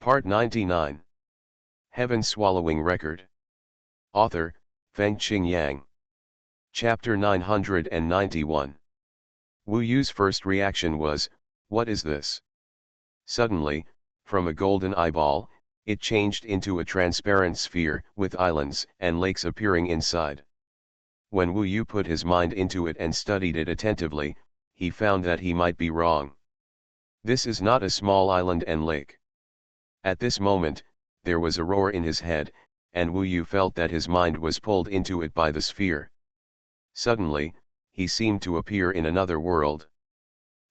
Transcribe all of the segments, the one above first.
Part 99. Heaven Swallowing Record. Author, Fengqing Yang. Chapter 991. Wu Yu's first reaction was, "What is this?" Suddenly, from a golden eyeball, it changed into a transparent sphere, with islands and lakes appearing inside. When Wu Yu put his mind into it and studied it attentively, he found that he might be wrong. This is not a small island and lake. At this moment, there was a roar in his head, and Wu Yu felt that his mind was pulled into it by the sphere. Suddenly, he seemed to appear in another world.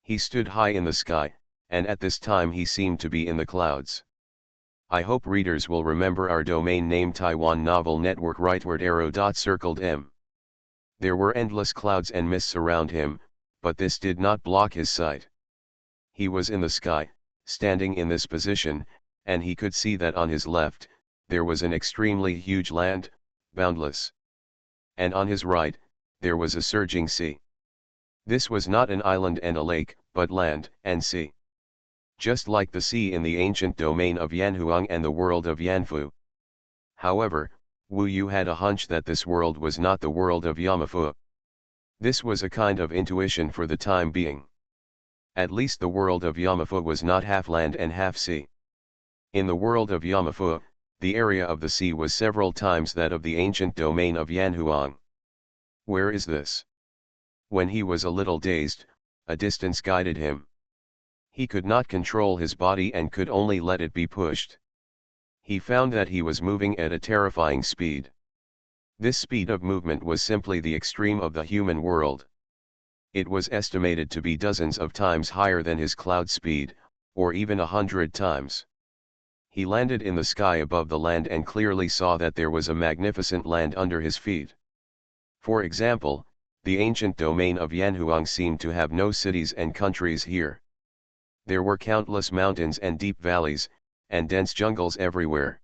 He stood high in the sky, and at this time he seemed to be in the clouds. I hope readers will remember our domain name Taiwan Novel Network rightward arrow circled M. There were endless clouds and mists around him, but this did not block his sight. He was in the sky, standing in this position, and he could see that on his left, there was an extremely huge land, boundless. And on his right, there was a surging sea. This was not an island and a lake, but land and sea. Just like the sea in the ancient domain of Yanhuang and the world of Yanfu. However, Wu Yu had a hunch that this world was not the world of Yamafu. This was a kind of intuition for the time being. At least the world of Yamafu was not half land and half sea. In the world of Yamafu, the area of the sea was several times that of the ancient domain of Yanhuang. Where is this? When he was a little dazed, a distance guided him. He could not control his body and could only let it be pushed. He found that he was moving at a terrifying speed. This speed of movement was simply the extreme of the human world. It was estimated to be dozens of times higher than his cloud speed, or even 100 times. He landed in the sky above the land and clearly saw that there was a magnificent land under his feet. For example, the ancient domain of Yanhuang seemed to have no cities and countries here. There were countless mountains and deep valleys, and dense jungles everywhere.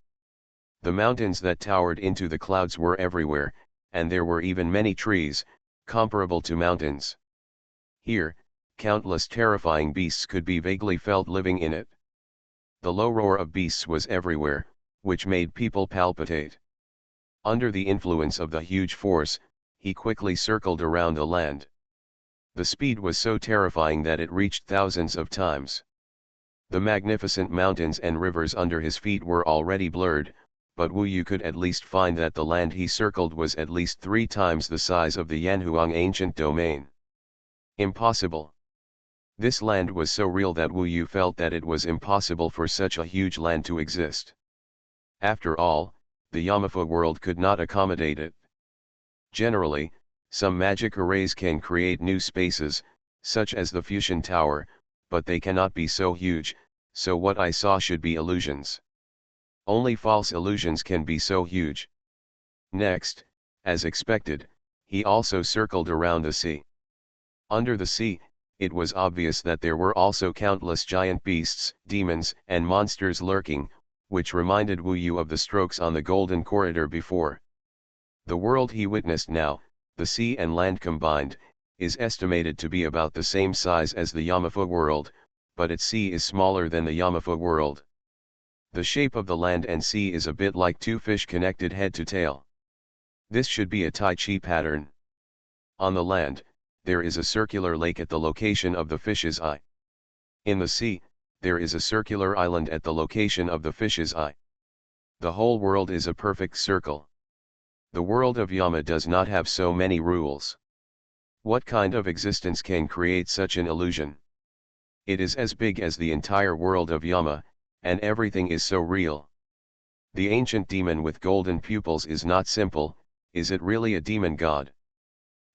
The mountains that towered into the clouds were everywhere, and there were even many trees, comparable to mountains. Here, countless terrifying beasts could be vaguely felt living in it. The low roar of beasts was everywhere, which made people palpitate. Under the influence of the huge force, he quickly circled around the land. The speed was so terrifying that it reached thousands of times. The magnificent mountains and rivers under his feet were already blurred, but Wu Yu could at least find that the land he circled was at least 3 times the size of the Yanhuang ancient domain. Impossible. This land was so real that Wu Yu felt that it was impossible for such a huge land to exist. After all, the Yamafu world could not accommodate it. Generally, some magic arrays can create new spaces, such as the fusion tower, but they cannot be so huge, so what I saw should be illusions. Only false illusions can be so huge. Next, as expected, he also circled around the sea. Under the sea, it was obvious that there were also countless giant beasts, demons, and monsters lurking, which reminded Wu Yu of the strokes on the golden corridor before. The world he witnessed now, the sea and land combined, is estimated to be about the same size as the Yamafu world, but its sea is smaller than the Yamafu world. The shape of the land and sea is a bit like 2 fish connected head to tail. This should be a Tai Chi pattern. On the land, there is a circular lake at the location of the fish's eye. In the sea, there is a circular island at the location of the fish's eye. The whole world is a perfect circle. The world of Yama does not have so many rules. What kind of existence can create such an illusion? It is as big as the entire world of Yama, and everything is so real. The ancient demon with golden pupils is not simple, is it really a demon god?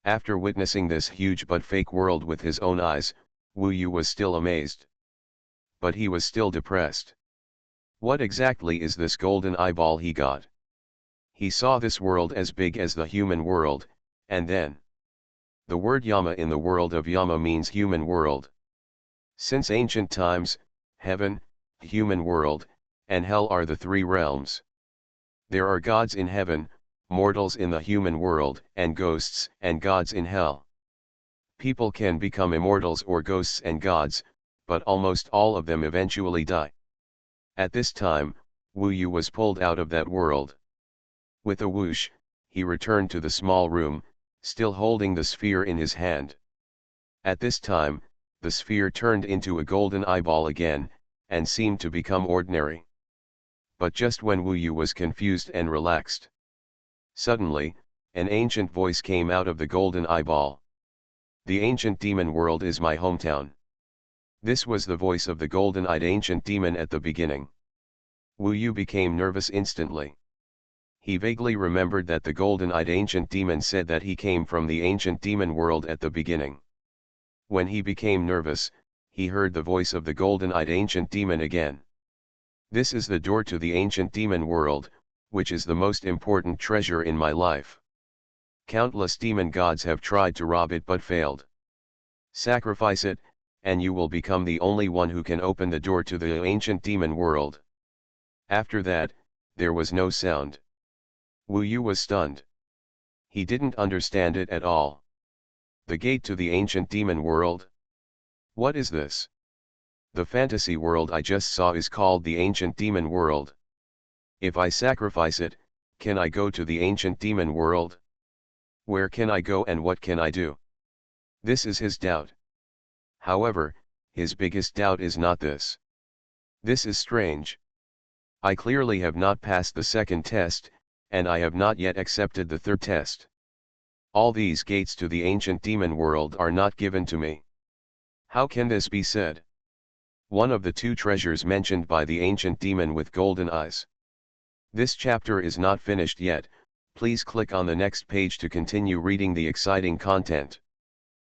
After witnessing this huge but fake world with his own eyes, Wu Yu was still amazed. But he was still depressed. What exactly is this golden eyeball he got? He saw this world as big as the human world, and then the word Yama in the world of Yama means human world. Since ancient times, heaven, human world, and hell are the 3 realms. There are gods in heaven, mortals in the human world, and ghosts and gods in hell. People can become immortals or ghosts and gods, but almost all of them eventually die. At this time, Wu Yu was pulled out of that world. With a whoosh, he returned to the small room, still holding the sphere in his hand. At this time, the sphere turned into a golden eyeball again, and seemed to become ordinary. But just when Wu Yu was confused and relaxed, suddenly, an ancient voice came out of the golden eyeball. The ancient demon world is my hometown. This was the voice of the golden-eyed ancient demon at the beginning. Wu Yu became nervous instantly. He vaguely remembered that the golden-eyed ancient demon said that he came from the ancient demon world at the beginning. When he became nervous, he heard the voice of the golden-eyed ancient demon again. This is the door to the ancient demon world, which is the most important treasure in my life. Countless demon gods have tried to rob it but failed. Sacrifice it, and you will become the only one who can open the door to the ancient demon world. After that, there was no sound. Wu Yu was stunned. He didn't understand it at all. The gate to the ancient demon world? What is this? The fantasy world I just saw is called the ancient demon world. If I sacrifice it, can I go to the ancient demon world? Where can I go and what can I do? This is his doubt. However, his biggest doubt is not this. This is strange. I clearly have not passed the second test, and I have not yet accepted the third test. All these gates to the ancient demon world are not given to me. How can this be said? One of the two treasures mentioned by the ancient demon with golden eyes. This chapter is not finished yet. Please click on the next page to continue reading the exciting content.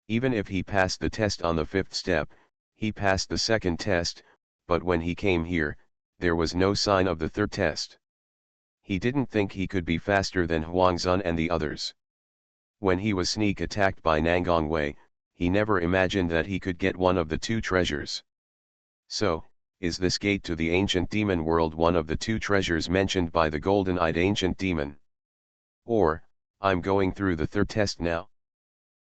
Even if he passed the test on the fifth step, he passed the second test, but when he came here, there was no sign of the third test. He didn't think he could be faster than Huangzun and the others. When he was sneak attacked by Nangong Wei, he never imagined that he could get one of the two treasures. So, is this gate to the ancient demon world one of the two treasures mentioned by the golden-eyed ancient demon? Or, I'm going through the third test now.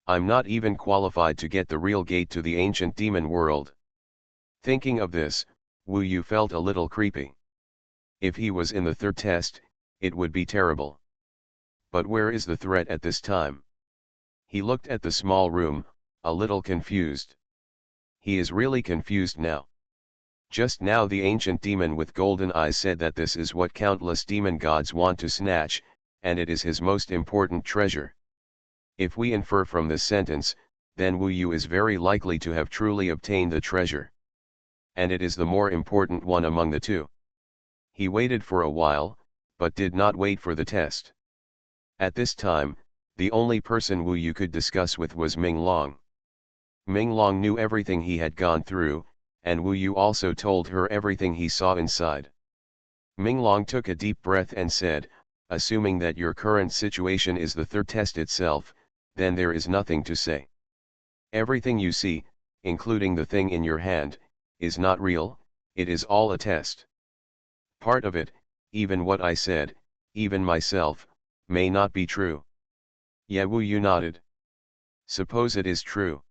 I'm not even qualified to get the real gate to the ancient demon world. Thinking of this, Wu Yu felt a little creepy. If he was in the third test, it would be terrible. But where is the threat at this time? He looked at the small room, a little confused. He is really confused now. Just now the ancient demon with golden eyes said that this is what countless demon gods want to snatch, and it is his most important treasure. If we infer from this sentence, then Wu Yu is very likely to have truly obtained the treasure. And it is the more important one among the two. He waited for a while, but did not wait for the test. At this time, the only person Wu Yu could discuss with was Ming Long. Ming Long knew everything he had gone through, and Wu Yu also told her everything he saw inside. Ming Long took a deep breath and said, assuming that your current situation is the third test itself, then there is nothing to say. Everything you see, including the thing in your hand, is not real, it is all a test. Part of it, even what I said, even myself, may not be true. Yeah, Wu Yu nodded. Suppose it is true.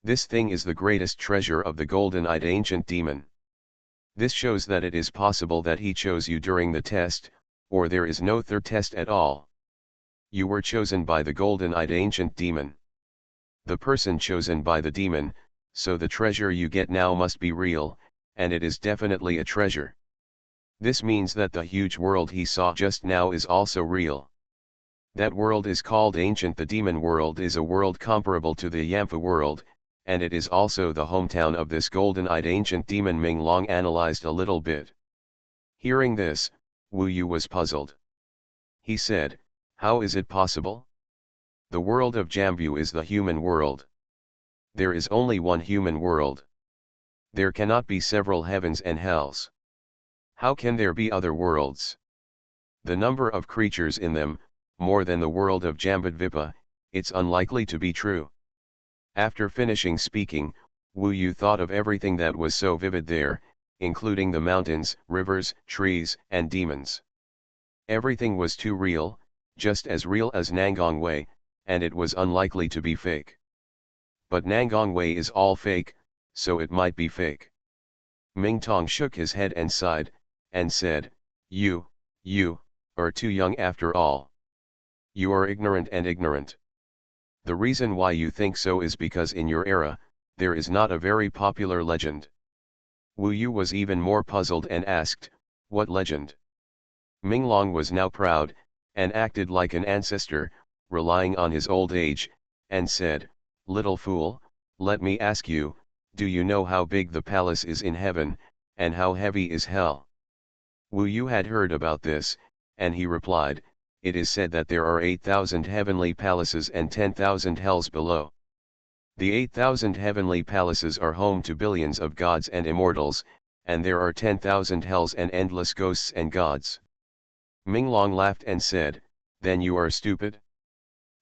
This thing is the greatest treasure of the golden-eyed ancient demon. This shows that it is possible that he chose you during the test, or there is no third test at all. You were chosen by the golden-eyed ancient demon. The person chosen by the demon, so the treasure you get now must be real, and it is definitely a treasure. This means that the huge world he saw just now is also real. That world is called ancient. The demon world is a world comparable to the Yamfa world, and it is also the hometown of this golden-eyed ancient demon. Ming Long analyzed a little bit. Hearing this, Wu Yu was puzzled. He said, how is it possible? The world of Jambu is the human world. There is only one human world. There cannot be several heavens and hells. How can there be other worlds? The number of creatures in them, more than the world of Jambudvipa, it's unlikely to be true. After finishing speaking, Wu Yu thought of everything that was so vivid there, including the mountains, rivers, trees, and demons. Everything was too real, just as real as Nangong Wei, and it was unlikely to be fake. But Nangong Wei is all fake, so it might be fake. Ming Tong shook his head and sighed, and said, you are too young after all. You are ignorant and ignorant. The reason why you think so is because in your era, there is not a very popular legend. Wu Yu was even more puzzled and asked, what legend? Ming Long was now proud, and acted like an ancestor, relying on his old age, and said, little fool, let me ask you, do you know how big the palace is in heaven, and how heavy is hell? Wu Yu had heard about this, and he replied, it is said that there are 8,000 heavenly palaces and 10,000 hells below. The 8,000 heavenly palaces are home to billions of gods and immortals, and there are 10,000 hells and endless ghosts and gods. Ming Long laughed and said, then you are stupid?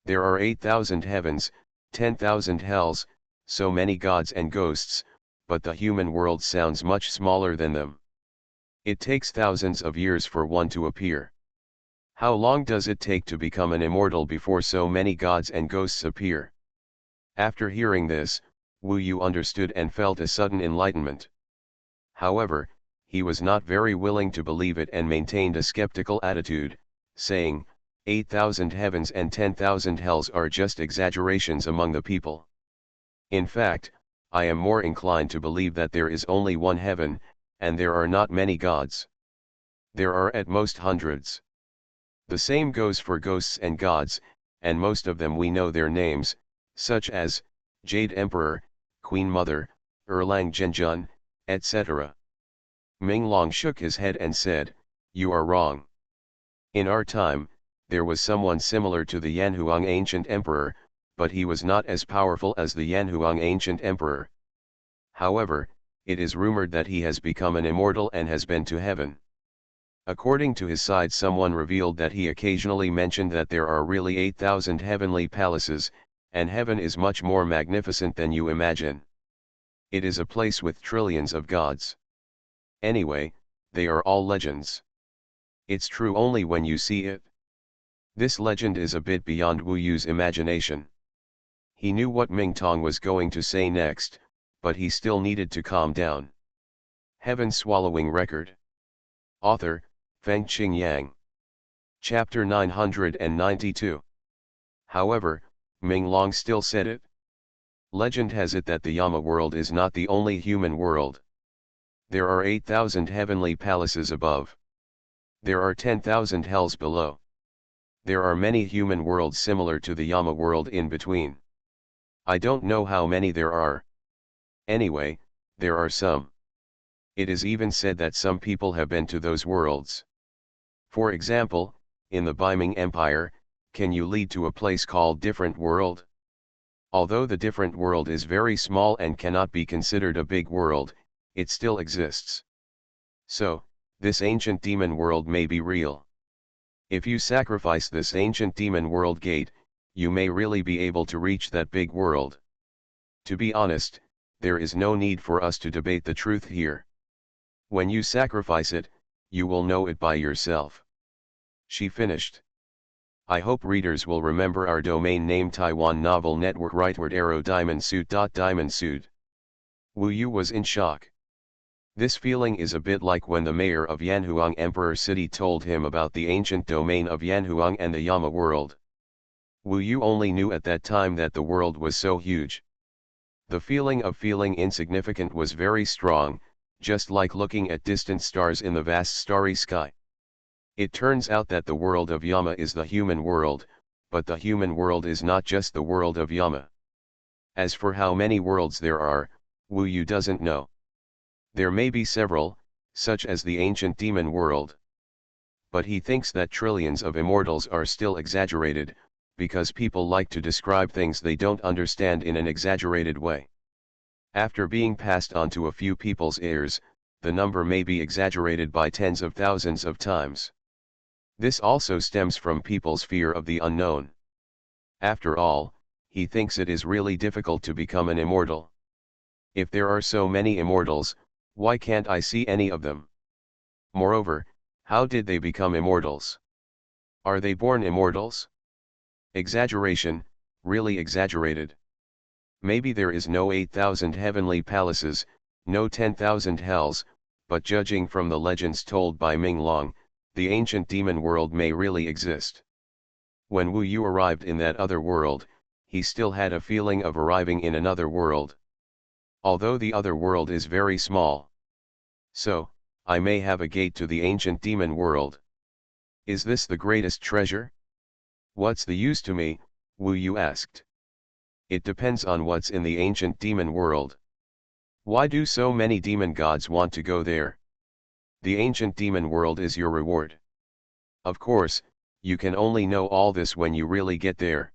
There are 8,000 heavens, 10,000 hells, so many gods and ghosts, but the human world sounds much smaller than them. It takes thousands of years for one to appear. How long does it take to become an immortal before so many gods and ghosts appear? After hearing this, Wu Yu understood and felt a sudden enlightenment. However, he was not very willing to believe it and maintained a skeptical attitude, saying, 8,000 heavens and 10,000 hells are just exaggerations among the people. In fact, I am more inclined to believe that there is only one heaven, and there are not many gods. There are at most hundreds. The same goes for ghosts and gods, and most of them we know their names, such as, Jade Emperor, Queen Mother, Erlang Zhenjun, etc. Ming Long shook his head and said, you are wrong. In our time, there was someone similar to the Yanhuang ancient emperor, but he was not as powerful as the Yanhuang ancient emperor. However, it is rumored that he has become an immortal and has been to heaven. According to his side, someone revealed that he occasionally mentioned that there are really 8,000 heavenly palaces, and heaven is much more magnificent than you imagine. It is a place with trillions of gods. Anyway, they are all legends. It's true only when you see it. This legend is a bit beyond Wu Yu's imagination. He knew what Ming Tong was going to say next, but he still needed to calm down. Heaven Swallowing Record. Author, Fengqing Yang. Chapter 992. However, Ming Long still said it. Legend has it that the Yama world is not the only human world. There are 8,000 heavenly palaces above. There are 10,000 hells below. There are many human worlds similar to the Yama world in between. I don't know how many there are. Anyway, there are some. It is even said that some people have been to those worlds. For example, in the Beiming Empire, can you lead to a place called Different World? Although the Different World is very small and cannot be considered a big world, it still exists. So, this ancient demon world may be real. If you sacrifice this ancient demon world gate, you may really be able to reach that big world. To be honest, there is no need for us to debate the truth here. When you sacrifice it, you will know it by yourself. She finished. I hope readers will remember our domain name Taiwan Novel Network rightward arrow diamond suit. Wu Yu was in shock. This feeling is a bit like when the mayor of Yanhuang Emperor City told him about the ancient domain of Yanhuang and the Yama world. Wu Yu only knew at that time that the world was so huge. The feeling of feeling insignificant was very strong, just like looking at distant stars in the vast starry sky. It turns out that the world of Yama is the human world, but the human world is not just the world of Yama. As for how many worlds there are, Wu Yu doesn't know. There may be several, such as the ancient demon world. But he thinks that trillions of immortals are still exaggerated, because people like to describe things they don't understand in an exaggerated way. After being passed on to a few people's ears, the number may be exaggerated by tens of thousands of times. This also stems from people's fear of the unknown. After all, he thinks it is really difficult to become an immortal. If there are so many immortals, why can't I see any of them? Moreover, how did they become immortals? Are they born immortals? Exaggeration, really exaggerated. Maybe there is no 8,000 heavenly palaces, no 10,000 hells, but judging from the legends told by Ming Long, the ancient demon world may really exist. When Wu Yu arrived in that other world, he still had a feeling of arriving in another world. Although the other world is very small. So, I may have a gate to the ancient demon world. Is this the greatest treasure? What's the use to me? Wu Yu asked. It depends on what's in the ancient demon world. Why do so many demon gods want to go there? The ancient demon world is your reward. Of course, you can only know all this when you really get there.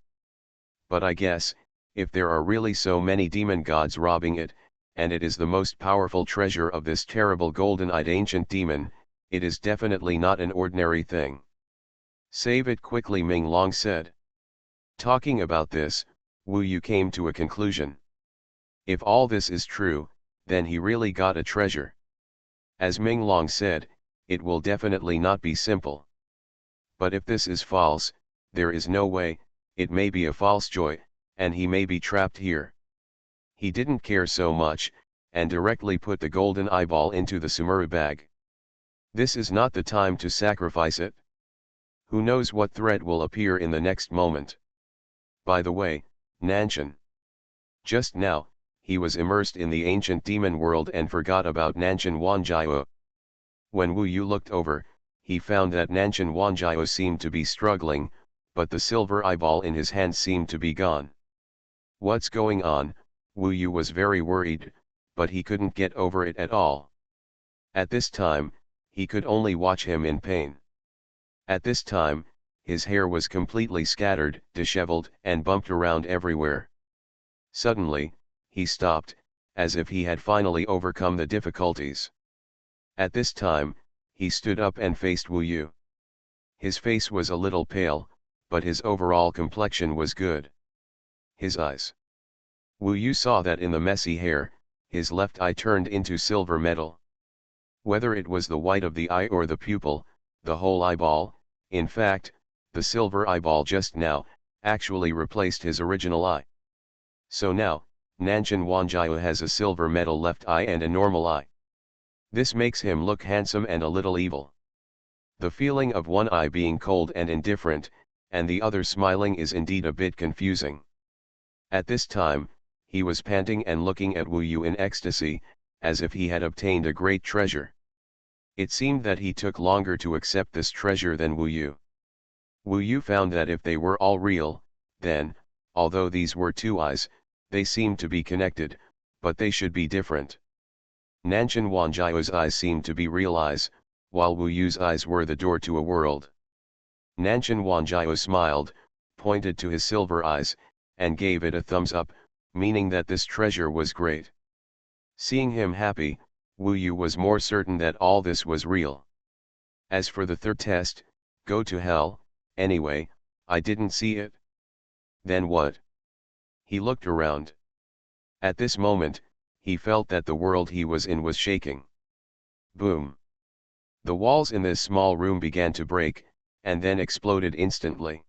But I guess, if there are really so many demon gods robbing it, and it is the most powerful treasure of this terrible golden-eyed ancient demon, it is definitely not an ordinary thing. Save it quickly, Ming Long said. Talking about this, Wu Yu came to a conclusion. If all this is true, then he really got a treasure. As Ming Long said, it will definitely not be simple. But if this is false, there is no way, it may be a false joy, and he may be trapped here. He didn't care so much, and directly put the golden eyeball into the sumuru bag. This is not the time to sacrifice it. Who knows what threat will appear in the next moment. By the way, Nanshan. Just now, he was immersed in the ancient demon world and forgot about Nanshan Wanjiao. When Wu Yu looked over, he found that Nanshan Wanjiao seemed to be struggling, but the silver eyeball in his hand seemed to be gone. What's going on? Wu Yu was very worried, but he couldn't get over it at all. At this time, he could only watch him in pain. At this time, his hair was completely scattered, disheveled, and bumped around everywhere. Suddenly, he stopped, as if he had finally overcome the difficulties. At this time, he stood up and faced Wu Yu. His face was a little pale, but his overall complexion was good. His eyes. Wu Yu saw that in the messy hair, his left eye turned into silver metal. Whether it was the white of the eye or the pupil, the whole eyeball, in fact, the silver eyeball just now, actually replaced his original eye. So now, Nanshan Wanjiao has a silver metal left eye and a normal eye. This makes him look handsome and a little evil. The feeling of one eye being cold and indifferent, and the other smiling is indeed a bit confusing. At this time, he was panting and looking at Wu Yu in ecstasy, as if he had obtained a great treasure. It seemed that he took longer to accept this treasure than Wu Yu. Wu Yu found that if they were all real, then, although these were two eyes, they seemed to be connected, but they should be different. Nanshan Wanjiao's eyes seemed to be real eyes, while Wu Yu's eyes were the door to a world. Nanshan Wanjiao smiled, pointed to his silver eyes, and gave it a thumbs up, meaning that this treasure was great. Seeing him happy, Wu Yu was more certain that all this was real. As for the third test, go to hell, anyway, I didn't see it. Then what? He looked around. At this moment, he felt that the world he was in was shaking. Boom! The walls in this small room began to break, and then exploded instantly.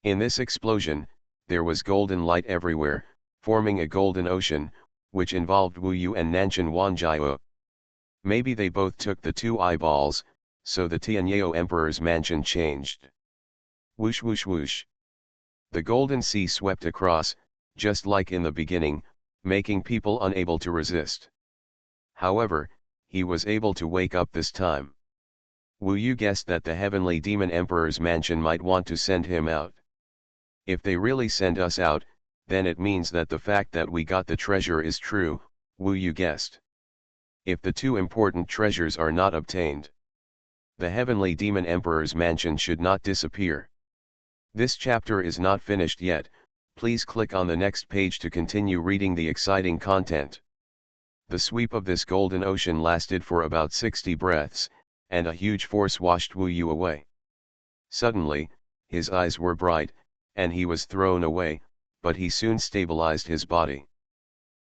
In this explosion, there was golden light everywhere, forming a golden ocean, which involved Wu Yu and Nanshan Wanjiao. Maybe they both took the two eyeballs, so the Tianyao Emperor's mansion changed. Whoosh whoosh whoosh. The golden sea swept across, just like in the beginning, making people unable to resist. However, he was able to wake up this time. Wu Yu guessed that the heavenly demon emperor's mansion might want to send him out. If they really send us out, then it means that the fact that we got the treasure is true, Wu Yu guessed. If the two important treasures are not obtained, the heavenly demon emperor's mansion should not disappear. This chapter is not finished yet, please click on the next page to continue reading the exciting content. The sweep of this golden ocean lasted for about 60 breaths, and a huge force washed Wu Yu away. Suddenly, his eyes were bright, and he was thrown away, but he soon stabilized his body.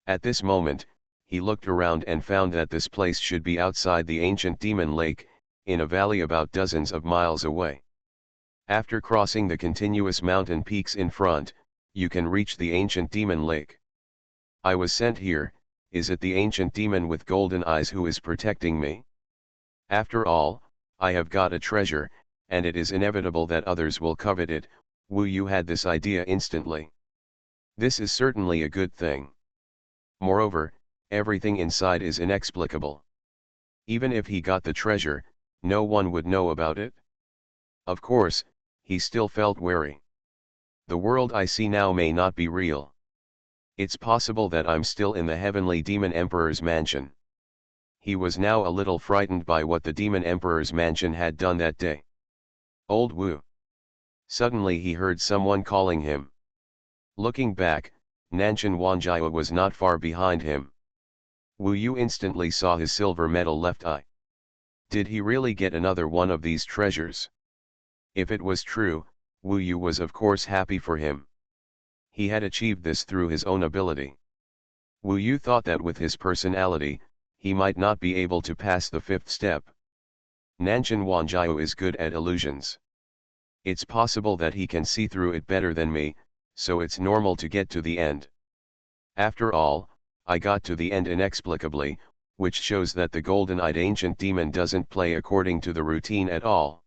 At this moment, he looked around and found that this place should be outside the ancient demon lake, in a valley about dozens of miles away. After crossing the continuous mountain peaks in front, you can reach the ancient demon lake. I was sent here, Is it the ancient demon with golden eyes who is protecting me? After all, I have got a treasure, and it is inevitable that others will covet it. Wu Yu had this idea instantly. This is certainly a good thing. Moreover, everything inside is inexplicable. Even if he got the treasure, no one would know about it. Of course, he still felt wary. The world I see now may not be real. It's possible that I'm still in the heavenly demon emperor's mansion. He was now a little frightened by what the demon emperor's mansion had done that day. Old Wu. Suddenly he heard someone calling him. Looking back, Nanshan Wanjiao was not far behind him. Wu Yu instantly saw his silver medal left eye. Did he really get another one of these treasures? If it was true, Wu Yu was of course happy for him. He had achieved this through his own ability. Wu Yu thought that with his personality, he might not be able to pass the fifth step. Nanshan Wanjiao is good at illusions. It's possible that he can see through it better than me, so it's normal to get to the end. After all, I got to the end inexplicably, which shows that the golden-eyed ancient demon doesn't play according to the routine at all.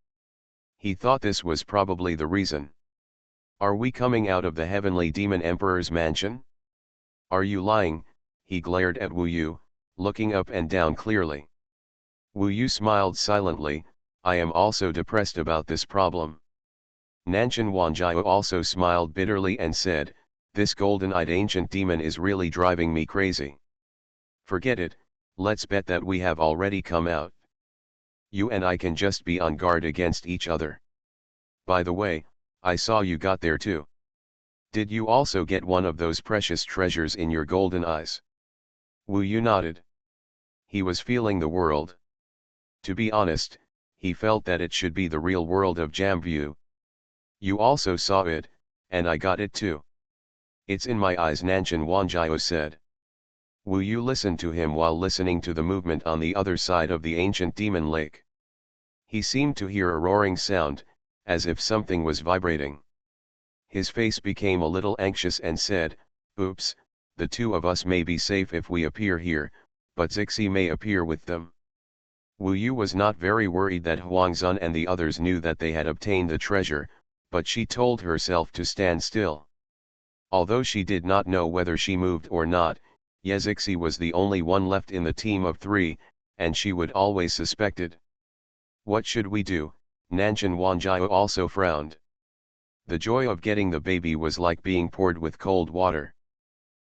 He thought this was probably the reason. Are we coming out of the heavenly demon emperor's mansion? Are you lying? He glared at Wu Yu, looking up and down clearly. Wu Yu smiled silently. I am also depressed about this problem. Nanshan Wanjiao also smiled bitterly and said, this golden-eyed ancient demon is really driving me crazy. Forget it, let's bet that we have already come out. You and I can just be on guard against each other. By the way, I saw you got there too. Did you also get one of those precious treasures in your golden eyes? Wu Yu nodded. He was feeling the world. To be honest, he felt that it should be the real world of Jambu. You also saw it, and I got it too. It's in my eyes, Nanshan Wanjiao said. Wu Yu listened to him while listening to the movement on the other side of the ancient demon lake. He seemed to hear a roaring sound, as if something was vibrating. His face became a little anxious and said, oops, the two of us may be safe if we appear here, but Zixi may appear with them. Wu Yu was not very worried that Huangzun and the others knew that they had obtained the treasure, but she told herself to stand still. Although she did not know whether she moved or not, Yezixi was the only one left in the team of three, and she would always suspect it. What should we do? Nanshan Wanjiao also frowned. The joy of getting the baby was like being poured with cold water.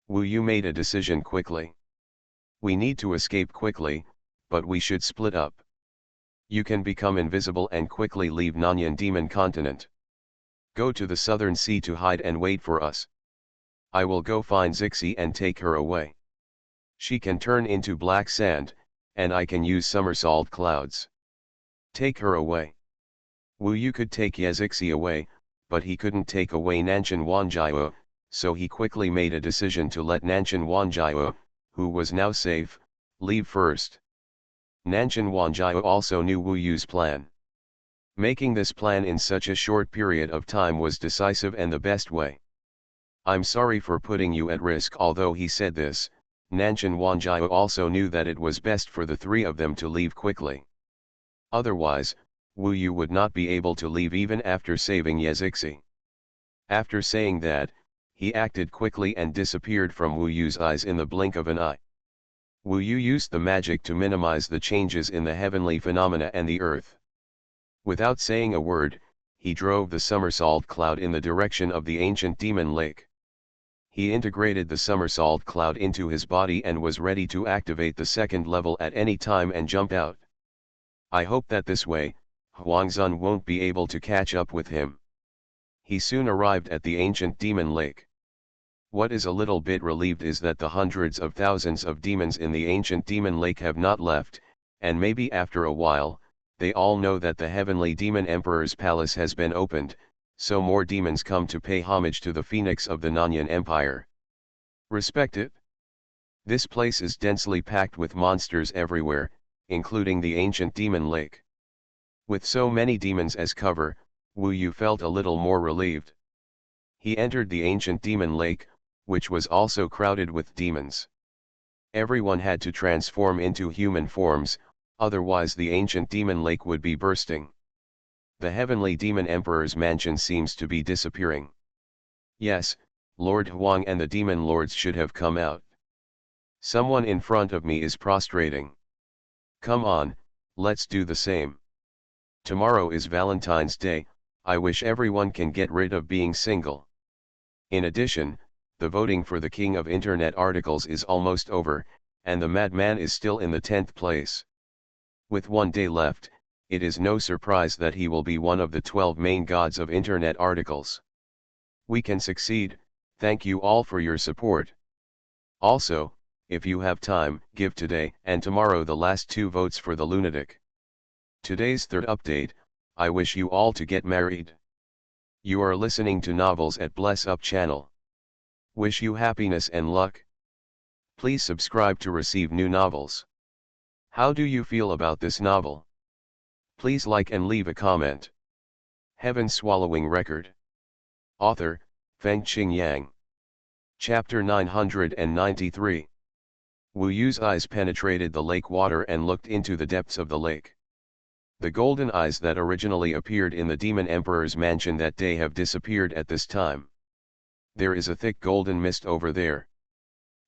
Wu Yu made a decision quickly. We need to escape quickly, but we should split up. You can become invisible and quickly leave Nanyan Demon Continent. Go to the southern sea to hide and wait for us. I will go find Zixi and take her away. She can turn into black sand, and I can use somersault clouds. Take her away. Wu Yu could take Yezixi away, but he couldn't take away Nanshan Wanjiao, so he quickly made a decision to let Nanshan Wanjiao, who was now safe, leave first. Nanshan Wanjiao also knew Wu Yu's plan. Making this plan in such a short period of time was decisive and the best way. I'm sorry for putting you at risk. Although he said this, Nanshan Wanjiao also knew that it was best for the three of them to leave quickly. Otherwise, Wu Yu would not be able to leave even after saving Yezixi. After saying that, he acted quickly and disappeared from Wu Yu's eyes in the blink of an eye. Wu Yu used the magic to minimize the changes in the heavenly phenomena and the earth. Without saying a word, he drove the somersault cloud in the direction of the ancient demon lake. He integrated the somersault cloud into his body and was ready to activate the second level at any time and jump out. I hope that this way, Huangzun won't be able to catch up with him. He soon arrived at the ancient demon lake. What is a little bit relieved is that the hundreds of thousands of demons in the ancient demon lake have not left, and maybe after a while, they all know that the heavenly demon emperor's palace has been opened, so more demons come to pay homage to the phoenix of the Nanyan Empire. Respect it. This place is densely packed with monsters everywhere, including the ancient demon lake. With so many demons as cover, Wu Yu felt a little more relieved. He entered the ancient demon lake, which was also crowded with demons. Everyone had to transform into human forms, otherwise the ancient demon lake would be bursting. The heavenly demon emperor's mansion seems to be disappearing. Yes, Lord Huang and the demon lords should have come out. Someone in front of me is prostrating. Come on, let's do the same. Tomorrow is Valentine's Day, I wish everyone can get rid of being single. In addition, the voting for the king of internet articles is almost over, and the madman is still in the 10th place. With 1 day left, it is no surprise that he will be one of the 12 main gods of internet articles. We can succeed, thank you all for your support. Also, if you have time, give today and tomorrow the last 2 votes for the lunatic. Today's third update, I wish you all to get married. You are listening to Novels at Bless Up channel. Wish you happiness and luck. Please subscribe to receive new novels. How do you feel about this novel? Please like and leave a comment. Heaven Swallowing Record. Author, Fengqing Yang. Chapter 993. Wu Yu's eyes penetrated the lake water and looked into the depths of the lake. The golden eyes that originally appeared in the demon emperor's mansion that day have disappeared at this time. There is a thick golden mist over there.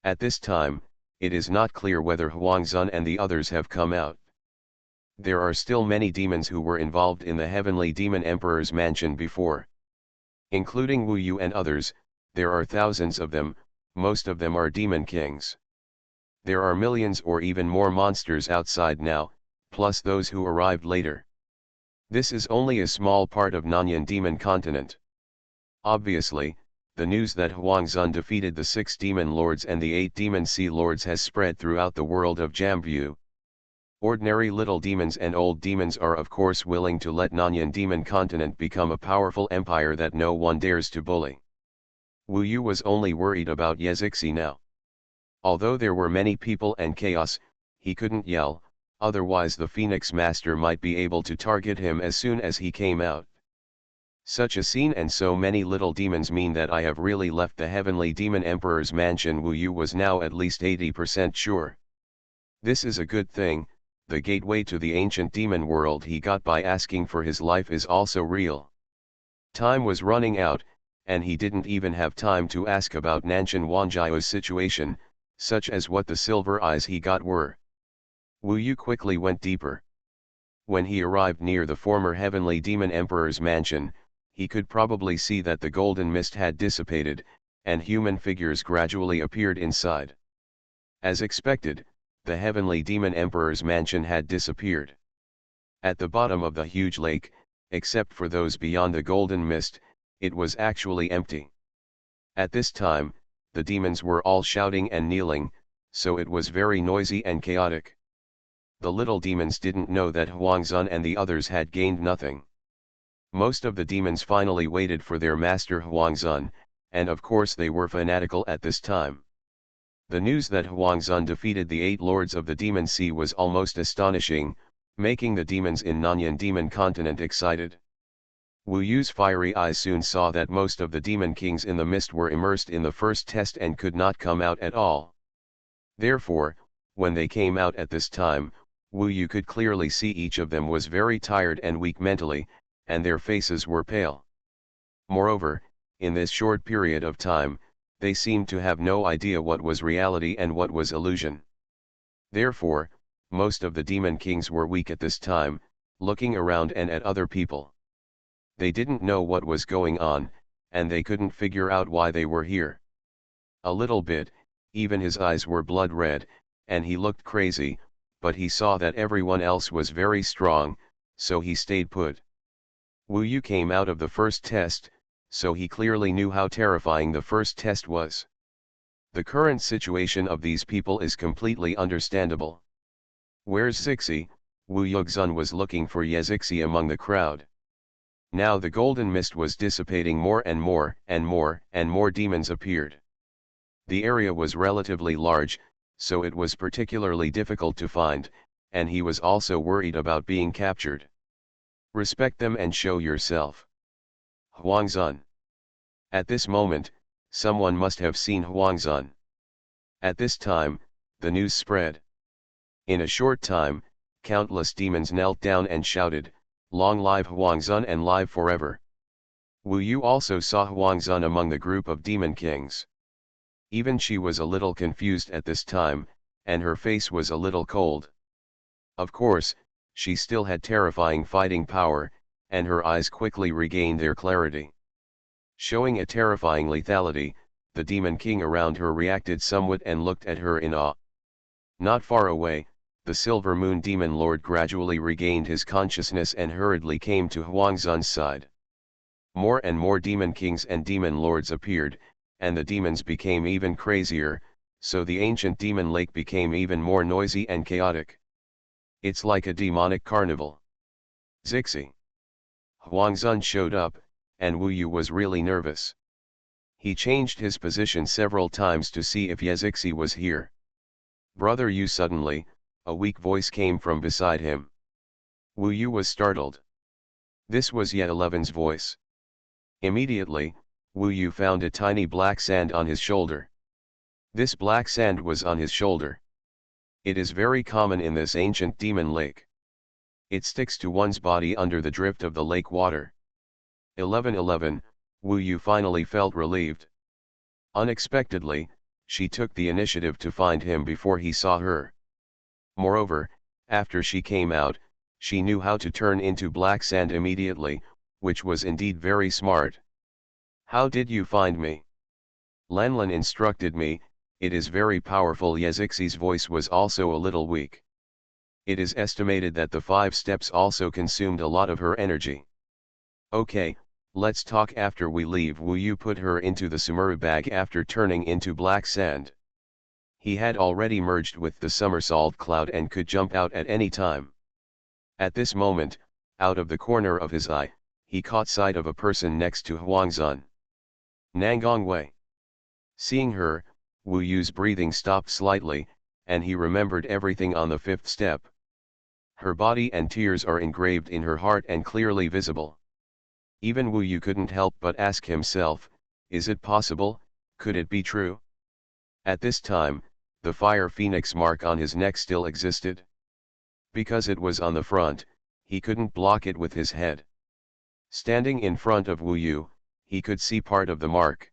At this time, it is not clear whether Huangzun and the others have come out. There are still many demons who were involved in the heavenly demon emperor's mansion before. Including Wu Yu and others, there are thousands of them, most of them are demon kings. There are millions or even more monsters outside now, plus those who arrived later. This is only a small part of Nanyan demon continent. Obviously, the news that Huangzun defeated the 6 demon lords and the 8 demon sea lords has spread throughout the world of Jambu. Ordinary little demons and old demons are of course willing to let Nanyan demon continent become a powerful empire that no one dares to bully. Wu Yu was only worried about Yezixi now. Although there were many people and chaos, he couldn't yell, otherwise the Phoenix Master might be able to target him as soon as he came out. Such a scene and so many little demons mean that I have really left the heavenly demon emperor's mansion. Wu Yu was now at least 80% sure. This is a good thing, the gateway to the ancient demon world he got by asking for his life is also real. Time was running out, and he didn't even have time to ask about Nanshan Wanjiao's situation, such as what the silver eyes he got were. Wu Yu quickly went deeper. When he arrived near the former heavenly demon emperor's mansion, he could probably see that the golden mist had dissipated, and human figures gradually appeared inside. As expected, the heavenly demon emperor's mansion had disappeared. At the bottom of the huge lake, except for those beyond the golden mist, it was actually empty. At this time, the demons were all shouting and kneeling, so it was very noisy and chaotic. The little demons didn't know that Huangzun and the others had gained nothing. Most of the demons finally waited for their master Huangzun, and of course they were fanatical at this time. The news that Huangzun defeated the 8 lords of the Demon Sea was almost astonishing, making the demons in Nanyan Demon Continent excited. Wu Yu's fiery eyes soon saw that most of the demon kings in the mist were immersed in the first test and could not come out at all. Therefore, when they came out at this time, Wu Yu could clearly see each of them was very tired and weak mentally, and their faces were pale. Moreover, in this short period of time, they seemed to have no idea what was reality and what was illusion. Therefore, most of the demon kings were weak at this time, looking around and at other people. They didn't know what was going on, and they couldn't figure out why they were here. A little bit, even his eyes were blood red, and he looked crazy, but he saw that everyone else was very strong, so he stayed put. Wu Yu came out of the first test, so he clearly knew how terrifying the first test was. The current situation of these people is completely understandable. Where's Zixi? Wu Yuxun was looking for Yezixi among the crowd. Now the golden mist was dissipating more and more, and more demons appeared. The area was relatively large, so it was particularly difficult to find, and he was also worried about being captured. Respect them and show yourself. Huangzun. At this moment, someone must have seen Huangzun. At this time, the news spread. In a short time, countless demons knelt down and shouted, "Long live Huangzun and live forever." Wu Yu also saw Huangzun among the group of demon kings. Even she was a little confused at this time, and her face was a little cold. Of course, she still had terrifying fighting power, and her eyes quickly regained their clarity. Showing a terrifying lethality, the demon king around her reacted somewhat and looked at her in awe. Not far away, the Silver Moon Demon Lord gradually regained his consciousness and hurriedly came to Huangzun's side. More and more demon kings and demon lords appeared, and the demons became even crazier, so the ancient demon lake became even more noisy and chaotic. It's like a demonic carnival. Zixi. Huangzun showed up, and Wu Yu was really nervous. He changed his position several times to see if Zixi was here. "Brother Yu." Suddenly, a weak voice came from beside him. Wu Yu was startled. This was Ye11's voice. Immediately, Wu Yu found a tiny black sand on his shoulder. This black sand was on his shoulder. It is very common in this ancient demon lake. It sticks to one's body under the drift of the lake water. 11:11, Wu Yu finally felt relieved. Unexpectedly, she took the initiative to find him before he saw her. Moreover, after she came out, she knew how to turn into black sand immediately, which was indeed very smart. "How did you find me?" "Lanlan instructed me. It is very powerful." Zixi's voice was also a little weak. It is estimated that the 5 steps also consumed a lot of her energy. "Okay, let's talk after we leave." Wu Yu put her into the Sumuru bag after turning into black sand. He had already merged with the somersault cloud and could jump out at any time. At this moment, out of the corner of his eye, he caught sight of a person next to Huangzun. Nangongwei. Seeing her, Wu Yu's breathing stopped slightly, and he remembered everything on the 5th step. Her body and tears are engraved in her heart and clearly visible. Even Wu Yu couldn't help but ask himself, is it possible, could it be true? At this time, the fire phoenix mark on his neck still existed. Because it was on the front, he couldn't block it with his head. Standing in front of Wu Yu, he could see part of the mark.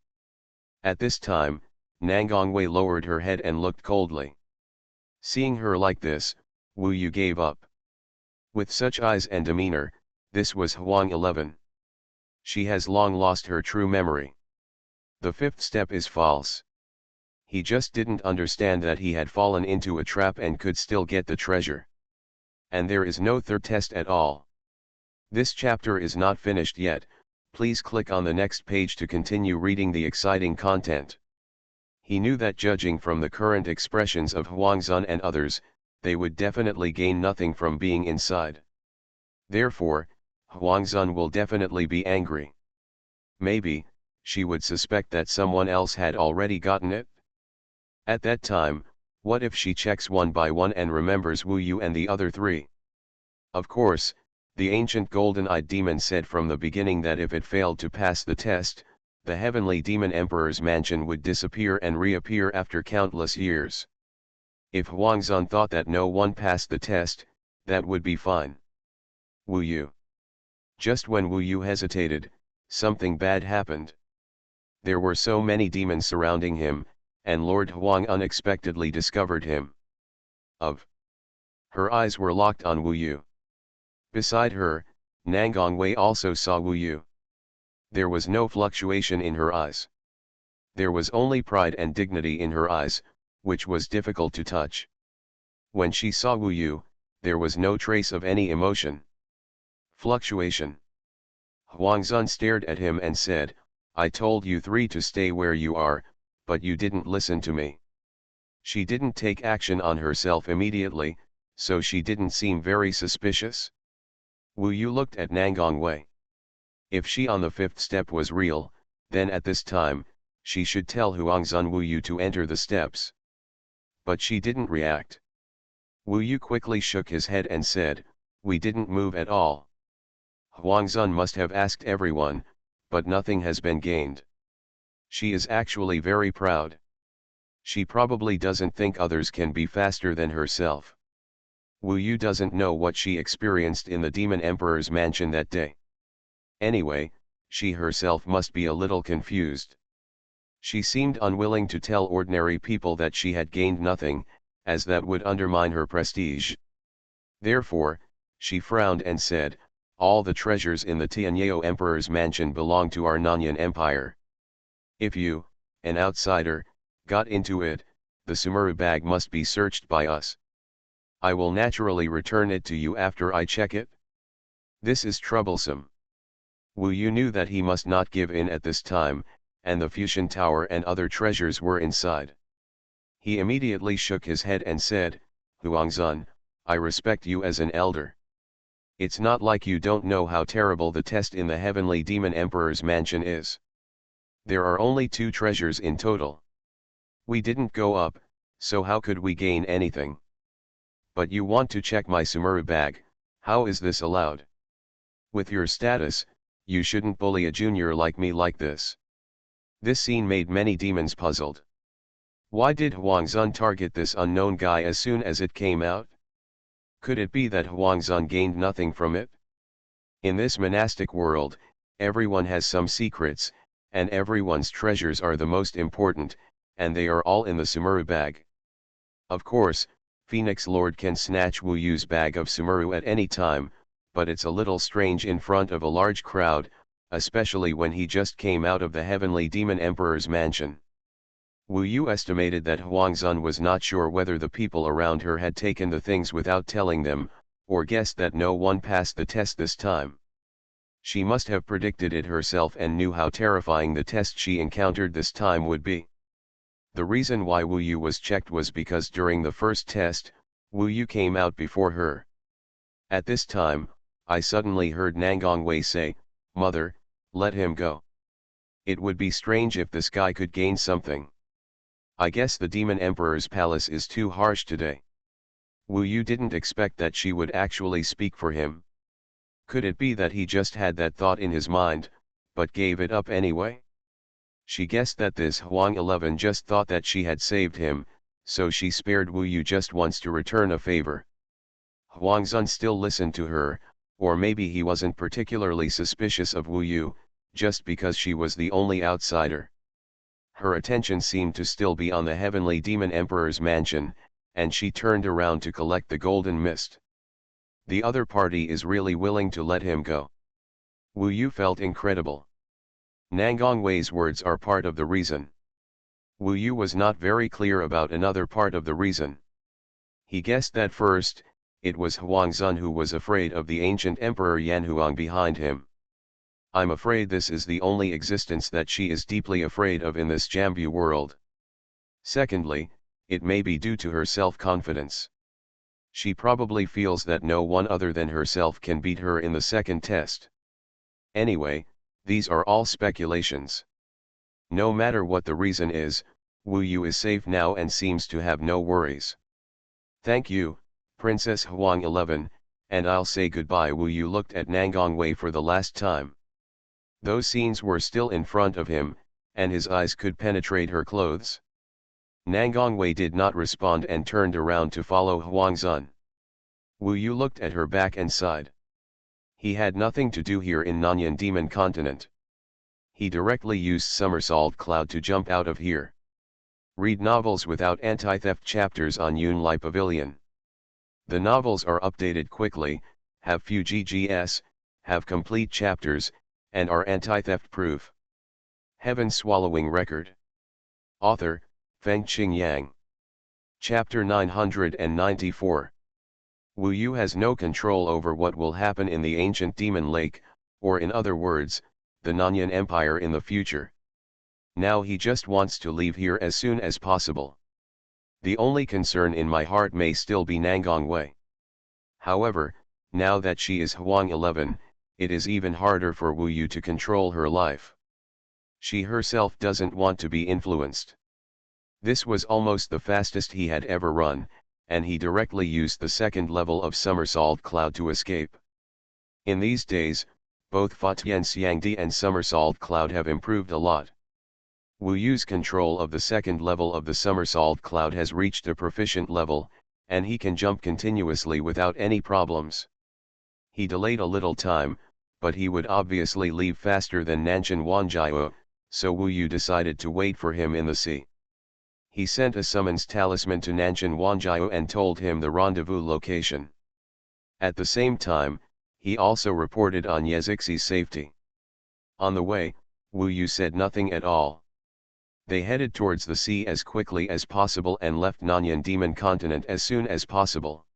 At this time, Nangongwei lowered her head and looked coldly. Seeing her like this, Wu Yu gave up. With such eyes and demeanor, this was Huang 11. She has long lost her true memory. The 5th step is false. He just didn't understand that he had fallen into a trap and could still get the treasure. And there is no 3rd test at all. This chapter is not finished yet. Please click on the next page to continue reading the exciting content. He knew that judging from the current expressions of Huangzun and others, they would definitely gain nothing from being inside. Therefore, Huangzun will definitely be angry. Maybe, she would suspect that someone else had already gotten it. At that time, what if she checks one by one and remembers Wu Yu and the other 3? Of course, the ancient golden-eyed demon said from the beginning that if it failed to pass the test, the heavenly demon emperor's mansion would disappear and reappear after countless years. If Huangzun thought that no one passed the test, that would be fine. Wu Yu. Just when Wu Yu hesitated, something bad happened. There were so many demons surrounding him, and Lord Huang unexpectedly discovered him. Her eyes were locked on Wu Yu. Beside her, Nangongwei also saw Wu Yu. There was no fluctuation in her eyes. There was only pride and dignity in her eyes, which was difficult to touch. When she saw Wu Yu, there was no trace of any emotion. Fluctuation. Huangzun stared at him and said, "I told you 3 to stay where you are, but you didn't listen to me." She didn't take action on herself immediately, so she didn't seem very suspicious. Wu Yu looked at Nangongwei. If she on the 5th step was real, then at this time, she should tell Huangzun Wu Yu to enter the steps. But she didn't react. Wu Yu quickly shook his head and said, "We didn't move at all." Huangzun must have asked everyone, but nothing has been gained. She is actually very proud. She probably doesn't think others can be faster than herself. Wu Yu doesn't know what she experienced in the Demon Emperor's mansion that day. Anyway, she herself must be a little confused. She seemed unwilling to tell ordinary people that she had gained nothing, as that would undermine her prestige. Therefore, she frowned and said, "All the treasures in the Tianyao Emperor's mansion belong to our Nanyan Empire. If you, an outsider, got into it, the Sumuru bag must be searched by us. I will naturally return it to you after I check it." This is troublesome. Wu Yu knew that he must not give in at this time, and the Fusion Tower and other treasures were inside. He immediately shook his head and said, "Huangzun, I respect you as an elder. It's not like you don't know how terrible the test in the Heavenly Demon Emperor's mansion is. There are only 2 treasures in total. We didn't go up, so how could we gain anything? But you want to check my Sumuru bag, how is this allowed? With your status, you shouldn't bully a junior like me like this." This scene made many demons puzzled. Why did Huangzun target this unknown guy as soon as it came out? Could it be that Huangzun gained nothing from it? In this monastic world, everyone has some secrets, and everyone's treasures are the most important, and they are all in the Sumuru bag. Of course, Phoenix Lord can snatch Wu Yu's bag of Sumuru at any time, but it's a little strange in front of a large crowd, especially when he just came out of the Heavenly Demon Emperor's mansion. Wu Yu estimated that Huangzun was not sure whether the people around her had taken the things without telling them, or guessed that no one passed the test this time. She must have predicted it herself and knew how terrifying the test she encountered this time would be. The reason why Wu Yu was checked was because during the first test, Wu Yu came out before her. At this time, I suddenly heard Nangong Wei say, "Mother, let him go. It would be strange if this guy could gain something. I guess the Demon Emperor's palace is too harsh today." Wu Yu didn't expect that she would actually speak for him. Could it be that he just had that thought in his mind, but gave it up anyway? She guessed that this Huang 11 just thought that she had saved him, so she spared Wu Yu just once to return a favor. Huangzun still listened to her, or maybe he wasn't particularly suspicious of Wu Yu, just because she was the only outsider. Her attention seemed to still be on the Heavenly Demon Emperor's mansion, and she turned around to collect the golden mist. The other party is really willing to let him go. Wu Yu felt incredible. Nangong Wei's words are part of the reason. Wu Yu was not very clear about another part of the reason. He guessed that first, it was Huangzun who was afraid of the ancient Emperor Yanhuang behind him. I'm afraid this is the only existence that she is deeply afraid of in this Jambu world. Secondly, it may be due to her self-confidence. She probably feels that no one other than herself can beat her in the second test. Anyway, these are all speculations. No matter what the reason is, Wu Yu is safe now and seems to have no worries. "Thank you, Princess Huang 11, and I'll say goodbye." Wu Yu looked at Nangong Wei for the last time. Those scenes were still in front of him, and his eyes could penetrate her clothes. Nangong Wei did not respond and turned around to follow Huangzun. Wu Yu looked at her back and sighed. He had nothing to do here in Nanyan Demon Continent. He directly used Somersault Cloud to jump out of here. Read novels without anti-theft chapters on Yunlai Pavilion. The novels are updated quickly, have few GGS, have complete chapters, and are anti-theft proof. Heaven Swallowing Record. Author, Fengqing Yang. Chapter 994. Wu Yu has no control over what will happen in the ancient demon lake, or in other words, the Nanyan Empire in the future. Now he just wants to leave here as soon as possible. The only concern in my heart may still be Nangong Wei. However, now that she is Huang 11, it is even harder for Wu Yu to control her life. She herself doesn't want to be influenced. This was almost the fastest he had ever run, and he directly used the second level of Somersault Cloud to escape. In these days, both Fa Tian Xiangdi and Somersault Cloud have improved a lot. Wu Yu's control of the second level of the somersault cloud has reached a proficient level, and he can jump continuously without any problems. He delayed a little time, but he would obviously leave faster than Nanshan Wanjiao, so Wu Yu decided to wait for him in the sea. He sent a summons talisman to Nanshan Wanjiao and told him the rendezvous location. At the same time, he also reported on Yezixi's safety. On the way, Wu Yu said nothing at all. They headed towards the sea as quickly as possible and left Nanyan Demon Continent as soon as possible.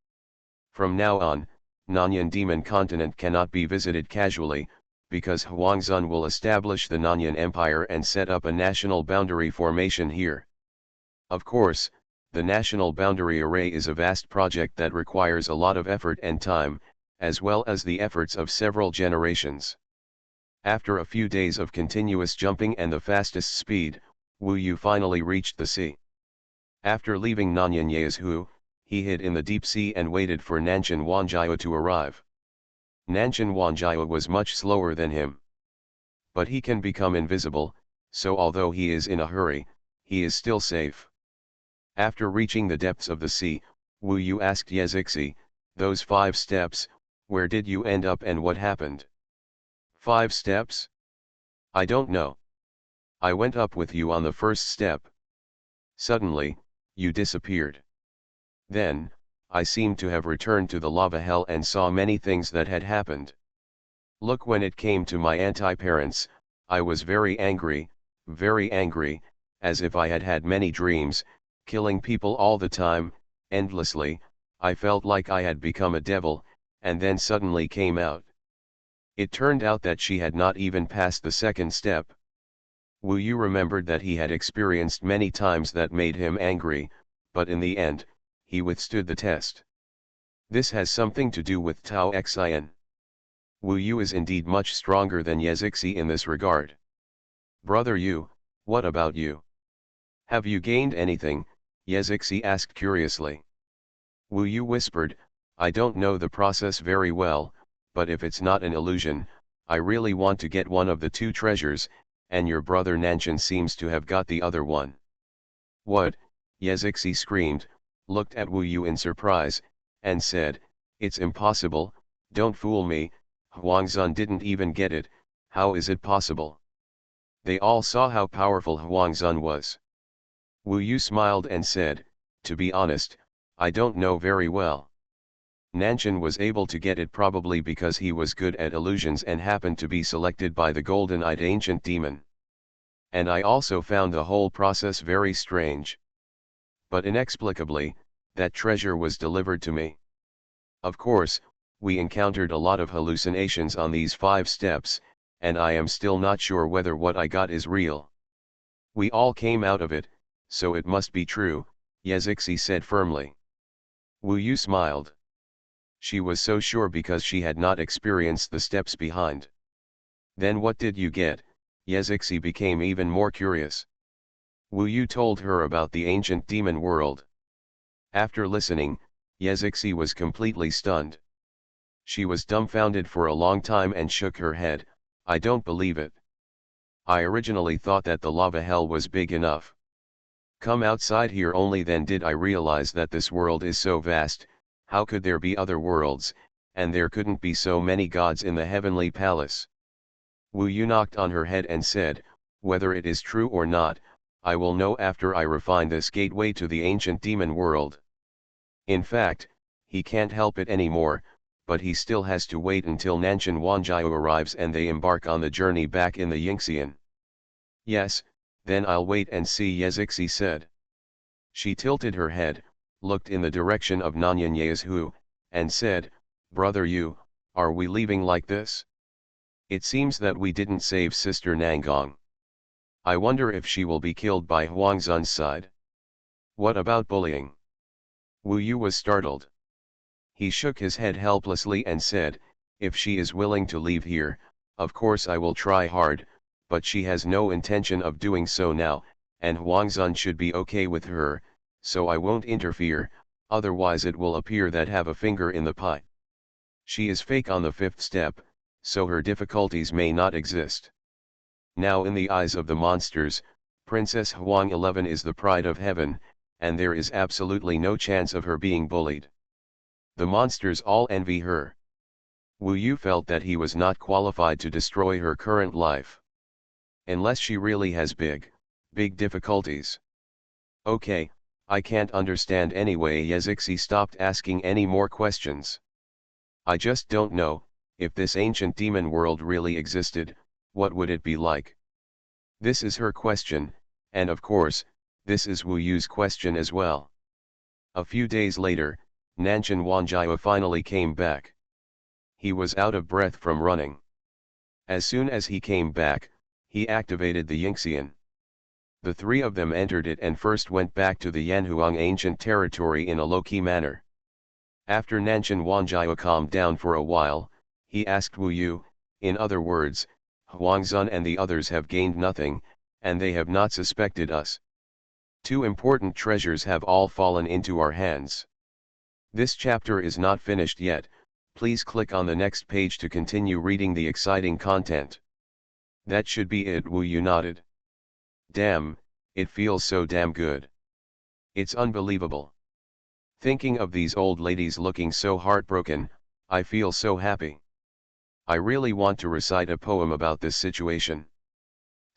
From now on, Nanyan Demon Continent cannot be visited casually, because Huangzhun will establish the Nanyan Empire and set up a national boundary formation here. Of course, the National Boundary Array is a vast project that requires a lot of effort and time, as well as the efforts of several generations. After a few days of continuous jumping and the fastest speed, Wu Yu finally reached the sea. After leaving Nanyan Yazhu, he hid in the deep sea and waited for Nanshan Wanjiao to arrive. Nanshan Wanjiao was much slower than him. But he can become invisible, so although he is in a hurry, he is still safe. After reaching the depths of the sea, Wu Yu asked Yezixi, "Those 5 steps, where did you end up and what happened?" 5 steps? I don't know. I went up with you on the first step. Suddenly, you disappeared. Then, I seemed to have returned to the lava hell and saw many things that had happened. Look, when it came to my anti-parents, I was very angry, as if I had had many dreams, killing people all the time, endlessly. I felt like I had become a devil, and then suddenly came out. It turned out that she had not even passed the second step. Wu Yu remembered that he had experienced many times that made him angry, but in the end, he withstood the test. This has something to do with Tao Xian. Wu Yu is indeed much stronger than Yezixi in this regard. Brother Yu, what about you? Have you gained anything? Yezixi asked curiously. Wu Yu whispered, I don't know the process very well, but if it's not an illusion, I really want to get one of the 2 treasures, and your brother Nanshan seems to have got the other one. What? Yezixi screamed, looked at Wu Yu in surprise, and said, it's impossible, don't fool me, Huangzhun didn't even get it, how is it possible? They all saw how powerful Huangzhun was. Wu Yu smiled and said, to be honest, I don't know very well. Nanshan was able to get it probably because he was good at illusions and happened to be selected by the golden-eyed ancient demon. And I also found the whole process very strange. But inexplicably, that treasure was delivered to me. Of course, we encountered a lot of hallucinations on these 5 steps, and I am still not sure whether what I got is real. We all came out of it, so it must be true, Yezixi said firmly. Wu Yu smiled. She was so sure because she had not experienced the steps behind. Then what did you get? Yezixi became even more curious. Wu Yu told her about the ancient demon world. After listening, Yezixi was completely stunned. She was dumbfounded for a long time and shook her head, I don't believe it. I originally thought that the lava hell was big enough. Come outside here only then did I realize that this world is so vast. How could there be other worlds, and there couldn't be so many gods in the heavenly palace? Wu Yu knocked on her head and said, whether it is true or not, I will know after I refine this gateway to the ancient demon world. In fact, he can't help it anymore, but he still has to wait until Nanshan Wanjiao arrives and they embark on the journey back in the Yingxian. Yes, then I'll wait and see, Yezixi said. She tilted her head, looked in the direction of Nanyan Yazhu, and said, Brother Yu, are we leaving like this? It seems that we didn't save Sister Nangong. I wonder if she will be killed by Huangzhun's side. What about bullying? Wu Yu was startled. He shook his head helplessly and said, if she is willing to leave here, of course I will try hard, but she has no intention of doing so now, and Huangzhun should be okay with her, so I won't interfere, otherwise it will appear that have a finger in the pie. She is fake on the 5th step, so her difficulties may not exist. Now in the eyes of the monsters, Princess Huang 11 is the pride of heaven, and there is absolutely no chance of her being bullied. The monsters all envy her. Wu Yu felt that he was not qualified to destroy her current life. Unless she really has big difficulties. Okay, I can't understand anyway. Yezixi stopped asking any more questions. I just don't know, if this ancient demon world really existed, what would it be like? This is her question, and of course, this is Wu Yu's question as well. A few days later, Nanshan Wanjiao finally came back. He was out of breath from running. As soon as he came back, he activated the Yingxian. The three of them entered it and first went back to the Yanhuang ancient territory in a low-key manner. After Nanshan Wanjiao calmed down for a while, he asked Wu Yu, in other words, Huangzun and the others have gained nothing, and they have not suspected us. Two important treasures have all fallen into our hands. This chapter is not finished yet, please click on the next page to continue reading the exciting content. That should be it. Wu Yu nodded. Damn, it feels so damn good. It's unbelievable. Thinking of these old ladies looking so heartbroken, I feel so happy. I really want to recite a poem about this situation.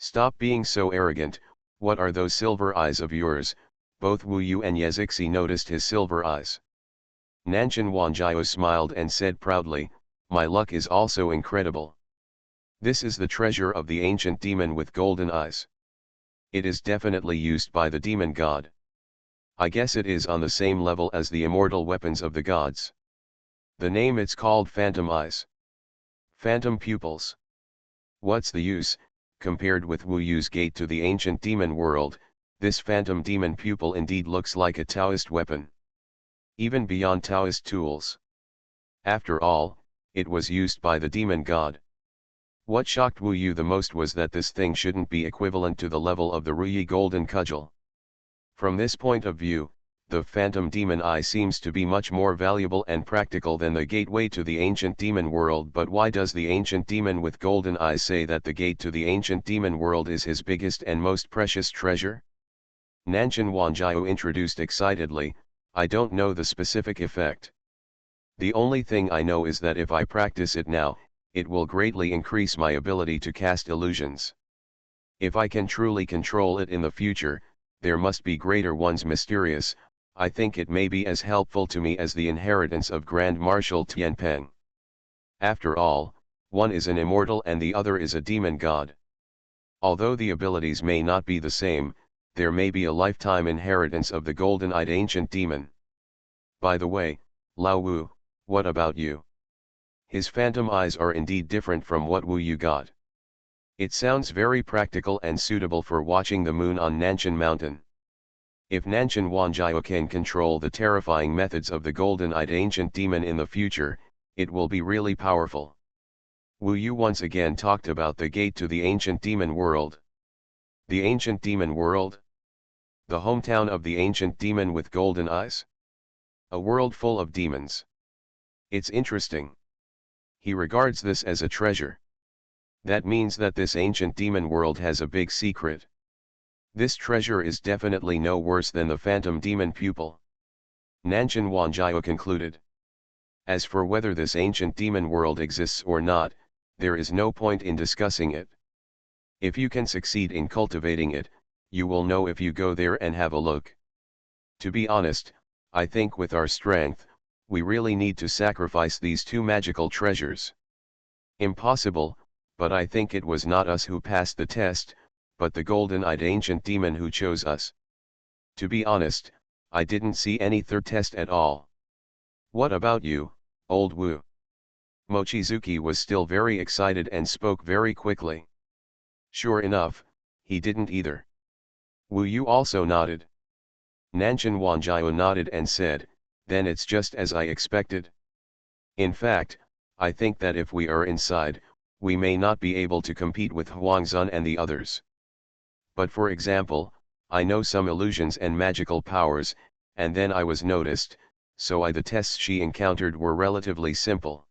Stop being so arrogant. What are those silver eyes of yours? Both Wu Yu and Yezixi noticed his silver eyes. Nanshan Wanjiao smiled and said proudly, my luck is also incredible. This is the treasure of the ancient demon with golden eyes. It is definitely used by the demon god. I guess it is on the same level as the immortal weapons of the gods. The name it's called phantom eyes. Phantom pupils. What's the use? Compared with Wu Yu's gate to the ancient demon world, this phantom demon pupil indeed looks like a Taoist weapon. Even beyond Taoist tools. After all, it was used by the demon god. What shocked Wu Yu the most was that this thing shouldn't be equivalent to the level of the Ruyi golden cudgel. From this point of view, the phantom demon eye seems to be much more valuable and practical than the gateway to the ancient demon world. But why does the ancient demon with golden eyes say that the gate to the ancient demon world is his biggest and most precious treasure? Nanshan Wanjiao introduced excitedly, I don't know the specific effect. The only thing I know is that if I practice it now, it will greatly increase my ability to cast illusions. If I can truly control it in the future, there must be greater ones. Mysterious, I think it may be as helpful to me as the inheritance of Grand Marshal Tianpeng. After all, one is an immortal and the other is a demon god. Although the abilities may not be the same, there may be a lifetime inheritance of the golden-eyed ancient demon. By the way, Lao Wu, what about you? His phantom eyes are indeed different from what Wu Yu got. It sounds very practical and suitable for watching the moon on Nanshan Mountain. If Nanshan Wanjiao can control the terrifying methods of the golden-eyed ancient demon in the future, it will be really powerful. Wu Yu once again talked about the gate to the ancient demon world. The ancient demon world? The hometown of the ancient demon with golden eyes? A world full of demons. It's interesting. He regards this as a treasure. That means that this ancient demon world has a big secret. This treasure is definitely no worse than the phantom demon pupil. Nanshan Wanjiao concluded. As for whether this ancient demon world exists or not, there is no point in discussing it. If you can succeed in cultivating it, you will know if you go there and have a look. To be honest, I think with our strength, we really need to sacrifice these two magical treasures. Impossible, but I think it was not us who passed the test, but the golden-eyed ancient demon who chose us. To be honest, I didn't see any third test at all. What about you, old Wu? Mochizuki was still very excited and spoke very quickly. Sure enough, he didn't either. Wu Yu also nodded. Nanshan Wanjiao nodded and said, then it's just as I expected. In fact, I think that if we are inside, we may not be able to compete with Huangzun and the others. But for example, I know some illusions and magical powers, and then I was noticed, so the tests she encountered were relatively simple.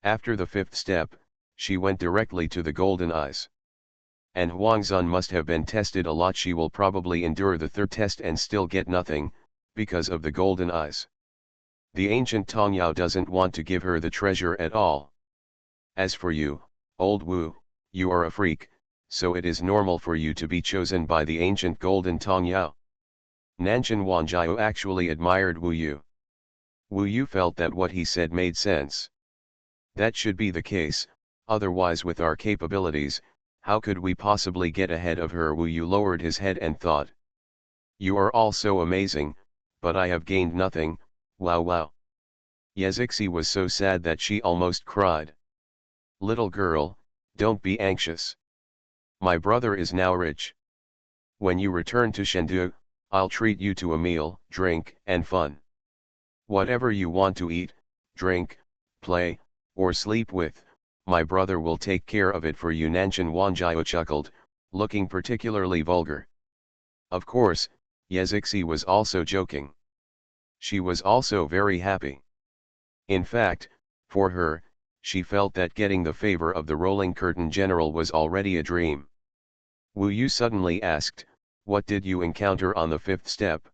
After the fifth step, she went directly to the golden eyes. and Huangzhun must have been tested a lot. She will probably endure the third test and still get nothing, because of the golden eyes. The ancient Tongyao doesn't want to give her the treasure at all. As for you, old Wu, you are a freak, so it is normal for you to be chosen by the ancient golden Tongyao. Nanshan Wanjiao actually admired Wu Yu. Wu Yu felt that what he said made sense. That should be the case, otherwise with our capabilities, how could we possibly get ahead of her? Wu Yu lowered his head and thought. You are all so amazing, but I have gained nothing, wow wow. Yazixi was so sad that she almost cried. Little girl, don't be anxious. My brother is now rich. When you return to Chengdu, I'll treat you to a meal, drink, and fun. Whatever you want to eat, drink, play, or sleep with, my brother will take care of it for you. Nanshan Wanjiao chuckled, looking particularly vulgar. Of course, Yazixi was also joking. She was also very happy. In fact, for her, she felt that getting the favor of the Rolling Curtain General was already a dream. Wu Yu suddenly asked, what did you encounter on the fifth step?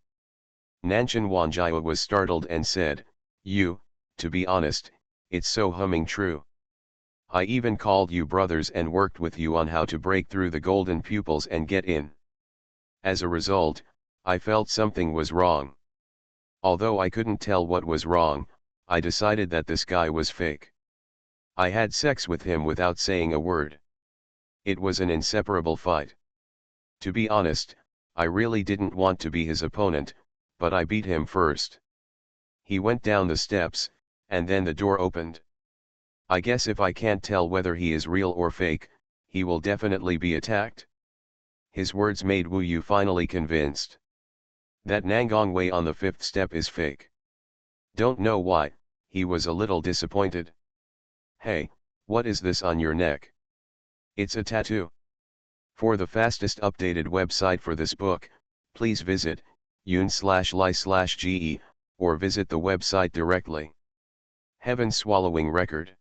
Nanshan Wanjiao was startled and said, to be honest, it's so humming true. I even called you brothers and worked with you on how to break through the golden pupils and get in. As a result, I felt something was wrong. Although I couldn't tell what was wrong, I decided that this guy was fake. I had sex with him without saying a word. It was an inseparable fight. To be honest, I really didn't want to be his opponent, but I beat him first. He went down the steps, and then the door opened. I guess if I can't tell whether he is real or fake, he will definitely be attacked. His words made Wu Yu finally convinced. That Nangong Wei on the fifth step is fake. Don't know why, he was a little disappointed. Hey, what is this on your neck? It's a tattoo. For the fastest updated website for this book, please visit yun/li/ge, or visit the website directly. Heaven Swallowing Record.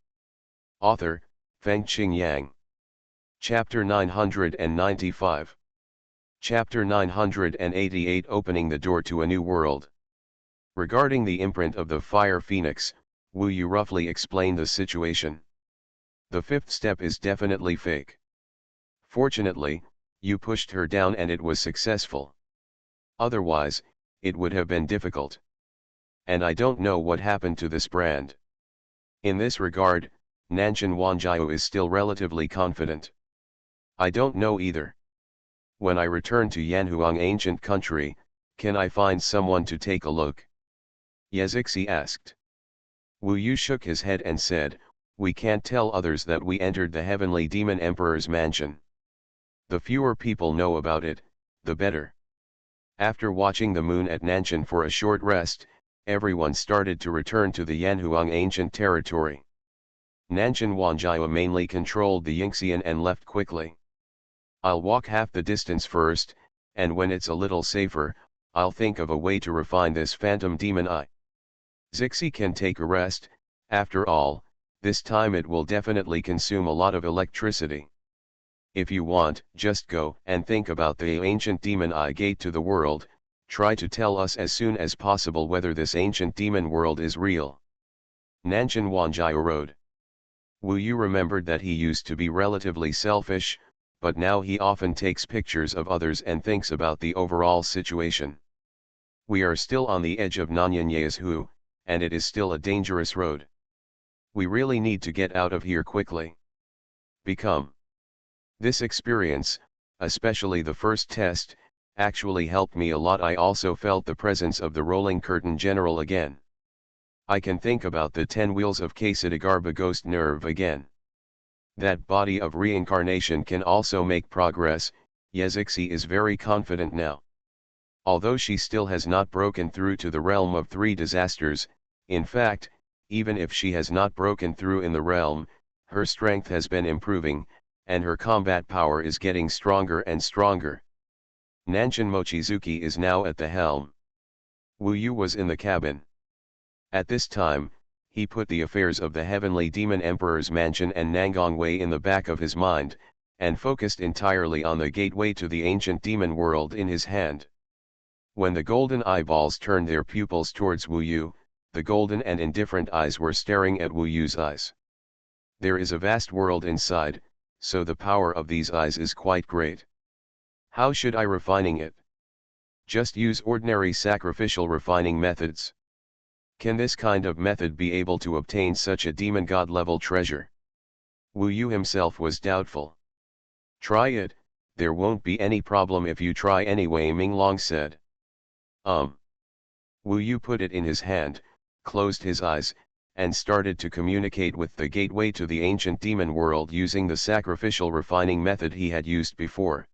Author, Fengqing Yang. Chapter 995. Chapter 988, Opening the Door to a New World. Regarding the imprint of the Fire Phoenix, Wu Yu roughly explained the situation. The fifth step is definitely fake. Fortunately, you pushed her down and it was successful. Otherwise, it would have been difficult. And I don't know what happened to this brand. In this regard, Nanshan Wanjiao is still relatively confident. I don't know either. When I return to Yanhuang ancient country, can I find someone to take a look? Yazixi asked. Wu Yu shook his head and said, we can't tell others that we entered the heavenly demon emperor's mansion. The fewer people know about it, the better. After watching the moon at Nanshan for a short rest, everyone started to return to the Yanhuang ancient territory. Nanshan Wanjiao mainly controlled the Yingxian and left quickly. I'll walk half the distance first, and when it's a little safer, I'll think of a way to refine this phantom demon eye. Zixi can take a rest, after all, this time it will definitely consume a lot of electricity. If you want, just go and think about the ancient demon eye gate to the world, try to tell us as soon as possible whether this ancient demon world is real. Nanshan Wanjiao wrote. Wu Yu remembered that he used to be relatively selfish, but now he often takes pictures of others and thinks about the overall situation. We are still on the edge of Nanyanyazhu, and it is still a dangerous road. We really need to get out of here quickly. Become. This experience, especially the first test, actually helped me a lot. I also felt the presence of the Rolling Curtain General again. I can think about the 10 wheels of Kasitagarba ghost nerve again. That body of reincarnation can also make progress. Yazixi is very confident now. Although she still has not broken through to the realm of 3 disasters, in fact, even if she has not broken through in the realm, her strength has been improving, and her combat power is getting stronger and stronger. Nanshan Mochizuki is now at the helm. Wu Yu was in the cabin. At this time, he put the affairs of the heavenly demon emperor's mansion and Nangong Wei in the back of his mind, and focused entirely on the gateway to the ancient demon world in his hand. When the golden eyeballs turned their pupils towards Wu Yu, the golden and indifferent eyes were staring at Wu Yu's eyes. There is a vast world inside, so the power of these eyes is quite great. How should I refining it? Just use ordinary sacrificial refining methods. Can this kind of method be able to obtain such a demon god level treasure? Wu Yu himself was doubtful. Try it, there won't be any problem if you try anyway, Ming Long said. Wu Yu put it in his hand, closed his eyes, and started to communicate with the gateway to the ancient demon world using the sacrificial refining method he had used before.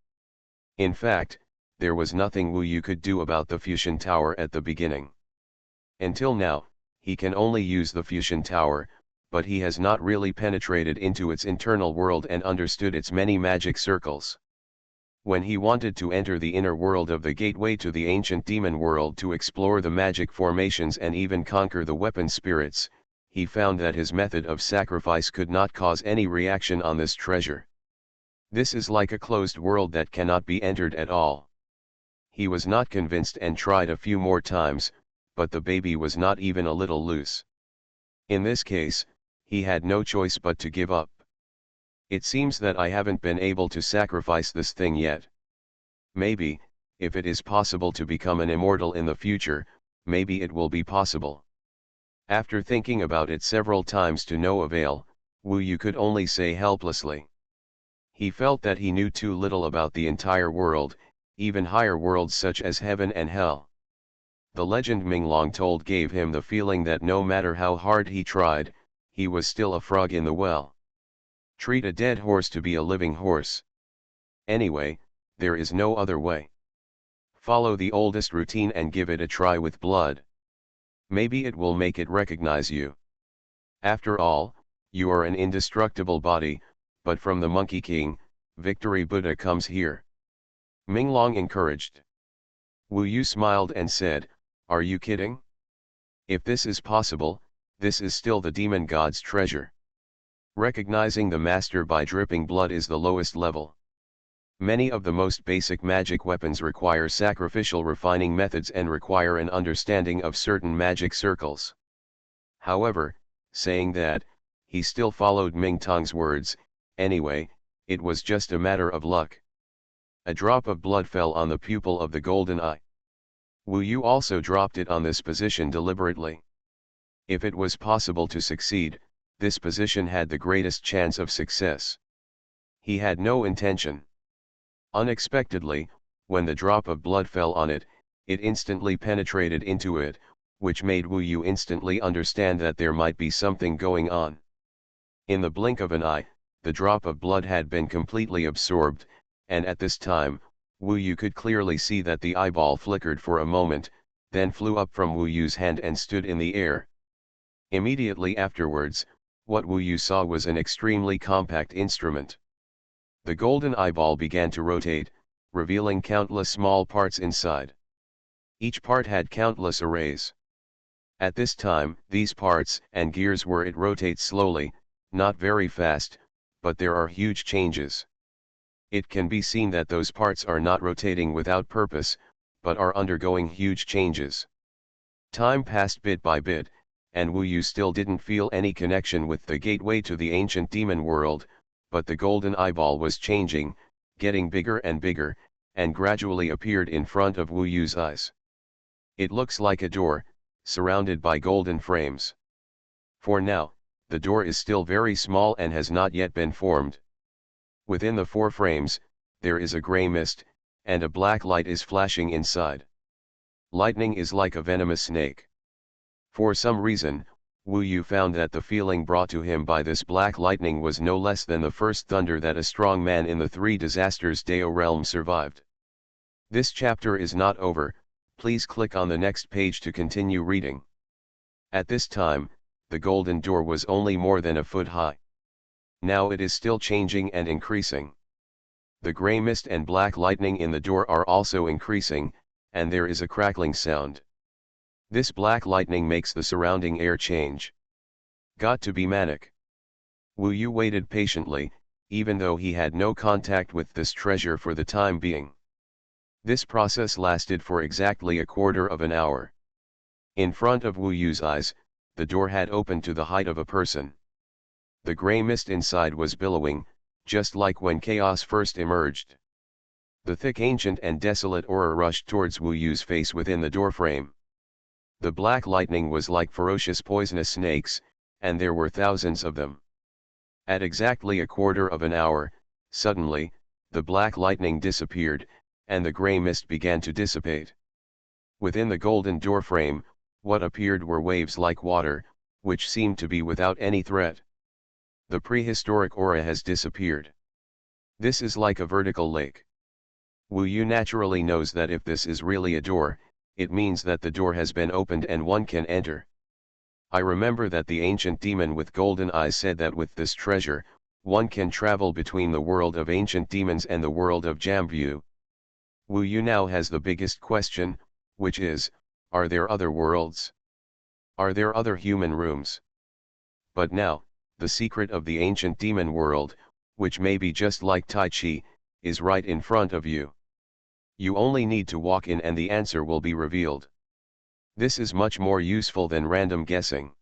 In fact, there was nothing Wu Yu could do about the fusion tower at the beginning. Until now, he can only use the fusion tower, but he has not really penetrated into its internal world and understood its many magic circles. When he wanted to enter the inner world of the gateway to the ancient demon world to explore the magic formations and even conquer the weapon spirits, he found that his method of sacrifice could not cause any reaction on this treasure. This is like a closed world that cannot be entered at all. He was not convinced and tried a few more times, but the baby was not even a little loose. In this case, he had no choice but to give up. It seems that I haven't been able to sacrifice this thing yet. Maybe, if it is possible to become an immortal in the future, maybe it will be possible. After thinking about it several times to no avail, Wu Yu could only say helplessly. He felt that he knew too little about the entire world, even higher worlds such as heaven and hell. The legend Ming Long told gave him the feeling that no matter how hard he tried, he was still a frog in the well. Treat a dead horse to be a living horse. Anyway, there is no other way. Follow the oldest routine and give it a try with blood. Maybe it will make it recognize you. After all, you are an indestructible body, but from the Monkey King, Victory Buddha comes here. Ming Long encouraged. Wu Yu smiled and said, "Are you kidding? If this is possible, this is still the demon god's treasure. Recognizing the master by dripping blood is the lowest level. Many of the most basic magic weapons require sacrificial refining methods and require an understanding of certain magic circles." However, saying that, he still followed Ming Tong's words. Anyway, it was just a matter of luck. A drop of blood fell on the pupil of the golden eye. Wu Yu also dropped it on this position deliberately. If it was possible to succeed, this position had the greatest chance of success. He had no intention. Unexpectedly, when the drop of blood fell on it, it instantly penetrated into it, which made Wu Yu instantly understand that there might be something going on. In the blink of an eye, the drop of blood had been completely absorbed, and at this time, Wu Yu could clearly see that the eyeball flickered for a moment, then flew up from Wu Yu's hand and stood in the air. Immediately afterwards, what Wu Yu saw was an extremely compact instrument. The golden eyeball began to rotate, revealing countless small parts inside. Each part had countless arrays. At this time, these parts and gears where it rotates slowly, not very fast, but there are huge changes. It can be seen that those parts are not rotating without purpose, but are undergoing huge changes. Time passed bit by bit, and Wu Yu still didn't feel any connection with the gateway to the ancient demon world, but the golden eyeball was changing, getting bigger, and gradually appeared in front of Wu Yu's eyes. It looks like a door, surrounded by golden frames. For now, the door is still very small and has not yet been formed. Within the 4 frames, there is a gray mist, and a black light is flashing inside. Lightning is like a venomous snake. For some reason, Wu Yu found that the feeling brought to him by this black lightning was no less than the first thunder that a strong man in the 3 disasters Dao realm survived. This chapter is not over, please click on the next page to continue reading. At this time, the golden door was only more than a foot high. Now it is still changing and increasing. The gray mist and black lightning in the door are also increasing, and there is a crackling sound. This black lightning makes the surrounding air change. Got to be manic. Wu Yu waited patiently, even though he had no contact with this treasure for the time being. This process lasted for exactly a quarter of an hour. In front of Wu Yu's eyes, the door had opened to the height of a person. The gray mist inside was billowing, just like when chaos first emerged. The thick, ancient and desolate aura rushed towards Wu Yu's face within the doorframe. The black lightning was like ferocious poisonous snakes, and there were thousands of them. At exactly a quarter of an hour, suddenly, the black lightning disappeared, and the gray mist began to dissipate. Within the golden doorframe, what appeared were waves like water, which seemed to be without any threat. The prehistoric aura has disappeared. This is like a vertical lake. Wu Yu naturally knows that if this is really a door, it means that the door has been opened and one can enter. I remember that the ancient demon with golden eyes said that with this treasure, one can travel between the world of ancient demons and the world of Jambu. Wu Yu now has the biggest question, which is, are there other worlds? Are there other human rooms? But now, the secret of the ancient demon world, which may be just like Tai Chi, is right in front of you. You only need to walk in and the answer will be revealed. This is much more useful than random guessing.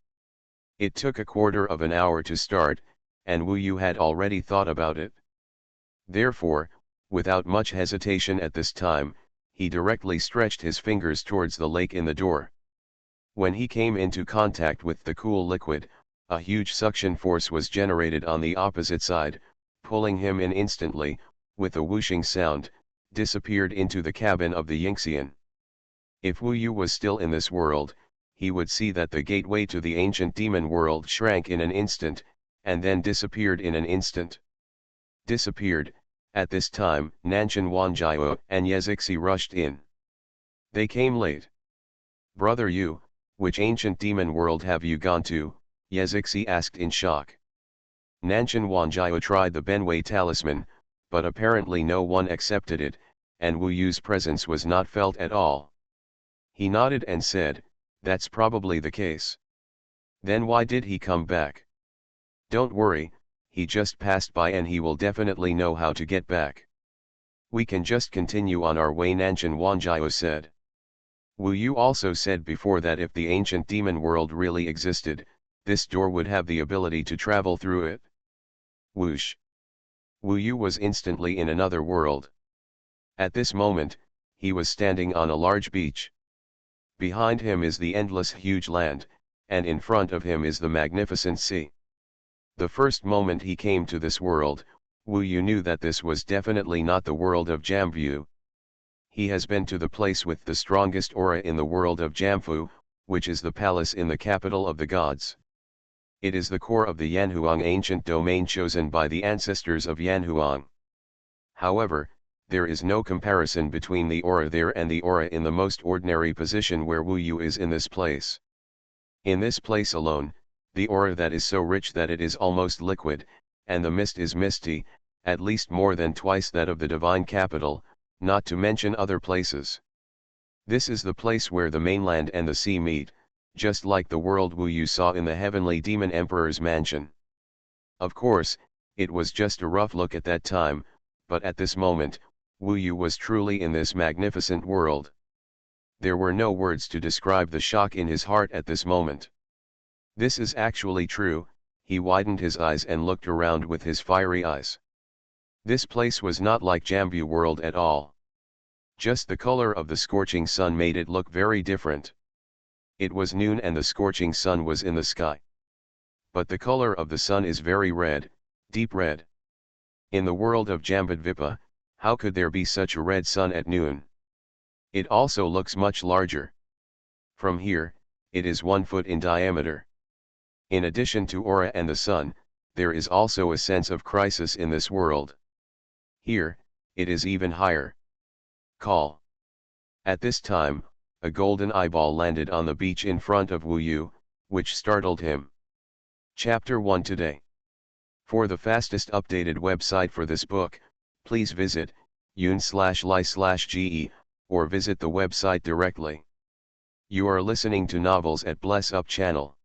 It took a quarter of an hour to start, and Wu Yu had already thought about it. Therefore, without much hesitation at this time, he directly stretched his fingers towards the lake in the door. When he came into contact with the cool liquid, a huge suction force was generated on the opposite side, pulling him in instantly, with a whooshing sound, disappeared into the cabin of the Yingxian. If Wu Yu was still in this world, he would see that the gateway to the ancient demon world shrank in an instant, and then disappeared in an instant. Disappeared. At this time, Nanshan Wanjiao and Yezixi rushed in. They came late. Brother Yu, which ancient demon world have you gone to? Yezixi asked in shock. Nanshan Wanjiao tried the Benwei talisman, but apparently no one accepted it, and Wu Yu's presence was not felt at all. He nodded and said, that's probably the case. Then why did he come back? Don't worry, he just passed by and he will definitely know how to get back. We can just continue on our way, Nanshan Wanjiao said. Wu Yu also said before that if the ancient demon world really existed, this door would have the ability to travel through it. Whoosh! Wu Yu was instantly in another world. At this moment, he was standing on a large beach. Behind him is the endless huge land, and in front of him is the magnificent sea. The first moment he came to this world, Wu Yu knew that this was definitely not the world of Jambu. He has been to the place with the strongest aura in the world of Jamfu, which is the palace in the capital of the gods. It is the core of the Yanhuang ancient domain chosen by the ancestors of Yanhuang. However, there is no comparison between the aura there and the aura in the most ordinary position where Wu Yu is in this place. In this place alone, the aura that is so rich that it is almost liquid, and the mist is misty, at least more than twice that of the divine capital, not to mention other places. This is the place where the mainland and the sea meet, just like the world Wu Yu saw in the heavenly demon emperor's mansion. Of course, it was just a rough look at that time, but at this moment, Wu Yu was truly in this magnificent world. There were no words to describe the shock in his heart at this moment. This is actually true, he widened his eyes and looked around with his fiery eyes. This place was not like Jambu world at all. Just the color of the scorching sun made it look very different. It was noon and the scorching sun was in the sky. But the color of the sun is very red, deep red. In the world of Jambudvipa, how could there be such a red sun at noon? It also looks much larger. From here, it is 1 foot in diameter. In addition to aura and the sun, there is also a sense of crisis in this world. Here, it is even higher. Call. At this time, a golden eyeball landed on the beach in front of Wu Yu, which startled him. Chapter 1 Today. For the fastest updated website for this book, please visit yun/li/ge, or visit the website directly. You are listening to Novels at Bless Up channel.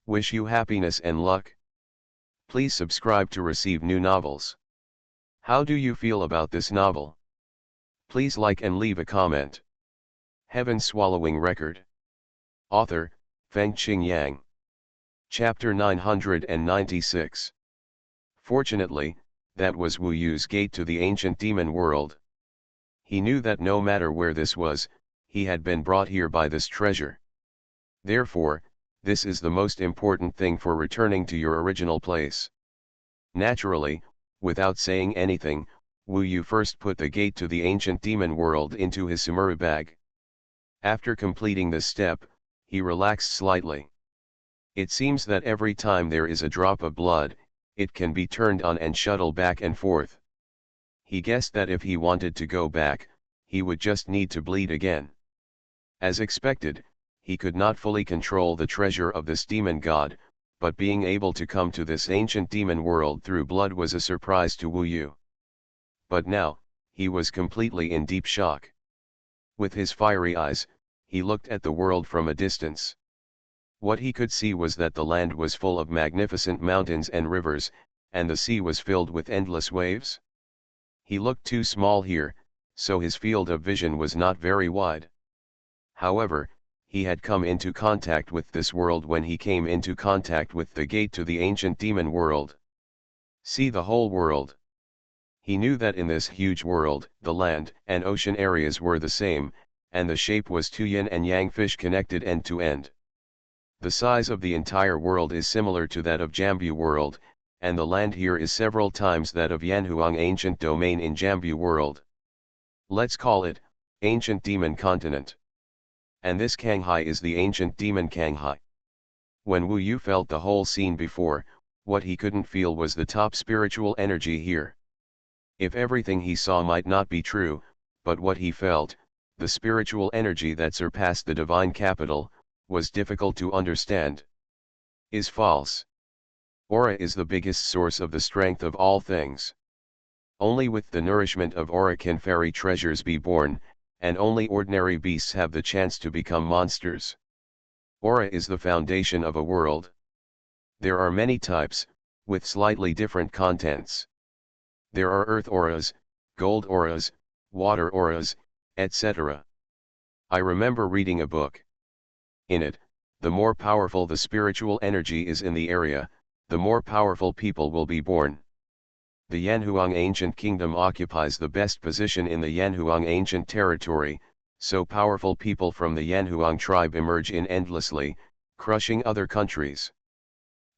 Wish you happiness and luck. Please subscribe to receive new novels. How do you feel about this novel? Please like and leave a comment. Heaven Swallowing Record. Author, Fengqing Yang. Chapter 996. Fortunately, that was Wu Yu's gate to the ancient demon world. He knew that no matter where this was, he had been brought here by this treasure. Therefore, this is the most important thing for returning to your original place. Naturally, without saying anything, Wu Yu first put the gate to the ancient demon world into his samurai bag. After completing this step, he relaxed slightly. It seems that every time there is a drop of blood, it can be turned on and shuttled back and forth. He guessed that if he wanted to go back, he would just need to bleed again. As expected, he could not fully control the treasure of this demon god, but being able to come to this ancient demon world through blood was a surprise to Wu Yu. But now, he was completely in deep shock. With his fiery eyes, he looked at the world from a distance. What he could see was that the land was full of magnificent mountains and rivers, and the sea was filled with endless waves. He looked too small here, so his field of vision was not very wide. However, he had come into contact with this world when he came into contact with the gate to the ancient demon world. See the whole world. He knew that in this huge world, the land and ocean areas were the same, and the shape was two yin and yang fish connected end to end. The size of the entire world is similar to that of Jambu world, and the land here is several times that of Yanhuang ancient domain in Jambu world. Let's call it, ancient demon continent. And this Kanghai is the ancient demon Kanghai. When Wu Yu felt the whole scene before, what he couldn't feel was the top spiritual energy here. If everything he saw might not be true, but what he felt, the spiritual energy that surpassed the divine capital, was difficult to understand. Is false. Aura is the biggest source of the strength of all things. Only with the nourishment of aura can fairy treasures be born, and only ordinary beasts have the chance to become monsters. Aura is the foundation of a world. There are many types, with slightly different contents. There are earth auras, gold auras, water auras, etc. I remember reading a book. In it, the more powerful the spiritual energy is in the area, the more powerful people will be born. The Yanhuang ancient kingdom occupies the best position in the Yanhuang ancient territory, so powerful people from the Yanhuang tribe emerge in endlessly, crushing other countries.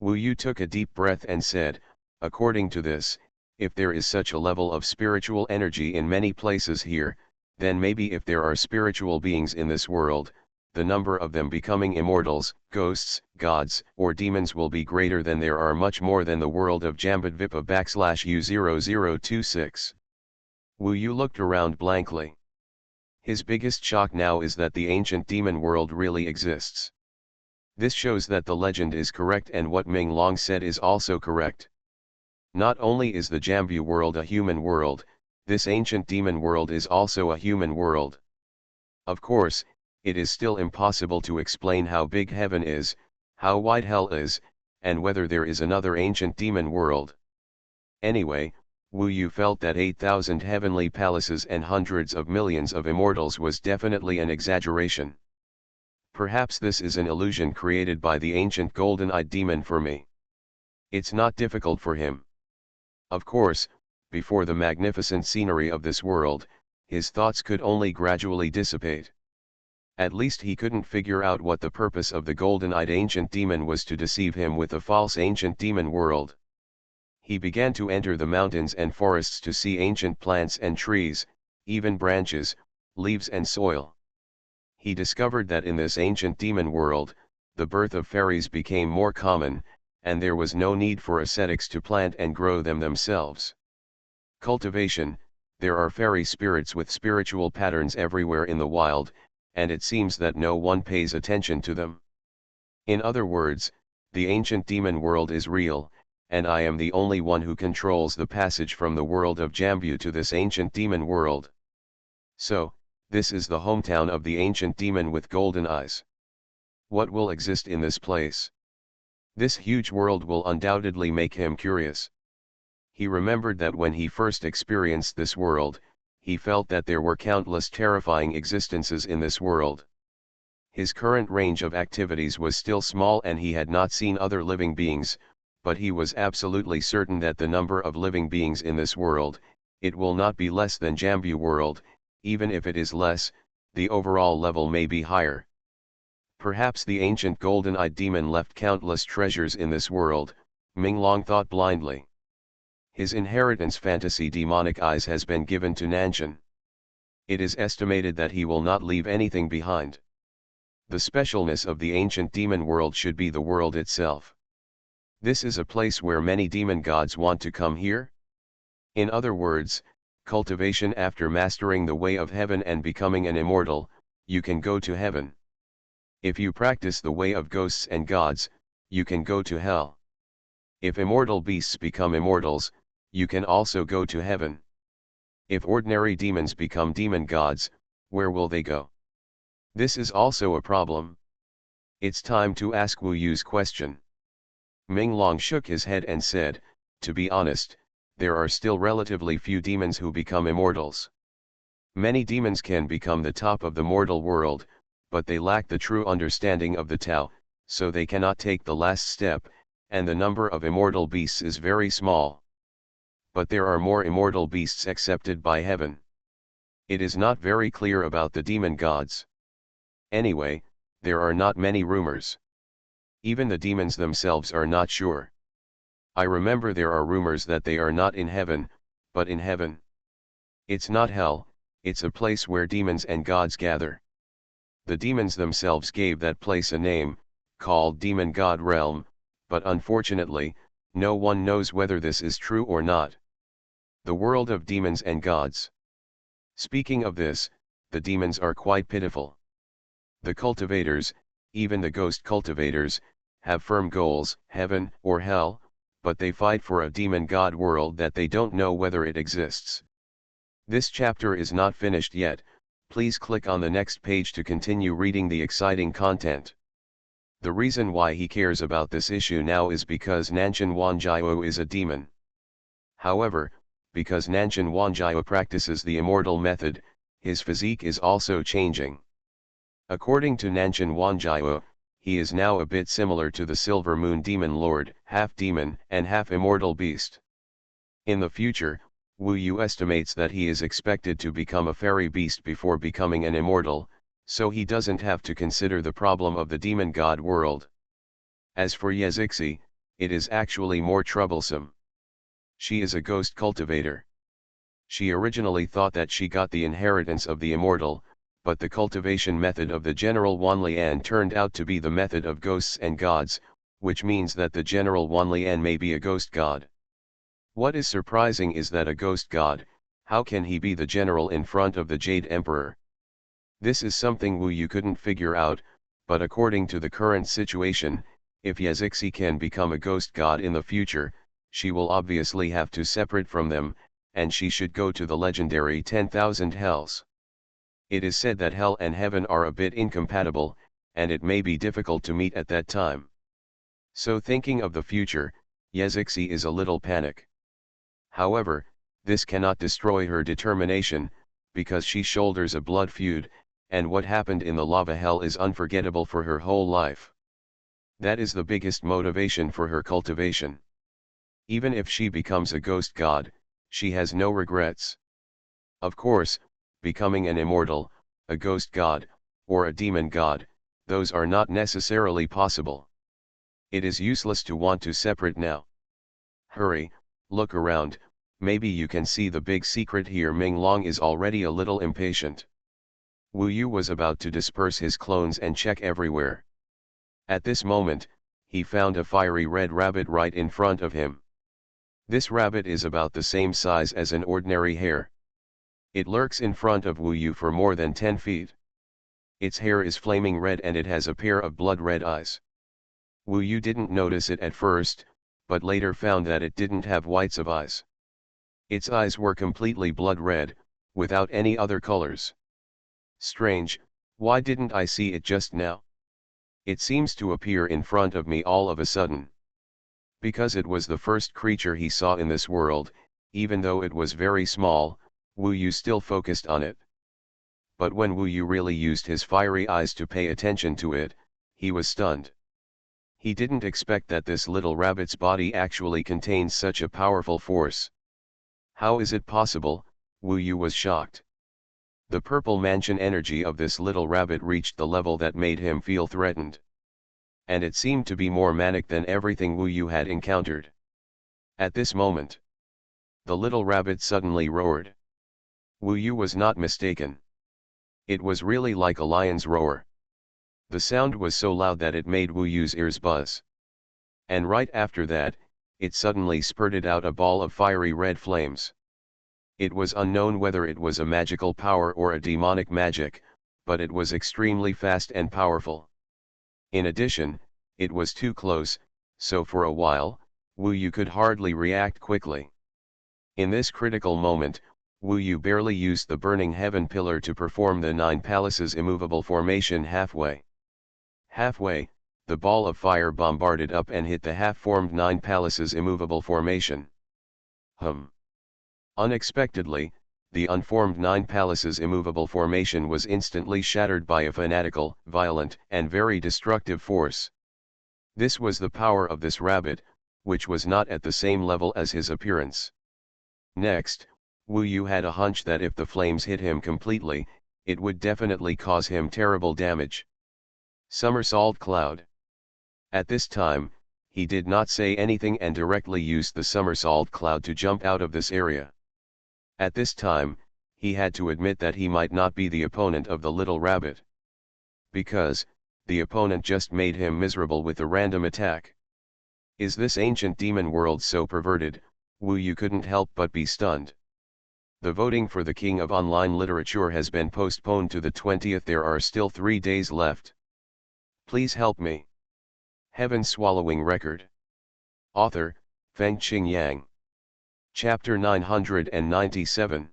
Wu Yu took a deep breath and said, according to this, if there is such a level of spiritual energy in many places here, then maybe if there are spiritual beings in this world, the number of them becoming immortals, ghosts, gods, or demons will be greater than there are much more than the world of Jambudvipa /U0026. Wu Yu looked around blankly. His biggest shock now is that the ancient demon world really exists. This shows that the legend is correct and what Ming Long said is also correct. Not only is the Jambu world a human world, this ancient demon world is also a human world. Of course, it is still impossible to explain how big heaven is, how wide hell is, and whether there is another ancient demon world. Anyway, Wu Yu felt that 8,000 heavenly palaces and hundreds of millions of immortals was definitely an exaggeration. Perhaps this is an illusion created by the ancient golden-eyed demon for me. It's not difficult for him. Of course, before the magnificent scenery of this world, his thoughts could only gradually dissipate. At least he couldn't figure out what the purpose of the golden-eyed ancient demon was to deceive him with a false ancient demon world. He began to enter the mountains and forests to see ancient plants and trees, even branches, leaves and soil. He discovered that in this ancient demon world, the birth of fairies became more common, and there was no need for ascetics to plant and grow them themselves. Cultivation, there are fairy spirits with spiritual patterns everywhere in the wild, and it seems that no one pays attention to them. In other words, the ancient demon world is real, and I am the only one who controls the passage from the world of Jambu to this ancient demon world. So, this is the hometown of the ancient demon with golden eyes. What will exist in this place? This huge world will undoubtedly make him curious. He remembered that when he first experienced this world, he felt that there were countless terrifying existences in this world. His current range of activities was still small and he had not seen other living beings, but he was absolutely certain that the number of living beings in this world, it will not be less than Jambu world, even if it is less, the overall level may be higher. Perhaps the ancient golden-eyed demon left countless treasures in this world, Minglong thought blindly. His inheritance fantasy demonic eyes has been given to Nanshan. It is estimated that he will not leave anything behind. The specialness of the ancient demon world should be the world itself. This is a place where many demon gods want to come here. In other words, cultivation after mastering the way of heaven and becoming an immortal, you can go to heaven. If you practice the way of ghosts and gods, you can go to hell. If immortal beasts become immortals, you can also go to heaven. If ordinary demons become demon gods, where will they go? This is also a problem. It's time to ask Wu Yu's question. Minglong shook his head and said, to be honest, there are still relatively few demons who become immortals. Many demons can become the top of the mortal world, but they lack the true understanding of the Tao, so they cannot take the last step, and the number of immortal beasts is very small. But there are more immortal beasts accepted by heaven. It is not very clear about the demon gods. Anyway, there are not many rumors. Even the demons themselves are not sure. I remember there are rumors that they are not in heaven, but in heaven. It's not hell, it's a place where demons and gods gather. The demons themselves gave that place a name, called Demon God Realm, but unfortunately, no one knows whether this is true or not. The world of demons and gods. Speaking of this, the demons are quite pitiful. The cultivators, even the ghost cultivators, have firm goals, heaven or hell, but they fight for a demon god world that they don't know whether it exists. This chapter is not finished yet, please click on the next page to continue reading the exciting content. The reason why he cares about this issue now is because Nanshan Wanjiao is a demon. However, because Nanshan Wanjiao practices the immortal method, his physique is also changing. According to Nanshan Wanjiao, he is now a bit similar to the Silver Moon Demon Lord, half demon and half immortal beast. In the future, Wu Yu estimates that he is expected to become a fairy beast before becoming an immortal, so he doesn't have to consider the problem of the demon god world. As for Yezixi, it is actually more troublesome. She is a ghost cultivator. She originally thought that she got the inheritance of the immortal, but the cultivation method of the General Wanlian turned out to be the method of ghosts and gods, which means that the General Wanlian may be a ghost god. What is surprising is that a ghost god, how can he be the general in front of the Jade Emperor? This is something Wu Yu couldn't figure out, but according to the current situation, if Yezixi can become a ghost god in the future, she will obviously have to separate from them, and she should go to the legendary 10,000 hells. It is said that hell and heaven are a bit incompatible, and it may be difficult to meet at that time. So thinking of the future, Yezixi is a little panic. However, this cannot destroy her determination, because she shoulders a blood feud, and what happened in the lava hell is unforgettable for her whole life. That is the biggest motivation for her cultivation. Even if she becomes a ghost god, she has no regrets. Of course, becoming an immortal, a ghost god, or a demon god, those are not necessarily possible. It is useless to want to separate now. Hurry, look around, maybe you can see the big secret here. Minglong is already a little impatient. Wu Yu was about to disperse his clones and check everywhere. At this moment, he found a fiery red rabbit right in front of him. This rabbit is about the same size as an ordinary hare. It lurks in front of Wu Yu for more than 10 feet. Its hair is flaming red and it has a pair of blood-red eyes. Wu Yu didn't notice it at first, but later found that it didn't have whites of eyes. Its eyes were completely blood-red, without any other colors. Strange, why didn't I see it just now? It seems to appear in front of me all of a sudden. Because it was the first creature he saw in this world, even though it was very small, Wu Yu still focused on it. But when Wu Yu really used his fiery eyes to pay attention to it, he was stunned. He didn't expect that this little rabbit's body actually contains such a powerful force. How is it possible? Wu Yu was shocked. The purple mansion energy of this little rabbit reached the level that made him feel threatened. And it seemed to be more manic than everything Wu Yu had encountered. At this moment, the little rabbit suddenly roared. Wu Yu was not mistaken. It was really like a lion's roar. The sound was so loud that it made Wu Yu's ears buzz. And right after that, it suddenly spurted out a ball of fiery red flames. It was unknown whether it was a magical power or a demonic magic, but it was extremely fast and powerful. In addition, it was too close, so for a while, Wu Yu could hardly react quickly. In this critical moment, Wu Yu barely used the burning heaven pillar to perform the 9 palaces immovable formation halfway. Halfway, the ball of fire bombarded up and hit the half-formed 9 palaces immovable formation. Unexpectedly, the unformed 9 palaces immovable formation was instantly shattered by a fanatical, violent, and very destructive force. This was the power of this rabbit, which was not at the same level as his appearance. Next, Wu Yu had a hunch that if the flames hit him completely, it would definitely cause him terrible damage. Somersault cloud. At this time, he did not say anything and directly used the somersault cloud to jump out of this area. At this time, he had to admit that he might not be the opponent of the little rabbit. Because, the opponent just made him miserable with a random attack. Is this ancient demon world so perverted? Wu Yu couldn't help but be stunned. The voting for the king of online literature has been postponed to the 20th. There are still 3 days left. Please help me. Heaven Swallowing Record. Author, Fengqing Yang. Chapter 997.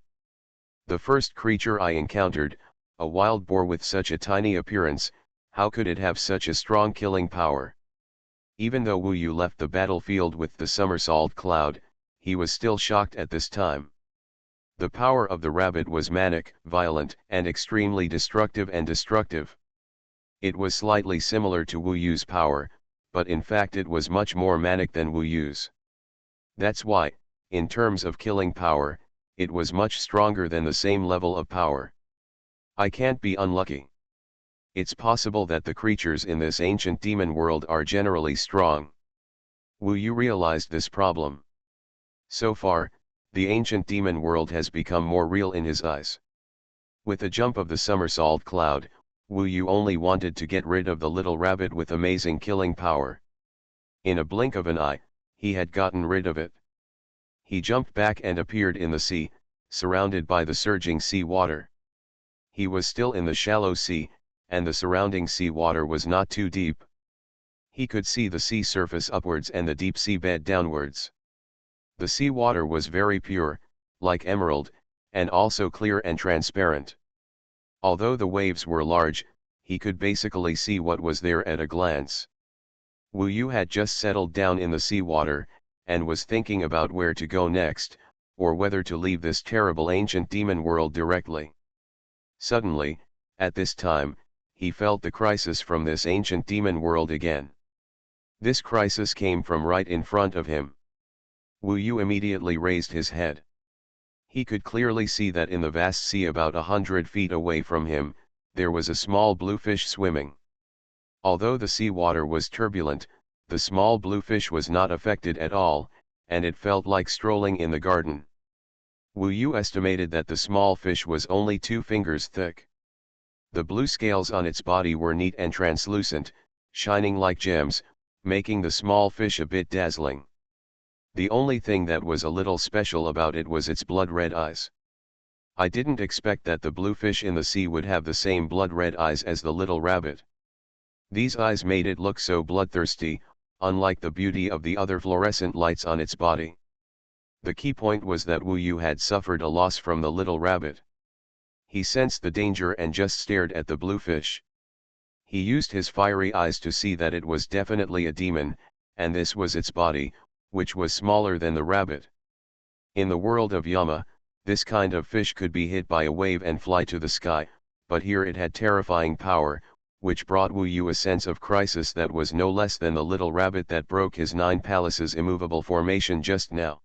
The first creature I encountered, a wild boar with such a tiny appearance, how could it have such a strong killing power? Even though Wu Yu left the battlefield with the somersault cloud, he was still shocked at this time. The power of the rabbit was manic, violent, and extremely destructive and destructive. It was slightly similar to Wu Yu's power, but in fact it was much more manic than Wu Yu's. That's why, in terms of killing power, it was much stronger than the same level of power. I can't be unlucky. It's possible that the creatures in this ancient demon world are generally strong. Wu Yu realized this problem. So far, the ancient demon world has become more real in his eyes. With a jump of the somersault cloud, Wu Yu only wanted to get rid of the little rabbit with amazing killing power. In a blink of an eye, he had gotten rid of it. He jumped back and appeared in the sea, surrounded by the surging sea water. He was still in the shallow sea, and the surrounding sea water was not too deep. He could see the sea surface upwards and the deep sea bed downwards. The sea water was very pure, like emerald, and also clear and transparent. Although the waves were large, he could basically see what was there at a glance. Wu Yu had just settled down in the seawater, and was thinking about where to go next, or whether to leave this terrible ancient demon world directly. Suddenly, at this time, he felt the crisis from this ancient demon world again. This crisis came from right in front of him. Wu Yu immediately raised his head. He could clearly see that in the vast sea about 100 feet away from him, there was a small blue fish swimming. Although the sea water was turbulent, the small blue fish was not affected at all, and it felt like strolling in the garden. Wu Yu estimated that the small fish was only 2 fingers thick. The blue scales on its body were neat and translucent, shining like gems, making the small fish a bit dazzling. The only thing that was a little special about it was its blood-red eyes. I didn't expect that the blue fish in the sea would have the same blood-red eyes as the little rabbit. These eyes made it look so bloodthirsty, unlike the beauty of the other fluorescent lights on its body. The key point was that Wu Yu had suffered a loss from the little rabbit. He sensed the danger and just stared at the blue fish. He used his fiery eyes to see that it was definitely a demon, and this was its body, which was smaller than the rabbit. In the world of Yama, this kind of fish could be hit by a wave and fly to the sky, but here it had terrifying power, which brought Wu Yu a sense of crisis that was no less than the little rabbit that broke his 9 palaces immovable formation just now.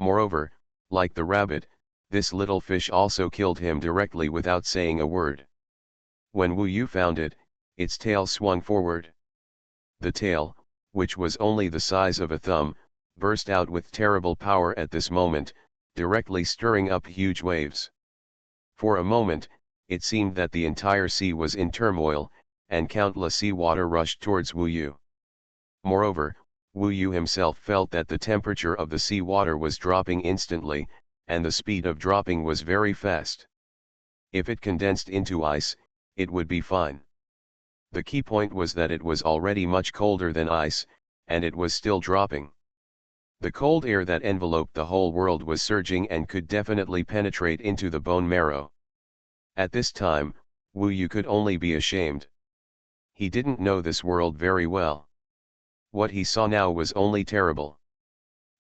Moreover, like the rabbit, this little fish also killed him directly without saying a word. When Wu Yu found it, its tail swung forward. The tail, which was only the size of a thumb, burst out with terrible power at this moment, directly stirring up huge waves. For a moment, it seemed that the entire sea was in turmoil, and countless sea water rushed towards Wu Yu. Moreover, Wu Yu himself felt that the temperature of the sea water was dropping instantly, and the speed of dropping was very fast. If it condensed into ice, it would be fine. The key point was that it was already much colder than ice, and it was still dropping. The cold air that enveloped the whole world was surging and could definitely penetrate into the bone marrow. At this time, Wu Yu could only be ashamed. He didn't know this world very well. What he saw now was only terrible.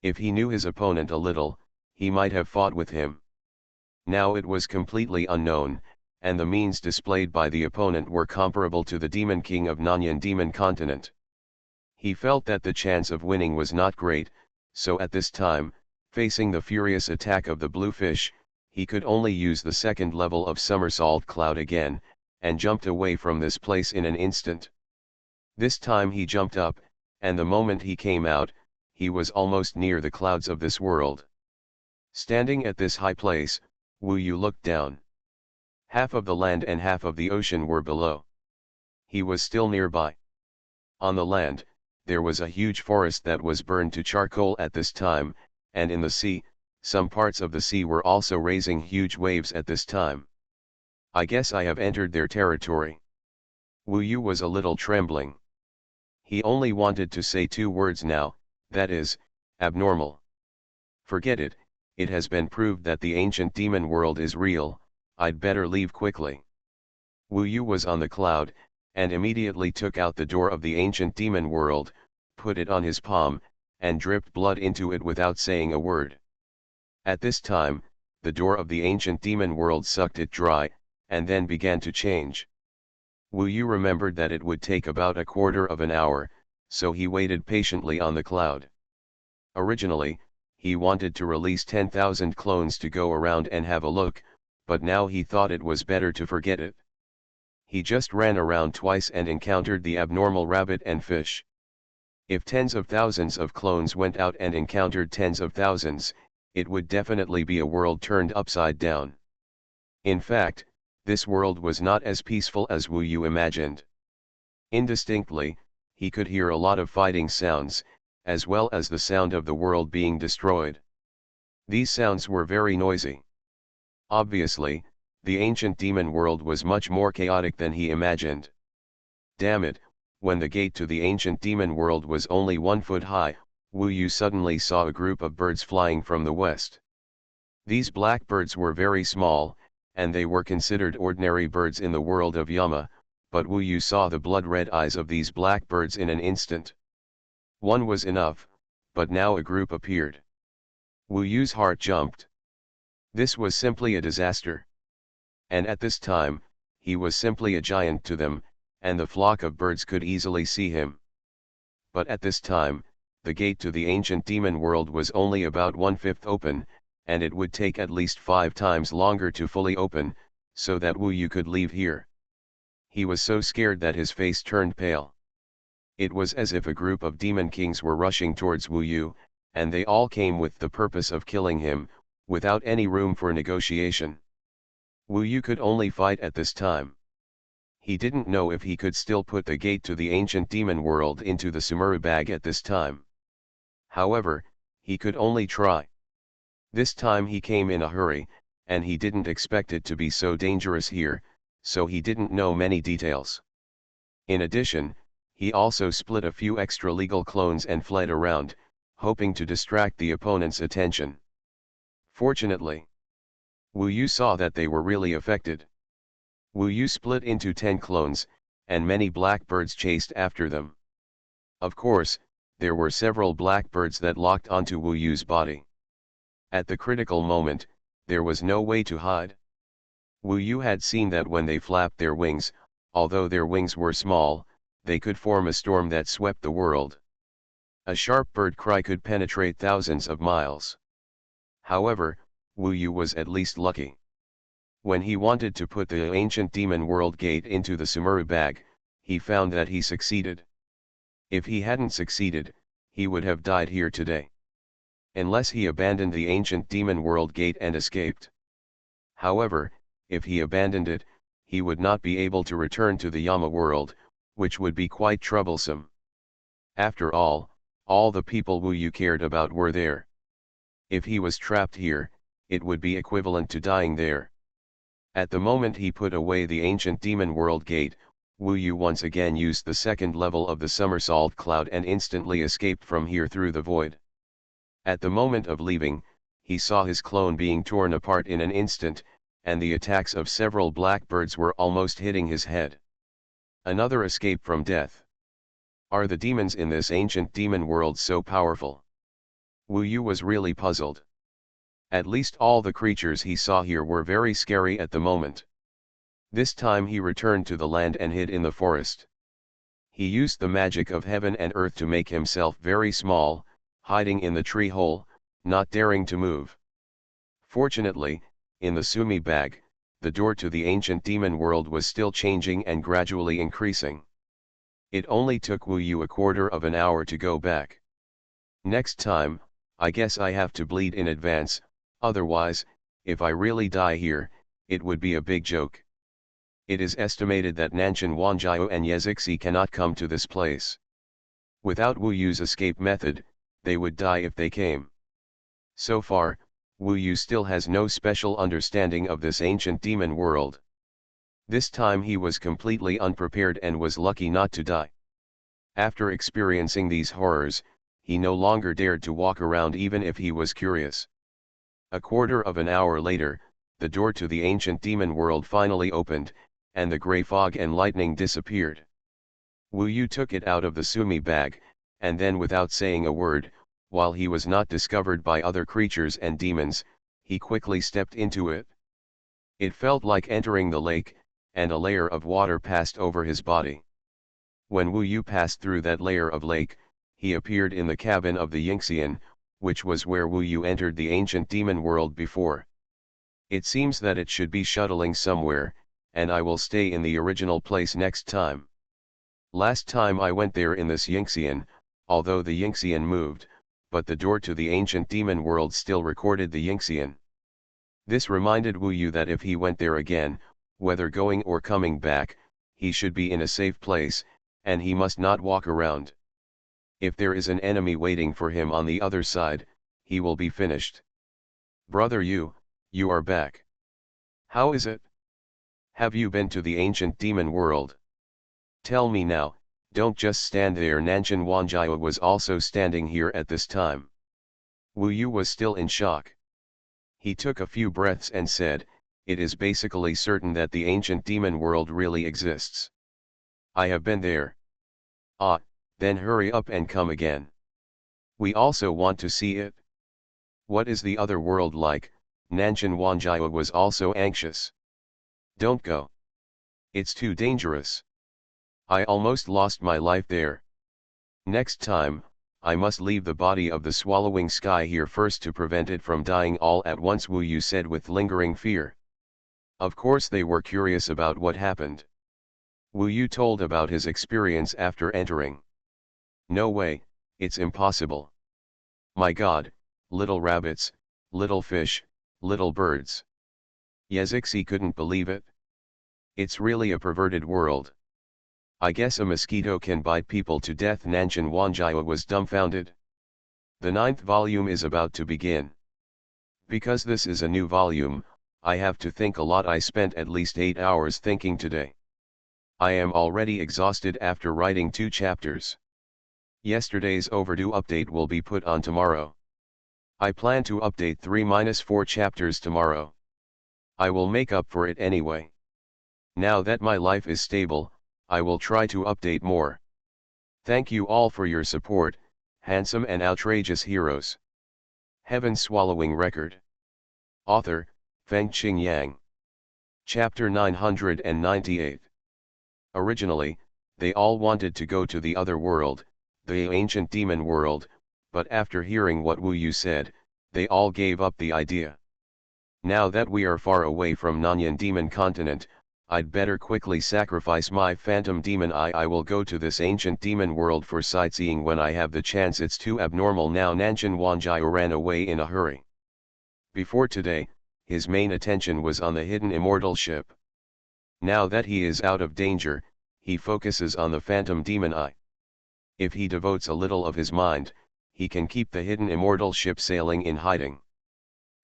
If he knew his opponent a little, he might have fought with him. Now it was completely unknown, and the means displayed by the opponent were comparable to the Demon King of Nanyan Demon Continent. He felt that the chance of winning was not great, so at this time, facing the furious attack of the blue fish, he could only use the second level of Somersault Cloud again, and jumped away from this place in an instant. This time he jumped up, and the moment he came out, he was almost near the clouds of this world. Standing at this high place, Wu Yu looked down. Half of the land and half of the ocean were below. He was still nearby. On the land, there was a huge forest that was burned to charcoal at this time, and in the sea, some parts of the sea were also raising huge waves at this time. I guess I have entered their territory. Wu Yu was a little trembling. He only wanted to say 2 words now, that is, abnormal. Forget it, it has been proved that the ancient demon world is real, I'd better leave quickly. Wu Yu was on the cloud, and immediately took out the door of the ancient demon world, put it on his palm, and dripped blood into it without saying a word. At this time, the door of the ancient demon world sucked it dry, and then began to change. Wu Yu remembered that it would take about a quarter of an hour, so he waited patiently on the cloud. Originally, he wanted to release 10,000 clones to go around and have a look, but now he thought it was better to forget it. He just ran around twice and encountered the abnormal rabbit and fish. If tens of thousands of clones went out and encountered tens of thousands, it would definitely be a world turned upside down. In fact, this world was not as peaceful as Wu Yu imagined. Indistinctly, he could hear a lot of fighting sounds, as well as the sound of the world being destroyed. These sounds were very noisy. Obviously, the ancient demon world was much more chaotic than he imagined. Damn it, when the gate to the ancient demon world was only 1 foot high, Wu Yu suddenly saw a group of birds flying from the west. These black birds were very small, and they were considered ordinary birds in the world of Yama, but Wu Yu saw the blood-red eyes of these black birds in an instant. One was enough, but now a group appeared. Wu Yu's heart jumped. This was simply a disaster. And at this time, he was simply a giant to them, and the flock of birds could easily see him. But at this time, the gate to the ancient demon world was only about 1/5 open, and it would take at least 5 times longer to fully open, so that Wu Yu could leave here. He was so scared that his face turned pale. It was as if a group of demon kings were rushing towards Wu Yu, and they all came with the purpose of killing him, without any room for negotiation. Wu Yu could only fight at this time. He didn't know if he could still put the gate to the ancient demon world into the Sumuru bag at this time. However, he could only try. This time he came in a hurry, and he didn't expect it to be so dangerous here, so he didn't know many details. In addition, he also split a few extra legal clones and fled around, hoping to distract the opponent's attention. Fortunately, Wu Yu saw that they were really affected. Wu Yu split into 10 clones, and many blackbirds chased after them. Of course, there were several blackbirds that locked onto Wu Yu's body. At the critical moment, there was no way to hide. Wu Yu had seen that when they flapped their wings, although their wings were small, they could form a storm that swept the world. A sharp bird cry could penetrate thousands of miles. However, Wu Yu was at least lucky. When he wanted to put the ancient demon world gate into the Sumuru bag, he found that he succeeded. If he hadn't succeeded, he would have died here today. Unless he abandoned the ancient demon world gate and escaped. However, if he abandoned it, he would not be able to return to the Yama world, which would be quite troublesome. After all the people Wu Yu cared about were there. If he was trapped here, it would be equivalent to dying there. At the moment he put away the ancient demon world gate, Wu Yu once again used the second level of the somersault cloud and instantly escaped from here through the void. At the moment of leaving, he saw his clone being torn apart in an instant, and the attacks of several blackbirds were almost hitting his head. Another escape from death. Are the demons in this ancient demon world so powerful? Wu Yu was really puzzled. At least all the creatures he saw here were very scary at the moment. This time he returned to the land and hid in the forest. He used the magic of heaven and earth to make himself very small, hiding in the tree hole, not daring to move. Fortunately, in the Sumi bag, the door to the ancient demon world was still changing and gradually increasing. It only took Wu Yu a quarter of an hour to go back. Next time, I guess I have to bleed in advance, otherwise, if I really die here, it would be a big joke. It is estimated that Nanshan Wanjiao and Yezixi cannot come to this place. Without Wu Yu's escape method, they would die if they came. So far, Wu Yu still has no special understanding of this ancient demon world. This time he was completely unprepared and was lucky not to die. After experiencing these horrors, he no longer dared to walk around even if he was curious. A quarter of an hour later, the door to the ancient demon world finally opened, and the grey fog and lightning disappeared. Wu Yu took it out of the Sumi bag, and then without saying a word, while he was not discovered by other creatures and demons, he quickly stepped into it. It felt like entering the lake, and a layer of water passed over his body. When Wu Yu passed through that layer of lake, he appeared in the cabin of the Yingxian, which was where Wu Yu entered the ancient demon world before. It seems that it should be shuttling somewhere, and I will stay in the original place next time. Last time I went there in this Yingxian, although the Yingxian moved, but the door to the ancient demon world still recorded the Yingxian. This reminded Wu Yu that if he went there again, whether going or coming back, he should be in a safe place, and he must not walk around. If there is an enemy waiting for him on the other side, he will be finished. Brother Yu, you are back. How is it? Have you been to the ancient demon world? Tell me now, don't just stand there. Nanshan Wanjiao was also standing here at this time. Wu Yu was still in shock. He took a few breaths and said, "It is basically certain that the ancient demon world really exists. I have been there." Ah, then hurry up and come again. We also want to see it. What is the other world like? Nanshan Wanjiao was also anxious. Don't go. It's too dangerous. I almost lost my life there. Next time, I must leave the body of the swallowing sky here first to prevent it from dying all at once, Wu Yu said with lingering fear. Of course they were curious about what happened. Wu Yu told about his experience after entering. No way, it's impossible. My God, little rabbits, little fish, little birds. Yezixi couldn't believe it. It's really a perverted world. I guess a mosquito can bite people to death. Nanshan Wanjiao was dumbfounded. The 9th volume is about to begin. Because this is a new volume, I have to think a lot. I spent at least 8 hours thinking today. I am already exhausted after writing 2 chapters. Yesterday's overdue update will be put on tomorrow. I plan to update 3-4 chapters tomorrow. I will make up for it anyway. Now that my life is stable, I will try to update more. Thank you all for your support, handsome and outrageous heroes. Heaven Swallowing Record. Author, Fengqing Yang. Chapter 998. Originally, they all wanted to go to the other world, the ancient demon world, but after hearing what Wu Yu said, they all gave up the idea. Now that we are far away from Nanyan demon continent, I'd better quickly sacrifice my phantom demon eye. I will go to this ancient demon world for sightseeing when I have the chance. It's too abnormal now. Nanshan Wanjiao ran away in a hurry. Before today, his main attention was on the hidden immortal ship. Now that he is out of danger, he focuses on the phantom demon eye. If he devotes a little of his mind, he can keep the hidden immortal ship sailing in hiding.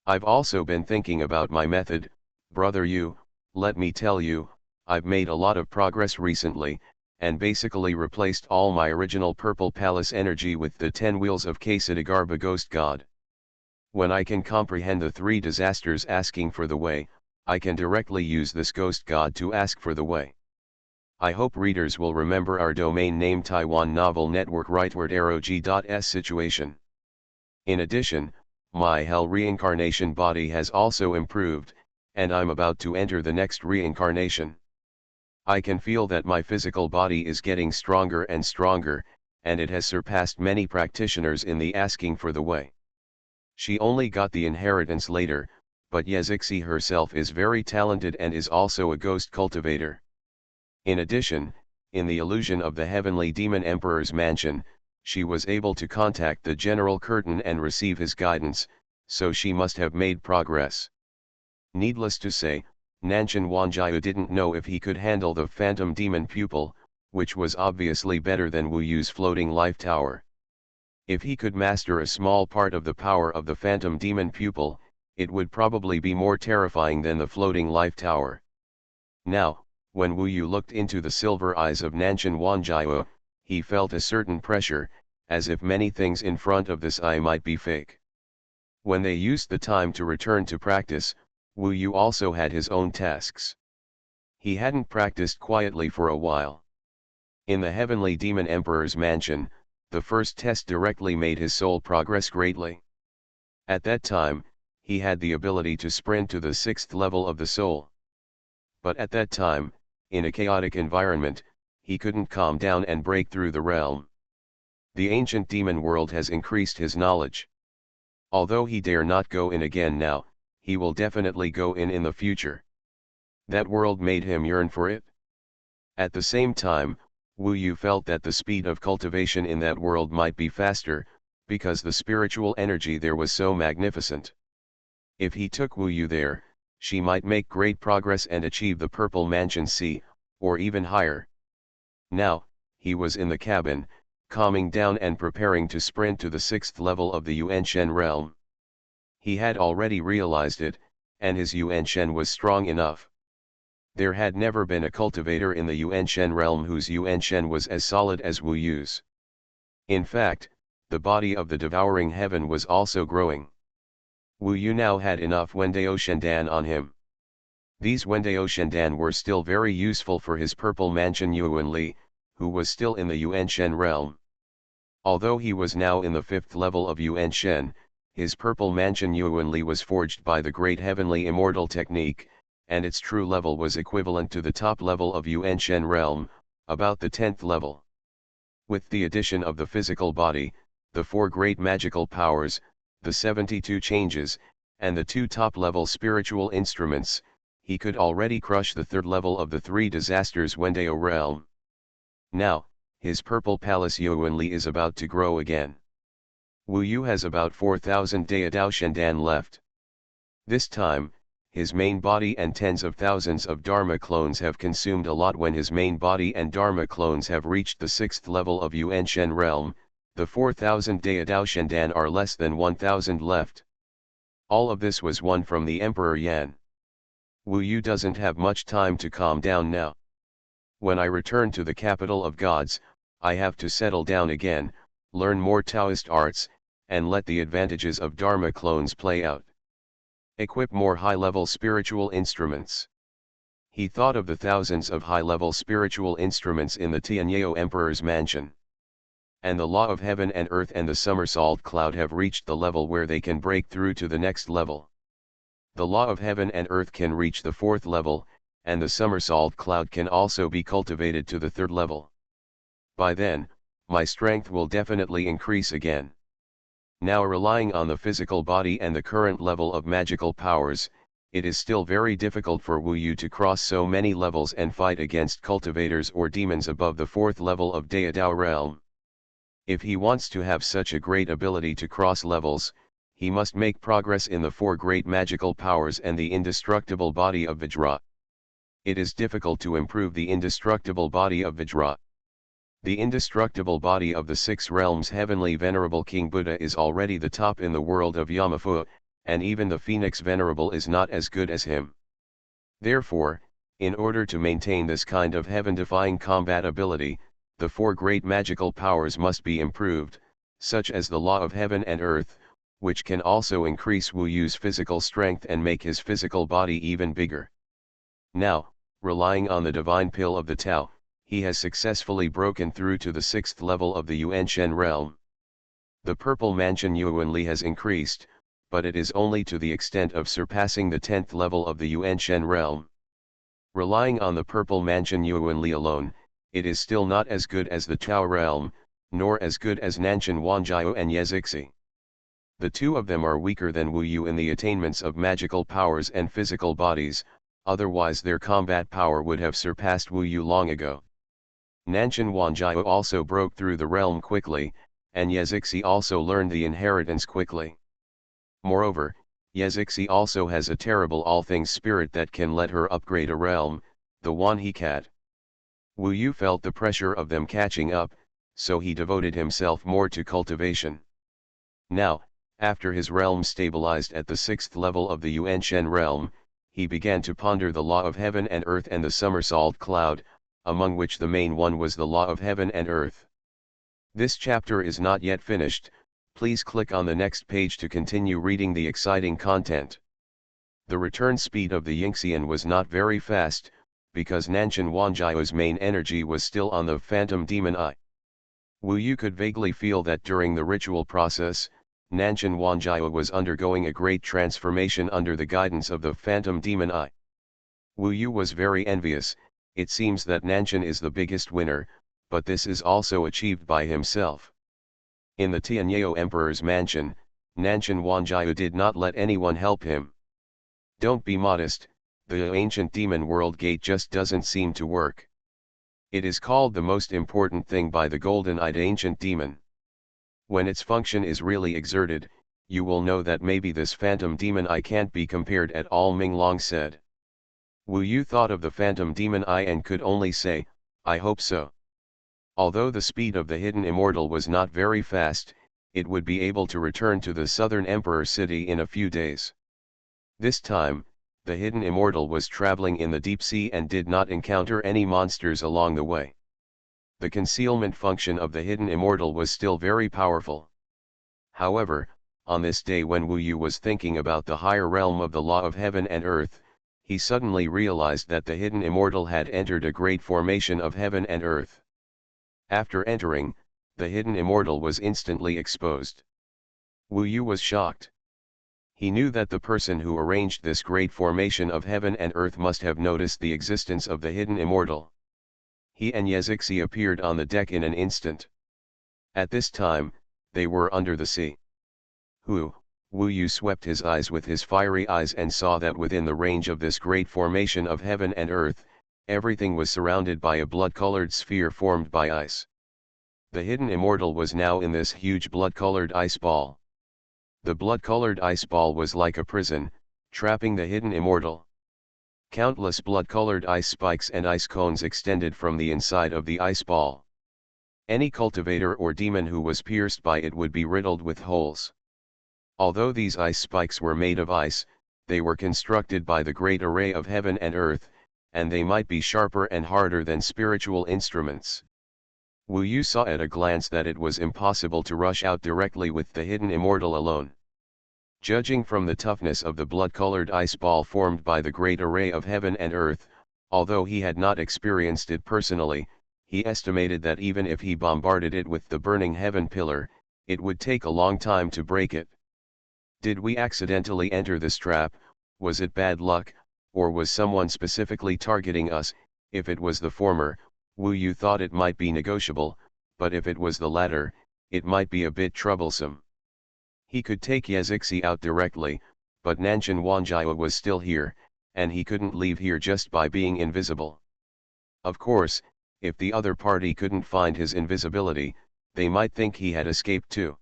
I've also been thinking about my method, brother Yu. Let me tell you, I've made a lot of progress recently, and basically replaced all my original Purple Palace energy with the 10 wheels of Ksadagarba Ghost God. When I can comprehend the 3 disasters asking for the way, I can directly use this Ghost God to ask for the way. I hope readers will remember our domain name Taiwan Novel Network rightword.rog.s situation. In addition, my hell reincarnation body has also improved, and I'm about to enter the next reincarnation. I can feel that my physical body is getting stronger and stronger, and it has surpassed many practitioners in the asking for the way. She only got the inheritance later, but Yezixi herself is very talented and is also a ghost cultivator. In addition, in the illusion of the heavenly demon emperor's mansion, she was able to contact the General Curtain and receive his guidance, so she must have made progress. Needless to say, Nanshan Wanjiao didn't know if he could handle the phantom demon pupil, which was obviously better than Wu Yu's floating life tower. If he could master a small part of the power of the phantom demon pupil, it would probably be more terrifying than the floating life tower. Now, when Wu Yu looked into the silver eyes of Nanshan Wanjiao, he felt a certain pressure, as if many things in front of this eye might be fake. When they used the time to return to practice, Wu Yu also had his own tasks. He hadn't practiced quietly for a while. In the heavenly demon emperor's mansion, the first test directly made his soul progress greatly. At that time, he had the ability to sprint to the 6th level of the soul. But at that time, in a chaotic environment, he couldn't calm down and break through the realm. The ancient demon world has increased his knowledge. Although he dare not go in again now, he will definitely go in the future. That world made him yearn for it. At the same time, Wu Yu felt that the speed of cultivation in that world might be faster, because the spiritual energy there was so magnificent. If he took Wu Yu there, she might make great progress and achieve the Purple Mansion C, or even higher. Now, he was in the cabin, calming down and preparing to sprint to the 6th level of the Yuanshen realm. He had already realized it, and his Yuanshen was strong enough. There had never been a cultivator in the Yuanshen realm whose Yuanshen was as solid as Wu Yu's. In fact, the body of the devouring heaven was also growing. Wu Yu now had enough Wendao Shendan on him. These Wendao Shendan were still very useful for his Purple Mansion Yuan Li, who was still in the Yuanshen realm. Although he was now in the 5th level of Yuanshen, his Purple Mansion Yuan Li was forged by the great heavenly immortal technique, and its true level was equivalent to the top level of Yuanshen realm, about the 10th level. With the addition of the physical body, the 4 great magical powers, the 72 changes, and the 2 top-level spiritual instruments, he could already crush the 3rd level of the 3 disasters Wendao realm. Now, his Purple Palace Yuan Li is about to grow again. Wu Yu has about 4,000 Dao Shendan left. This time, his main body and tens of thousands of Dharma clones have consumed a lot. When his main body and Dharma clones have reached the 6th level of Yuanshen realm, the 4,000 Dao Shendan are less than 1,000 left. All of this was won from the Emperor Yan. Wu Yu doesn't have much time to calm down now. When I return to the capital of gods, I have to settle down again, learn more Taoist arts, and let the advantages of Dharma clones play out. Equip more high-level spiritual instruments. He thought of the thousands of high-level spiritual instruments in the Tianyao Emperor's mansion. And the law of heaven and earth and the somersault cloud have reached the level where they can break through to the next level. The law of heaven and earth can reach the fourth level, and the somersault cloud can also be cultivated to the third level. By then, my strength will definitely increase again. Now, relying on the physical body and the current level of magical powers, it is still very difficult for Wu Yu to cross so many levels and fight against cultivators or demons above the fourth level of Daodao realm. If he wants to have such a great ability to cross levels, he must make progress in the four great magical powers and the indestructible body of Vajra. It is difficult to improve the indestructible body of Vajra. The indestructible body of the six realms heavenly venerable King Buddha is already the top in the world of Yamafu, and even the Phoenix Venerable is not as good as him. Therefore, in order to maintain this kind of heaven-defying combat ability, the four great magical powers must be improved, such as the law of heaven and earth, which can also increase Wu Yu's physical strength and make his physical body even bigger. Now, relying on the divine pill of the Tao, he has successfully broken through to the sixth level of the Yuanshen realm. The purple mansion Yuanli has increased, but it is only to the extent of surpassing the 10th level of the Yuanshen realm. Relying on the purple mansion Yuanli alone, it is still not as good as the Tao realm, nor as good as Nanshan Wanjiao and Yezixi. The two of them are weaker than Wu Yu in the attainments of magical powers and physical bodies, otherwise their combat power would have surpassed Wu Yu long ago. Nanshan Wanjiao also broke through the realm quickly, and Yezixi also learned the inheritance quickly. Moreover, Yezixi also has a terrible all-things spirit that can let her upgrade a realm, the Wanhe Cat. Wu Yu felt the pressure of them catching up, so he devoted himself more to cultivation. Now, after his realm stabilized at the sixth level of the Yuanshen realm, he began to ponder the law of heaven and earth and the somersault cloud, among which the main one was the law of heaven and earth. This chapter is not yet finished. Please click on the next page to continue reading the exciting content. The return speed of the Yingxian was not very fast, because Nanshan Wanjiao's main energy was still on the phantom demon eye. Wu Yu could vaguely feel that during the ritual process, Nanshan Wanjiao was undergoing a great transformation under the guidance of the phantom demon eye. Wu Yu was very envious. It seems that Nanshan is the biggest winner, but this is also achieved by himself. In the Tianyao Emperor's mansion, Nanshan Wanjiao did not let anyone help him. Don't be modest, the ancient demon world gate just doesn't seem to work. It is called the most important thing by the golden-eyed ancient demon. When its function is really exerted, you will know that maybe this phantom demon eye can't be compared at all, Ming Long said. Wu Yu thought of the phantom demon eye and could only say, I hope so. Although the speed of the hidden immortal was not very fast, it would be able to return to the southern emperor city in a few days. This time, the hidden immortal was traveling in the deep sea and did not encounter any monsters along the way. The concealment function of the hidden immortal was still very powerful. However, on this day when Wu Yu was thinking about the higher realm of the law of heaven and earth, he suddenly realized that the hidden immortal had entered a great formation of heaven and earth. After entering, the hidden immortal was instantly exposed. Wu Yu was shocked. He knew that the person who arranged this great formation of heaven and earth must have noticed the existence of the hidden immortal. He and Yezixi appeared on the deck in an instant. At this time, they were under the sea. Wu Yu swept his eyes with his fiery eyes and saw that within the range of this great formation of heaven and earth, everything was surrounded by a blood-colored sphere formed by ice. The hidden immortal was now in this huge blood-colored ice ball. The blood-colored ice ball was like a prison, trapping the hidden immortal. Countless blood-colored ice spikes and ice cones extended from the inside of the ice ball. Any cultivator or demon who was pierced by it would be riddled with holes. Although these ice spikes were made of ice, they were constructed by the great array of heaven and earth, and they might be sharper and harder than spiritual instruments. Wu Yu saw at a glance that it was impossible to rush out directly with the hidden immortal alone. Judging from the toughness of the blood-colored ice ball formed by the great array of heaven and earth, Although he had not experienced it personally, he estimated that even if he bombarded it with the burning heaven pillar, it would take a long time to break it. Did we accidentally enter this trap? Was it bad luck, or was someone specifically targeting us? If it was the former, Wu Yu thought it might be negotiable, but if it was the latter, it might be a bit troublesome. He could take Yazixi out directly, but Nanshan Wanjia was still here, and he couldn't leave here just by being invisible. Of course, if the other party couldn't find his invisibility, they might think he had escaped too.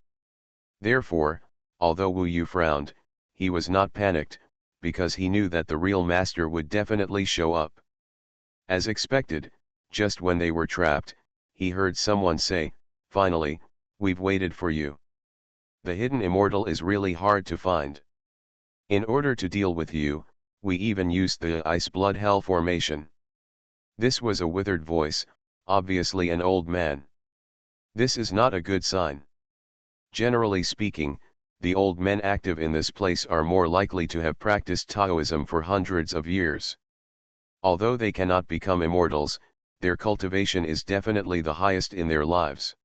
Therefore, although Wu Yu frowned, he was not panicked, because he knew that the real master would definitely show up. As expected, just when they were trapped, he heard someone say, "Finally, we've waited for you. The hidden immortal is really hard to find. In order to deal with you, we even used the ice blood hell formation." This was a withered voice, obviously an old man. This is not a good sign. Generally speaking, the old men active in this place are more likely to have practiced Taoism for hundreds of years. Although they cannot become immortals, their cultivation is definitely the highest in their lives.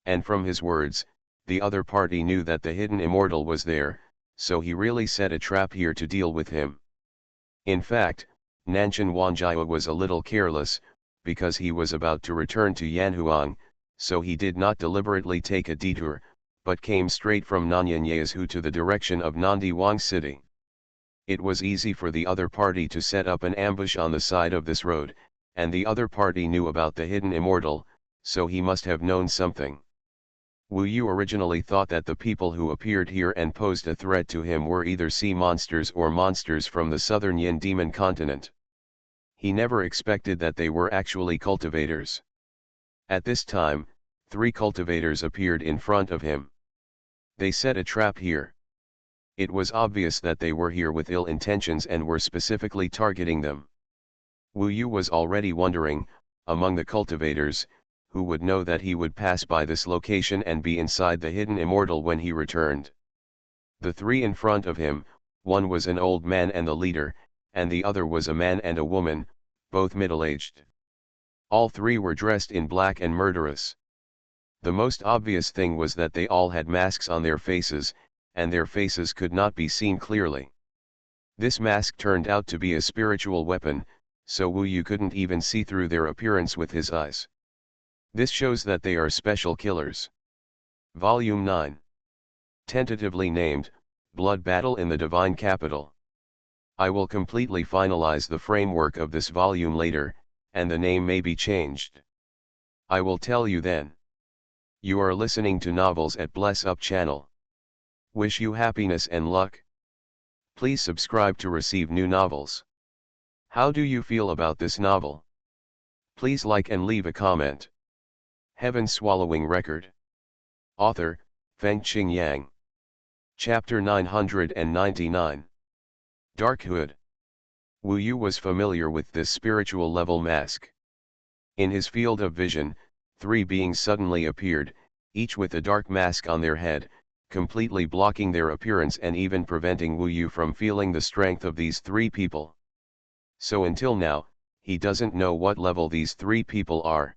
And from his words, the other party knew that the hidden immortal was there, so he really set a trap here to deal with him. In fact, Nanshan Wanjia was a little careless, because he was about to return to Yanhuang, so he did not deliberately take a detour, but came straight from Nanyanyazhu to the direction of Nandiwang city. It was easy for the other party to set up an ambush on the side of this road, and the other party knew about the hidden immortal, so he must have known something. Wu Yu originally thought that the people who appeared here and posed a threat to him were either sea monsters or monsters from the southern Yin demon continent. He never expected that they were actually cultivators. At this time, 3 cultivators appeared in front of him. They set a trap here. It was obvious that they were here with ill intentions and were specifically targeting them. Wu Yu was already wondering, among the cultivators, who would know that he would pass by this location and be inside the hidden immortal when he returned. The 3 in front of him, one was an old man and the leader, and the other was a man and a woman, both middle-aged. All 3 were dressed in black and murderous. The most obvious thing was that they all had masks on their faces, and their faces could not be seen clearly. This mask turned out to be a spiritual weapon, so Wu Yu couldn't even see through their appearance with his eyes. This shows that they are special killers. Volume 9. Tentatively named, Blood Battle in the Divine Capital. I will completely finalize the framework of this volume later, and the name may be changed. I will tell you then. You are listening to Novels at Bless Up channel. Wish you happiness and luck. Please subscribe to receive new novels. How do you feel about this novel? Please like and leave a comment. Heaven Swallowing Record. Author, Fengqing Yang. Chapter 999. Dark Hood. Wu Yu was familiar with this spiritual level mask. In his field of vision, 3 beings suddenly appeared, each with a dark mask on their head, completely blocking their appearance and even preventing Wu Yu from feeling the strength of these 3 people. So until now, he doesn't know what level these 3 people are.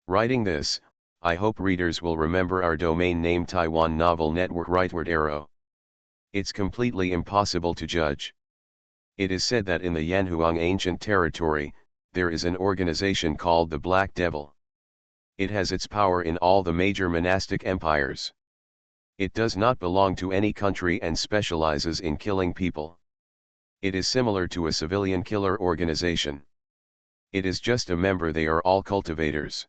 Writing this, I hope readers will remember our domain name Taiwan Novel Network rightward arrow. It's completely impossible to judge. It is said that in the Yanhuang ancient territory, there is an organization called the Black Devil. It has its power in all the major monastic empires. It does not belong to any country and specializes in killing people. It is similar to a civilian killer organization. It is just a member, they are all cultivators.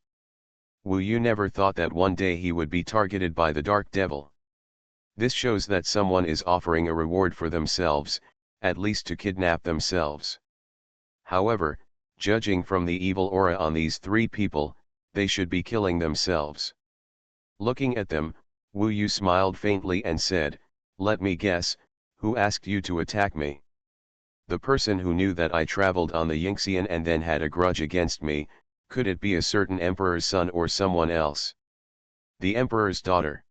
Wu Yu never thought that one day he would be targeted by the Dark Devil. This shows that someone is offering a reward for themselves, at least to kidnap themselves. However, judging from the evil aura on these 3 people, they should be killing themselves. Looking at them, Wu Yu smiled faintly and said, "Let me guess, who asked you to attack me?" "The person who knew that I traveled on the Yingxian and then had a grudge against me. Could it be a certain emperor's son or someone else?" "The emperor's daughter."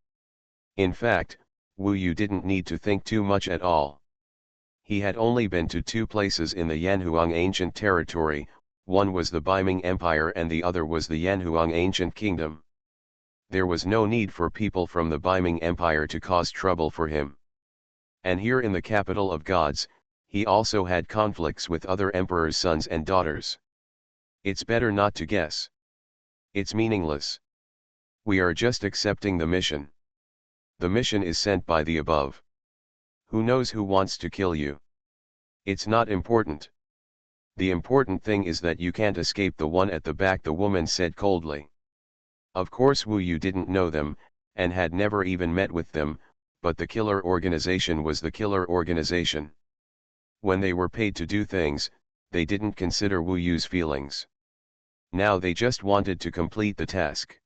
In fact, Wu Yu didn't need to think too much at all. He had only been to two places in the Yanhuang ancient territory, one was the Beiming Empire and the other was the Yanhuang ancient kingdom. There was no need for people from the Beiming Empire to cause trouble for him. And here in the capital of gods, he also had conflicts with other emperors' sons and daughters. It's better not to guess. It's meaningless. We are just accepting the mission. The mission is sent by the above. Who knows who wants to kill you? It's not important. The important thing is that you can't escape the one at the back, the woman said coldly. Of course Wu Yu didn't know them, and had never even met with them, but the killer organization was the killer organization. When they were paid to do things, they didn't consider Wu Yu's feelings. Now they just wanted to complete the task.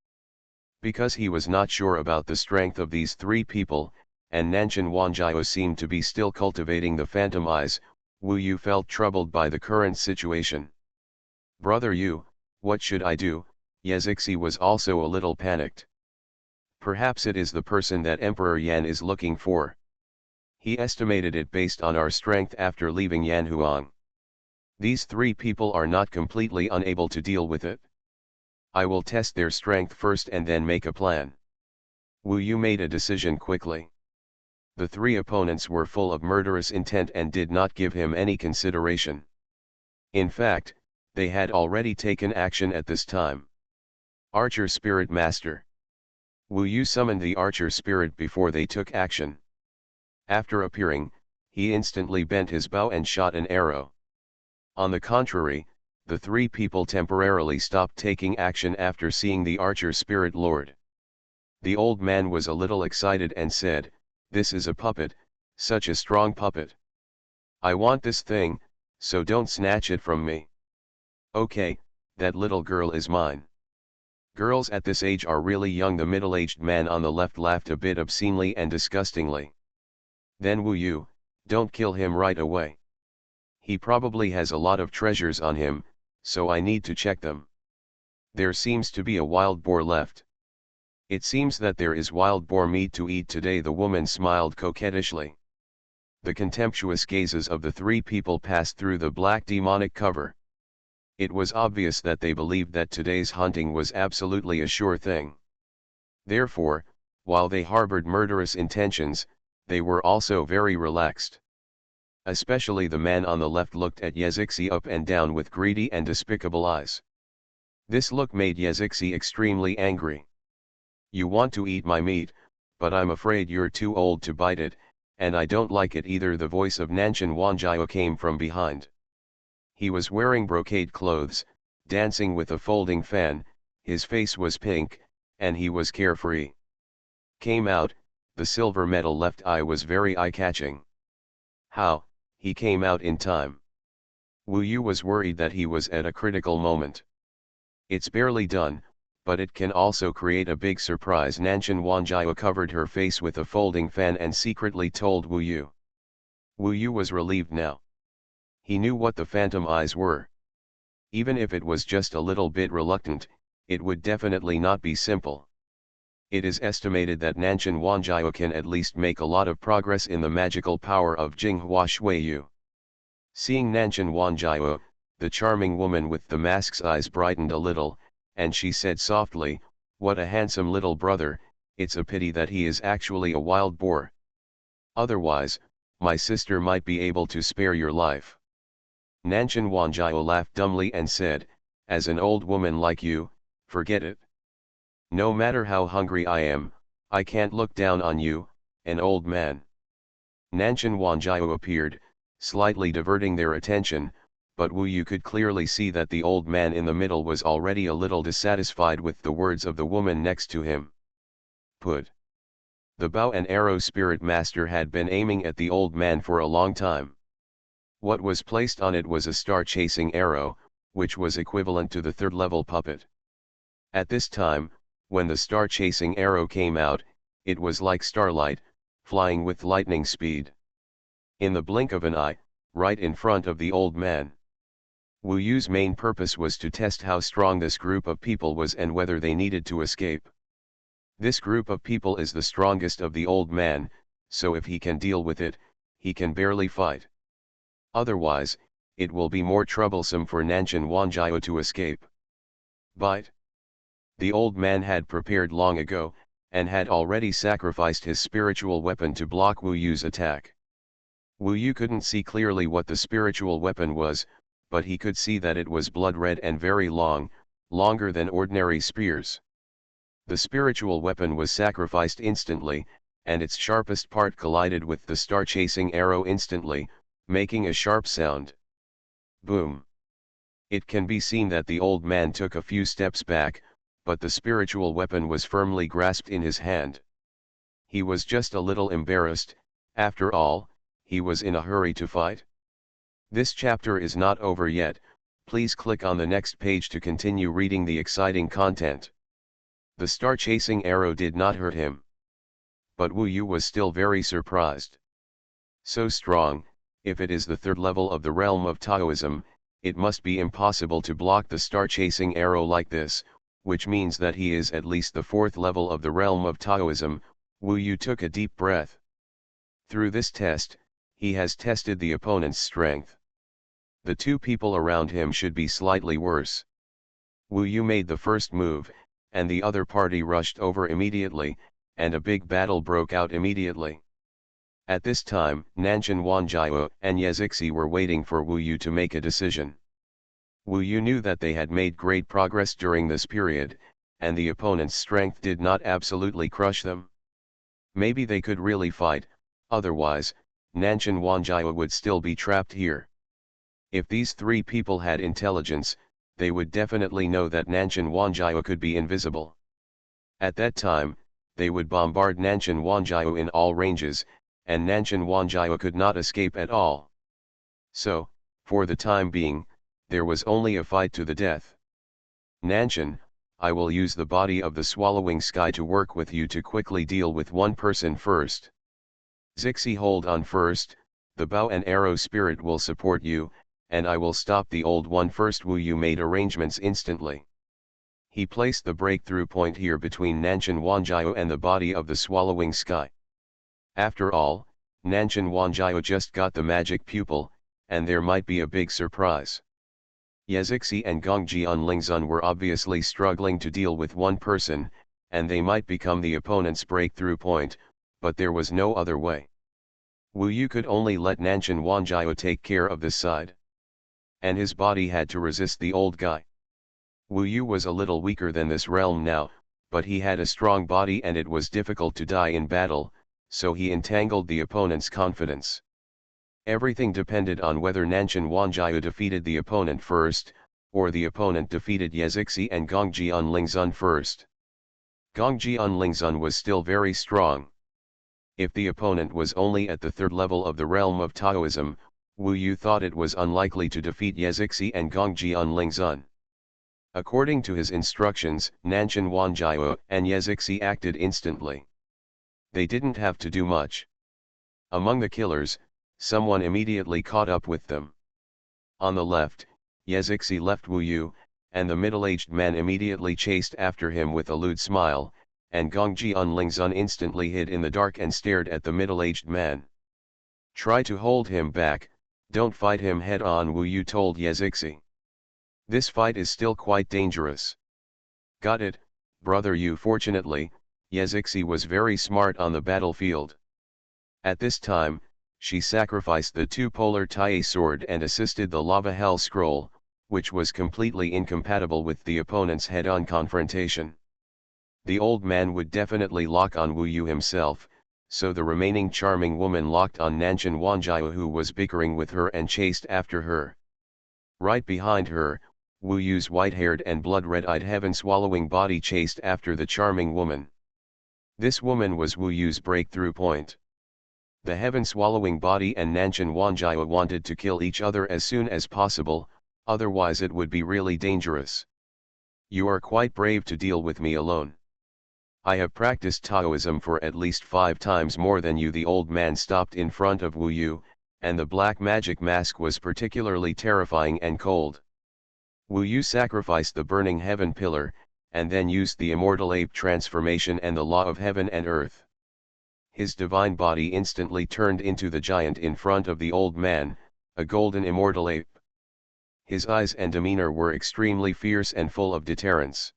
Because he was not sure about the strength of these three people, and Nanshan Wanjiao seemed to be still cultivating the phantom eyes, Wu Yu felt troubled by the current situation. Brother Yu, what should I do? Yezixi was also a little panicked. Perhaps it is the person that Emperor Yan is looking for. He estimated it based on our strength after leaving Yanhuang. These three people are not completely unable to deal with it. I will test their strength first and then make a plan. Wu Yu made a decision quickly. The three opponents were full of murderous intent and did not give him any consideration. In fact, they had already taken action at this time. Archer Spirit Master. Wu Yu summoned the Archer Spirit before they took action. After appearing, he instantly bent his bow and shot an arrow. On the contrary, the three people temporarily stopped taking action after seeing the Archer Spirit Lord. The old man was a little excited and said, "This is a puppet, such a strong puppet. I want this thing, so don't snatch it from me." "Okay, that little girl is mine." "Girls at this age are really young," the middle-aged man on the left laughed a bit obscenely and disgustingly. "Then Wu Yu, don't kill him right away. He probably has a lot of treasures on him, so I need to check them. There seems to be a wild boar left." "It seems that there is wild boar meat to eat today," the woman smiled coquettishly. The contemptuous gazes of the three people passed through the black demonic cover. It was obvious that they believed that today's hunting was absolutely a sure thing. Therefore, while they harbored murderous intentions, they were also very relaxed. Especially the man on the left looked at Yezixi up and down with greedy and despicable eyes. This look made Yezixi extremely angry. "You want to eat my meat, but I'm afraid you're too old to bite it, and I don't like it either." The voice of Nanshan Wanjiao came from behind. He was wearing brocade clothes, dancing with a folding fan, his face was pink, and he was carefree. Came out, the silver metal left eye was very eye-catching. How, he came out in time. Wu Yu was worried that he was at a critical moment. "It's barely done, but it can also create a big surprise." Nanshan Wanjiao covered her face with a folding fan and secretly told Wu Yu. Wu Yu was relieved now. He knew what the phantom eyes were. Even if it was just a little bit reluctant, it would definitely not be simple. It is estimated that Nanshan Wanjiao can at least make a lot of progress in the magical power of Jinghua Shuiyu. Seeing Nanshan Wanjiao, the charming woman with the mask's eyes brightened a little, and she said softly, "What a handsome little brother, it's a pity that he is actually a wild boar. Otherwise, my sister might be able to spare your life." Nanshan Wanjiao laughed dumbly and said, "As an old woman like you, forget it. No matter how hungry I am, I can't look down on you, an old man." Nanshan Wanjiao appeared, slightly diverting their attention, but Wu Yu could clearly see that the old man in the middle was already a little dissatisfied with the words of the woman next to him. Put. The bow and arrow spirit master had been aiming at the old man for a long time. What was placed on it was a star-chasing arrow, which was equivalent to the third-level puppet. At this time, when the star-chasing arrow came out, it was like starlight, flying with lightning speed. In the blink of an eye, right in front of the old man. Wu Yu's main purpose was to test how strong this group of people was and whether they needed to escape. This group of people is the strongest of the old man, so if he can deal with it, he can barely fight. Otherwise, it will be more troublesome for Nanshan Wanjiao to escape. Bite. The old man had prepared long ago, and had already sacrificed his spiritual weapon to block Wu Yu's attack. Wu Yu couldn't see clearly what the spiritual weapon was, but he could see that it was blood red and very long, longer than ordinary spears. The spiritual weapon was sacrificed instantly, and its sharpest part collided with the star-chasing arrow instantly, making a sharp sound. Boom! It can be seen that the old man took a few steps back, but the spiritual weapon was firmly grasped in his hand. He was just a little embarrassed. After all, he was in a hurry to fight. This chapter is not over yet. Please click on the next page to continue reading the exciting content. The star-chasing arrow did not hurt him. But Wu Yu was still very surprised. So strong, if it is the third level of the realm of Taoism, it must be impossible to block the star-chasing arrow like this, which means that he is at least the fourth level of the realm of Taoism. Wu Yu took a deep breath. Through this test, he has tested the opponent's strength. The two people around him should be slightly worse. Wu Yu made the first move, and the other party rushed over immediately, and a big battle broke out immediately. At this time, Nanshan Wanjiao and Yazixi were waiting for Wu Yu to make a decision. Wu Yu knew that they had made great progress during this period, and the opponent's strength did not absolutely crush them. Maybe they could really fight, otherwise, Nanshan Wanjiao would still be trapped here. If these three people had intelligence, they would definitely know that Nanshan Wanjiao could be invisible. At that time, they would bombard Nanshan Wanjiao in all ranges, and Nanshan Wanjiao could not escape at all. So, for the time being, there was only a fight to the death. Nanshan, I will use the body of the swallowing sky to work with you to quickly deal with one person first. Zixi, hold on first, the bow and arrow spirit will support you, and I will stop the old one first. Wu Yu made arrangements instantly. He placed the breakthrough point here between Nanshan Wanjiao and the body of the swallowing sky. After all, Nanshan Wanjiao just got the magic pupil, and there might be a big surprise. Yazixi and Gongjian Lingzun were obviously struggling to deal with one person, and they might become the opponent's breakthrough point, but there was no other way. Wu Yu could only let Nanshan Wanjiao take care of this side. And his body had to resist the old guy. Wu Yu was a little weaker than this realm now, but he had a strong body and it was difficult to die in battle, so he entangled the opponent's confidence. Everything depended on whether Nanshan Wanjiao defeated the opponent first, or the opponent defeated Yazixi and Gongjian Lingzun first. Gongjian Lingzun was still very strong. If the opponent was only at the third level of the realm of Taoism, Wu Yu thought it was unlikely to defeat Yazixi and Gongjian Lingzun. According to his instructions, Nanshan Wanjiao and Yazixi acted instantly. They didn't have to do much. Among the killers, someone immediately caught up with them. On the left, Yazixi left Wu Yu, and the middle-aged man immediately chased after him with a lewd smile, and Gongjian Lingzun instantly hid in the dark and stared at the middle-aged man. Try to hold him back, don't fight him head-on, Wu Yu told Yazixi. This fight is still quite dangerous. Got it, brother Yu. Fortunately, Yazixi was very smart on the battlefield. At this time, she sacrificed the two-polar Tai sword and assisted the lava hell scroll, which was completely incompatible with the opponent's head-on confrontation. The old man would definitely lock on Wu Yu himself, so the remaining charming woman locked on Nanshan Wanjiao, who was bickering with her and chased after her. Right behind her, Wu Yu's white-haired and blood-red-eyed heaven-swallowing body chased after the charming woman. This woman was Wu Yu's breakthrough point. The heaven-swallowing body and Nanshan Wanjiao wanted to kill each other as soon as possible, otherwise it would be really dangerous. You are quite brave to deal with me alone. I have practiced Taoism for at least 5 times more than you. The old man stopped in front of Wu Yu, and the black magic mask was particularly terrifying and cold. Wu Yu sacrificed the burning heaven pillar, and then used the immortal ape transformation and the law of heaven and earth. His divine body instantly turned into the giant in front of the old man, a golden immortal ape. His eyes and demeanor were extremely fierce and full of deterrence.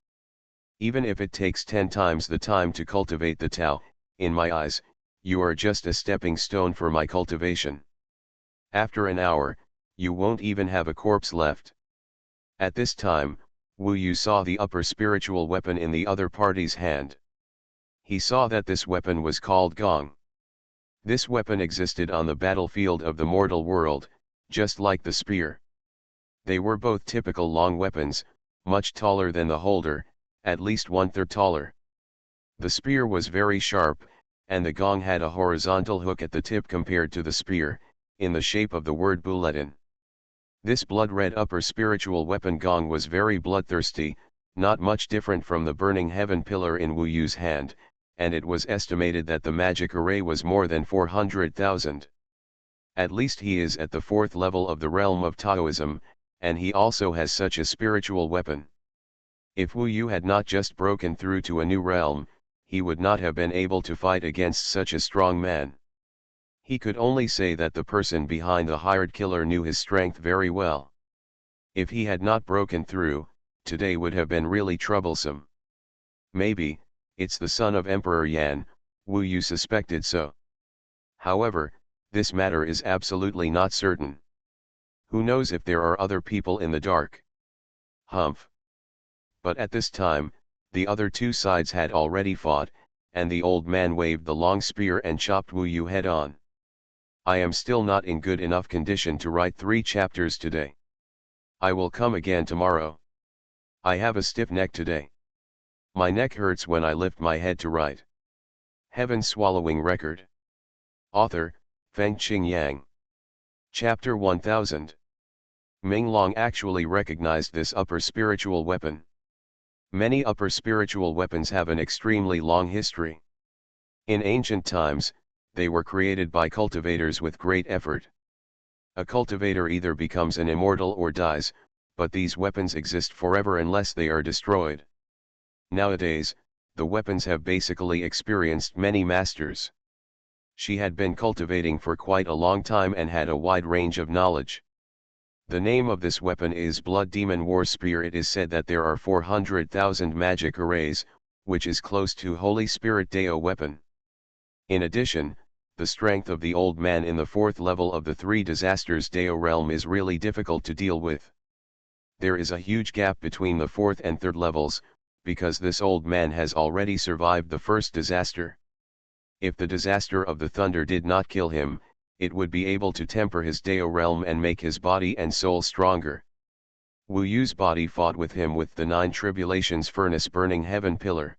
Even if it takes 10 times the time to cultivate the Tao, in my eyes, you are just a stepping stone for my cultivation. After an hour, you won't even have a corpse left. At this time, Wu Yu saw the upper spiritual weapon in the other party's hand. He saw that this weapon was called Gong. This weapon existed on the battlefield of the mortal world, just like the spear. They were both typical long weapons, much taller than the holder, at least 1/3 taller. The spear was very sharp, and the gong had a horizontal hook at the tip compared to the spear, in the shape of the word bulletin. This blood-red upper spiritual weapon gong was very bloodthirsty, not much different from the burning heaven pillar in Wu Yu's hand, and it was estimated that the magic array was more than 400,000. At least he is at the 4th level of the realm of Taoism, and he also has such a spiritual weapon. If Wu Yu had not just broken through to a new realm, he would not have been able to fight against such a strong man. He could only say that the person behind the hired killer knew his strength very well. If he had not broken through, today would have been really troublesome. Maybe, it's the son of Emperor Yan, Wu Yu suspected so. However, this matter is absolutely not certain. Who knows if there are other people in the dark? Humph. But at this time, the other two sides had already fought, and the old man waved the long spear and chopped Wu Yu head on. I am still not in good enough condition to write 3 chapters today. I will come again tomorrow. I have a stiff neck today. My neck hurts when I lift my head to write. Heaven Swallowing Record. Author, Fengqing Yang. Chapter 1000. Ming Long actually recognized this upper spiritual weapon. Many upper spiritual weapons have an extremely long history. In ancient times, they were created by cultivators with great effort. A cultivator either becomes an immortal or dies, but these weapons exist forever unless they are destroyed. Nowadays, the weapons have basically experienced many masters. She had been cultivating for quite a long time and had a wide range of knowledge. The name of this weapon is Blood Demon War Spear. It is said that there are 400,000 magic arrays, which is close to Holy Spirit Dao weapon. In addition, the strength of the old man in the 4th level of the 3 disasters Dao realm is really difficult to deal with. There is a huge gap between the 4th and 3rd levels, because this old man has already survived the first disaster. If the disaster of the thunder did not kill him, it would be able to temper his Dao realm and make his body and soul stronger. Wu Yu's body fought with him with the 9 tribulations furnace burning heaven pillar.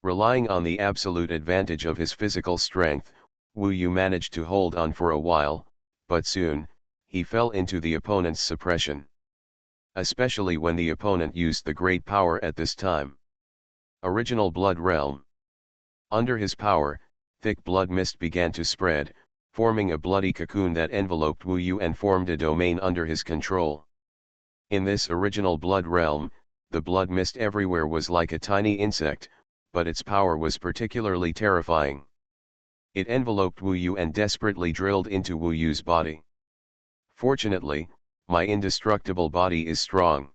Relying on the absolute advantage of his physical strength, Wu Yu managed to hold on for a while, but soon, he fell into the opponent's suppression. Especially when the opponent used the great power at this time. Original Blood Realm. Under his power, thick blood mist began to spread, forming a bloody cocoon that enveloped Wu Yu and formed a domain under his control. In this original blood realm, the blood mist everywhere was like a tiny insect, but its power was particularly terrifying. It enveloped Wu Yu and desperately drilled into Wu Yu's body. Fortunately, my indestructible body is strong.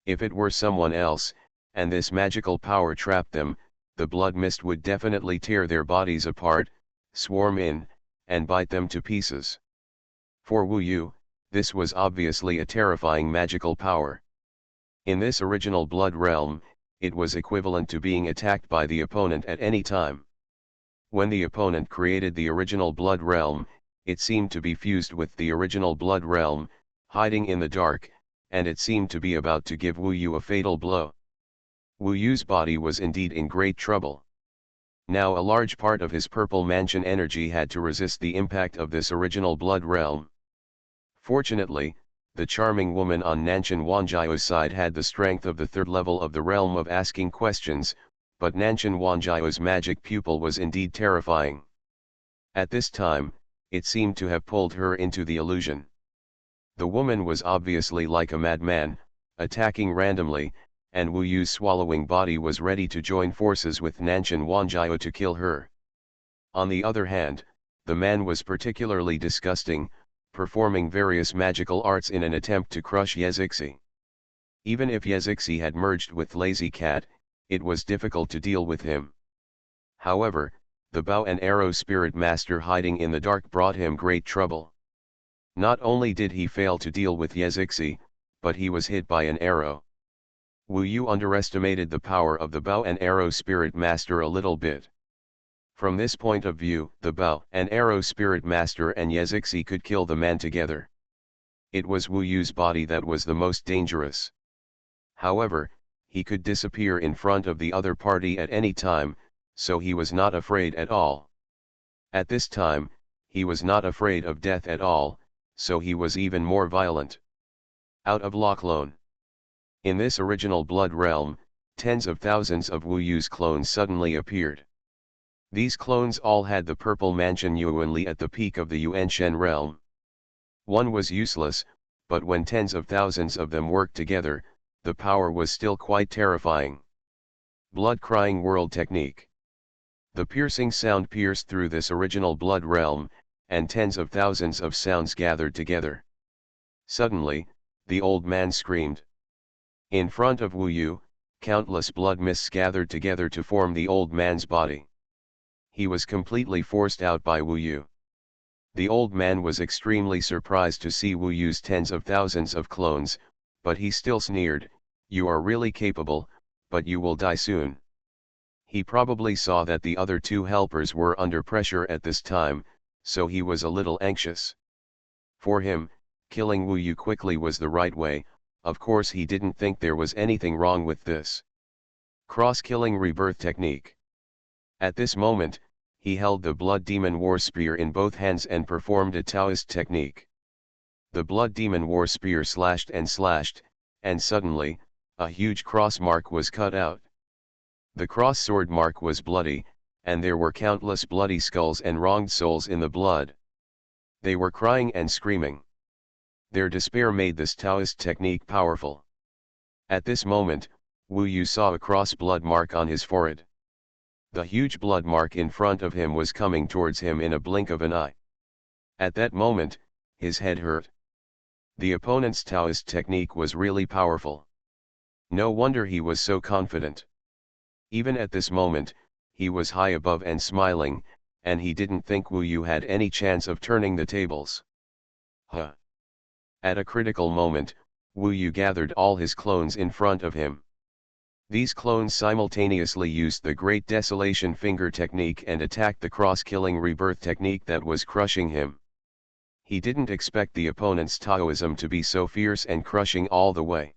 If it were someone else, and this magical power trapped them, the blood mist would definitely tear their bodies apart, swarm in, and bite them to pieces. For Wu Yu, this was obviously a terrifying magical power. In this original blood realm, it was equivalent to being attacked by the opponent at any time. When the opponent created the original blood realm, it seemed to be fused with the original blood realm, hiding in the dark, and it seemed to be about to give Wu Yu a fatal blow. Wu Yu's body was indeed in great trouble. Now a large part of his purple mansion energy had to resist the impact of this original blood realm. Fortunately, the charming woman on Nanshan Wanjiao's side had the strength of the 3rd level of the realm of asking questions, but Nanshan Wanjiao's magic pupil was indeed terrifying. At this time, it seemed to have pulled her into the illusion. The woman was obviously like a madman, attacking randomly, and Wu Yu's swallowing body was ready to join forces with Nanshan Wanjiao to kill her. On the other hand, the man was particularly disgusting, performing various magical arts in an attempt to crush Yezixi. Even if Yezixi had merged with Lazy Cat, it was difficult to deal with him. However, the bow and arrow spirit master hiding in the dark brought him great trouble. Not only did he fail to deal with Yezixi, but he was hit by an arrow. Wu Yu underestimated the power of the bow and arrow spirit master a little bit. From this point of view, the bow and arrow spirit master and Yezixi could kill the man together. It was Wu Yu's body that was the most dangerous. However, he could disappear in front of the other party at any time, so he was not afraid at all. At this time, he was not afraid of death at all, so he was even more violent. Out of Lochlone. In this original blood realm, tens of thousands of Wu Yu's clones suddenly appeared. These clones all had the purple mansion Yuanli at the peak of the Yuanshen realm. One was useless, but when tens of thousands of them worked together, the power was still quite terrifying. Blood Crying World Technique. The piercing sound pierced through this original blood realm, and tens of thousands of sounds gathered together. Suddenly, the old man screamed. In front of Wu Yu, countless blood mists gathered together to form the old man's body. He was completely forced out by Wu Yu. The old man was extremely surprised to see Wu Yu's tens of thousands of clones, but he still sneered, "You are really capable, but you will die soon." He probably saw that the other two helpers were under pressure at this time, so he was a little anxious. For him, killing Wu Yu quickly was the right way. Of course he didn't think there was anything wrong with this. Cross-killing rebirth technique. At this moment, he held the Blood Demon War Spear in both hands and performed a Taoist technique. The Blood Demon War Spear slashed, and suddenly, a huge cross mark was cut out. The cross sword mark was bloody, and there were countless bloody skulls and wronged souls in the blood. They were crying and screaming. Their despair made this Taoist technique powerful. At this moment, Wu Yu saw a cross blood mark on his forehead. The huge blood mark in front of him was coming towards him in a blink of an eye. At that moment, his head hurt. The opponent's Taoist technique was really powerful. No wonder he was so confident. Even at this moment, he was high above and smiling, and he didn't think Wu Yu had any chance of turning the tables. At a critical moment, Wu Yu gathered all his clones in front of him. These clones simultaneously used the Great Desolation Finger technique and attacked the cross-killing rebirth technique that was crushing him. He didn't expect the opponent's Taoism to be so fierce and crushing all the way.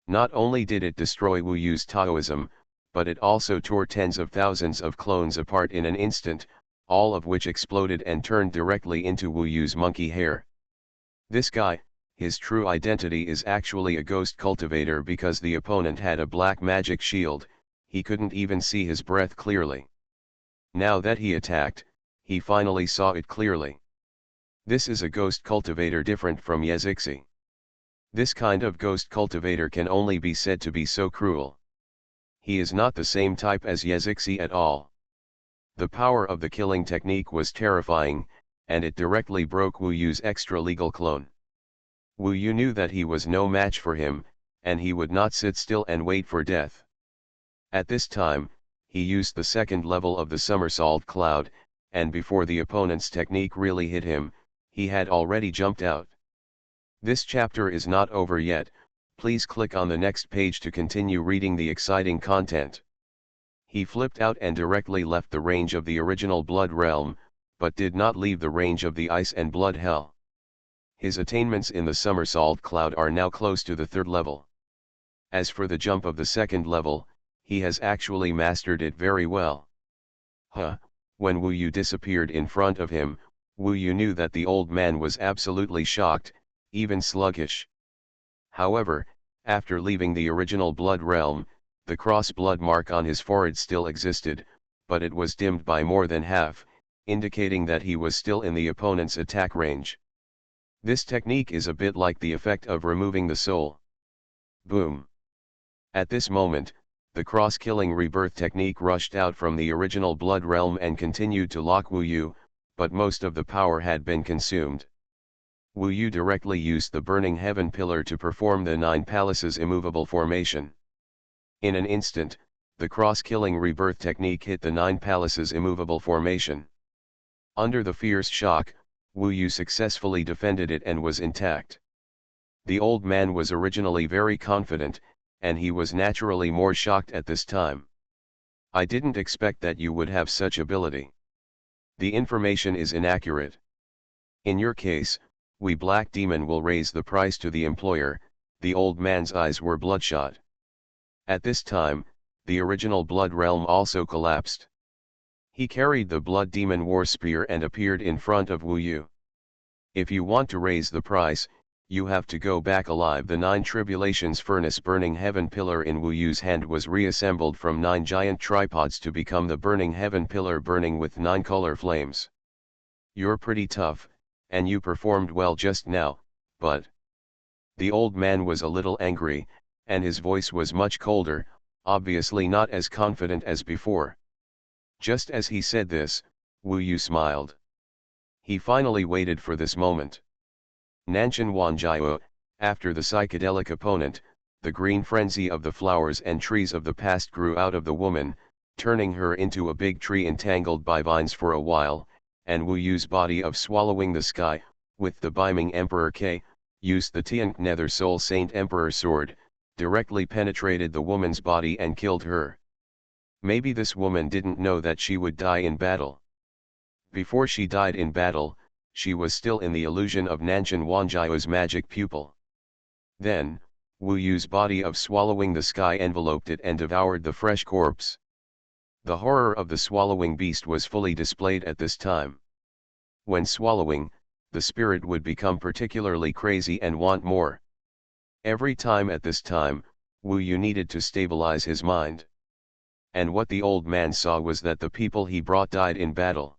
Not only did it destroy Wu Yu's Taoism, but it also tore tens of thousands of clones apart in an instant, all of which exploded and turned directly into Wu Yu's monkey hair. This guy, his true identity is actually a ghost cultivator because the opponent had a black magic shield, he couldn't even see his breath clearly. Now that he attacked, he finally saw it clearly. This is a ghost cultivator different from Yezixi. This kind of ghost cultivator can only be said to be so cruel. He is not the same type as Yezixi at all. The power of the killing technique was terrifying, and it directly broke Wu Yu's extra-legal clone. Wu Yu knew that he was no match for him, and he would not sit still and wait for death. At this time, he used the second level of the somersault cloud, and before the opponent's technique really hit him, he had already jumped out. This chapter is not over yet, please click on the next page to continue reading the exciting content. He flipped out and directly left the range of the original blood realm, but did not leave the range of the ice and blood hell. His attainments in the somersault cloud are now close to the third level. As for the jump of the second level, he has actually mastered it very well. When Wu Yu disappeared in front of him, Wu Yu knew that the old man was absolutely shocked, even sluggish. However, after leaving the original blood realm, the cross blood mark on his forehead still existed, but it was dimmed by more than half, indicating that he was still in the opponent's attack range. This technique is a bit like the effect of removing the soul. Boom! At this moment, the cross-killing rebirth technique rushed out from the original blood realm and continued to lock Wu Yu, but most of the power had been consumed. Wu Yu directly used the burning heaven pillar to perform the 9 palaces immovable formation. In an instant, the cross-killing rebirth technique hit the 9 palaces immovable formation. Under the fierce shock, Wu Yu successfully defended it and was intact. The old man was originally very confident, and he was naturally more shocked at this time. I didn't expect that you would have such ability. The information is inaccurate. In your case, we Black Demon will raise the price to the employer. The old man's eyes were bloodshot. At this time, the original Blood Realm also collapsed. He carried the Blood Demon War Spear and appeared in front of Wu Yu. If you want to raise the price, you have to go back alive. The 9 Tribulations Furnace burning heaven pillar in Wu Yu's hand was reassembled from 9 giant tripods to become the burning heaven pillar burning with 9 color flames. You're pretty tough, and you performed well just now, but... The old man was a little angry, and his voice was much colder, obviously not as confident as before. Just as he said this, Wu Yu smiled. He finally waited for this moment. Nanshan Wanjiao, after the psychedelic opponent, the green frenzy of the flowers and trees of the past grew out of the woman, turning her into a big tree entangled by vines for a while, and Wu Yu's body of swallowing the sky, with the beaming Emperor K, used the Tian Nether Soul Saint Emperor sword, directly penetrated the woman's body and killed her. Maybe this woman didn't know that she would die in battle. Before she died in battle, she was still in the illusion of Nanshan Wanjiao's magic pupil. Then, Wu Yu's body of swallowing the sky enveloped it and devoured the fresh corpse. The horror of the swallowing beast was fully displayed at this time. When swallowing, the spirit would become particularly crazy and want more. Every time at this time, Wu Yu needed to stabilize his mind. And what the old man saw was that the people he brought died in battle.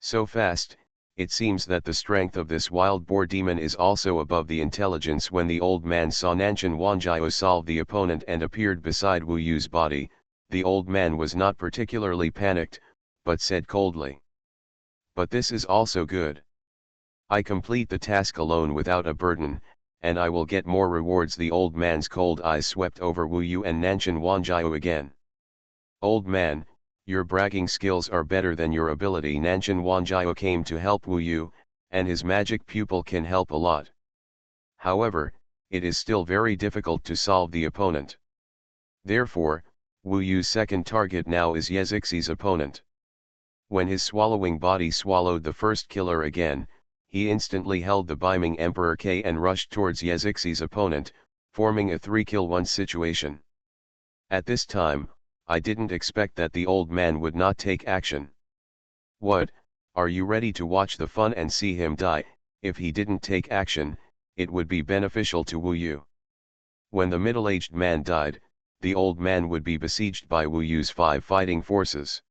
So fast, it seems that the strength of this wild boar demon is also above the intelligence. When the old man saw Nanshan Wanjiao solve the opponent and appeared beside Wu Yu's body, the old man was not particularly panicked, but said coldly. But this is also good. I complete the task alone without a burden, and I will get more rewards. The old man's cold eyes swept over Wu Yu and Nanshan Wanjiao again. Old man, your bragging skills are better than your ability. Nanshan Wanjiao came to help Wu Yu, and his magic pupil can help a lot. However, it is still very difficult to solve the opponent. Therefore, Wu Yu's second target now is Yezixi's opponent. When his swallowing body swallowed the first killer again, he instantly held the beaming Emperor K and rushed towards Yezixi's opponent, forming a 3-kill-1 situation. At this time, I didn't expect that the old man would not take action. What, are you ready to watch the fun and see him die? If he didn't take action, it would be beneficial to Wu Yu. When the middle-aged man died, the old man would be besieged by Wu Yu's 5 fighting forces.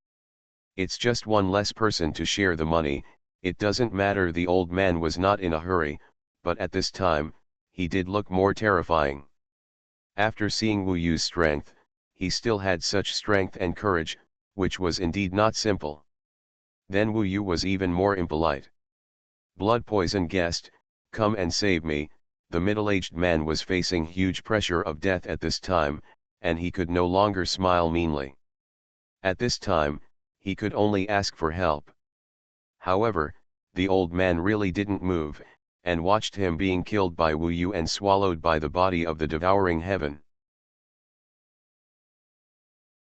It's just one less person to share the money. It doesn't matter. The old man was not in a hurry, but at this time, he did look more terrifying. After seeing Wu Yu's strength, he still had such strength and courage, which was indeed not simple. Then Wu Yu was even more impolite. Blood poison guest, come and save me. The middle-aged man was facing huge pressure of death at this time, and he could no longer smile meanly. At this time, he could only ask for help. However, the old man really didn't move, and watched him being killed by Wu Yu and swallowed by the body of the devouring heaven.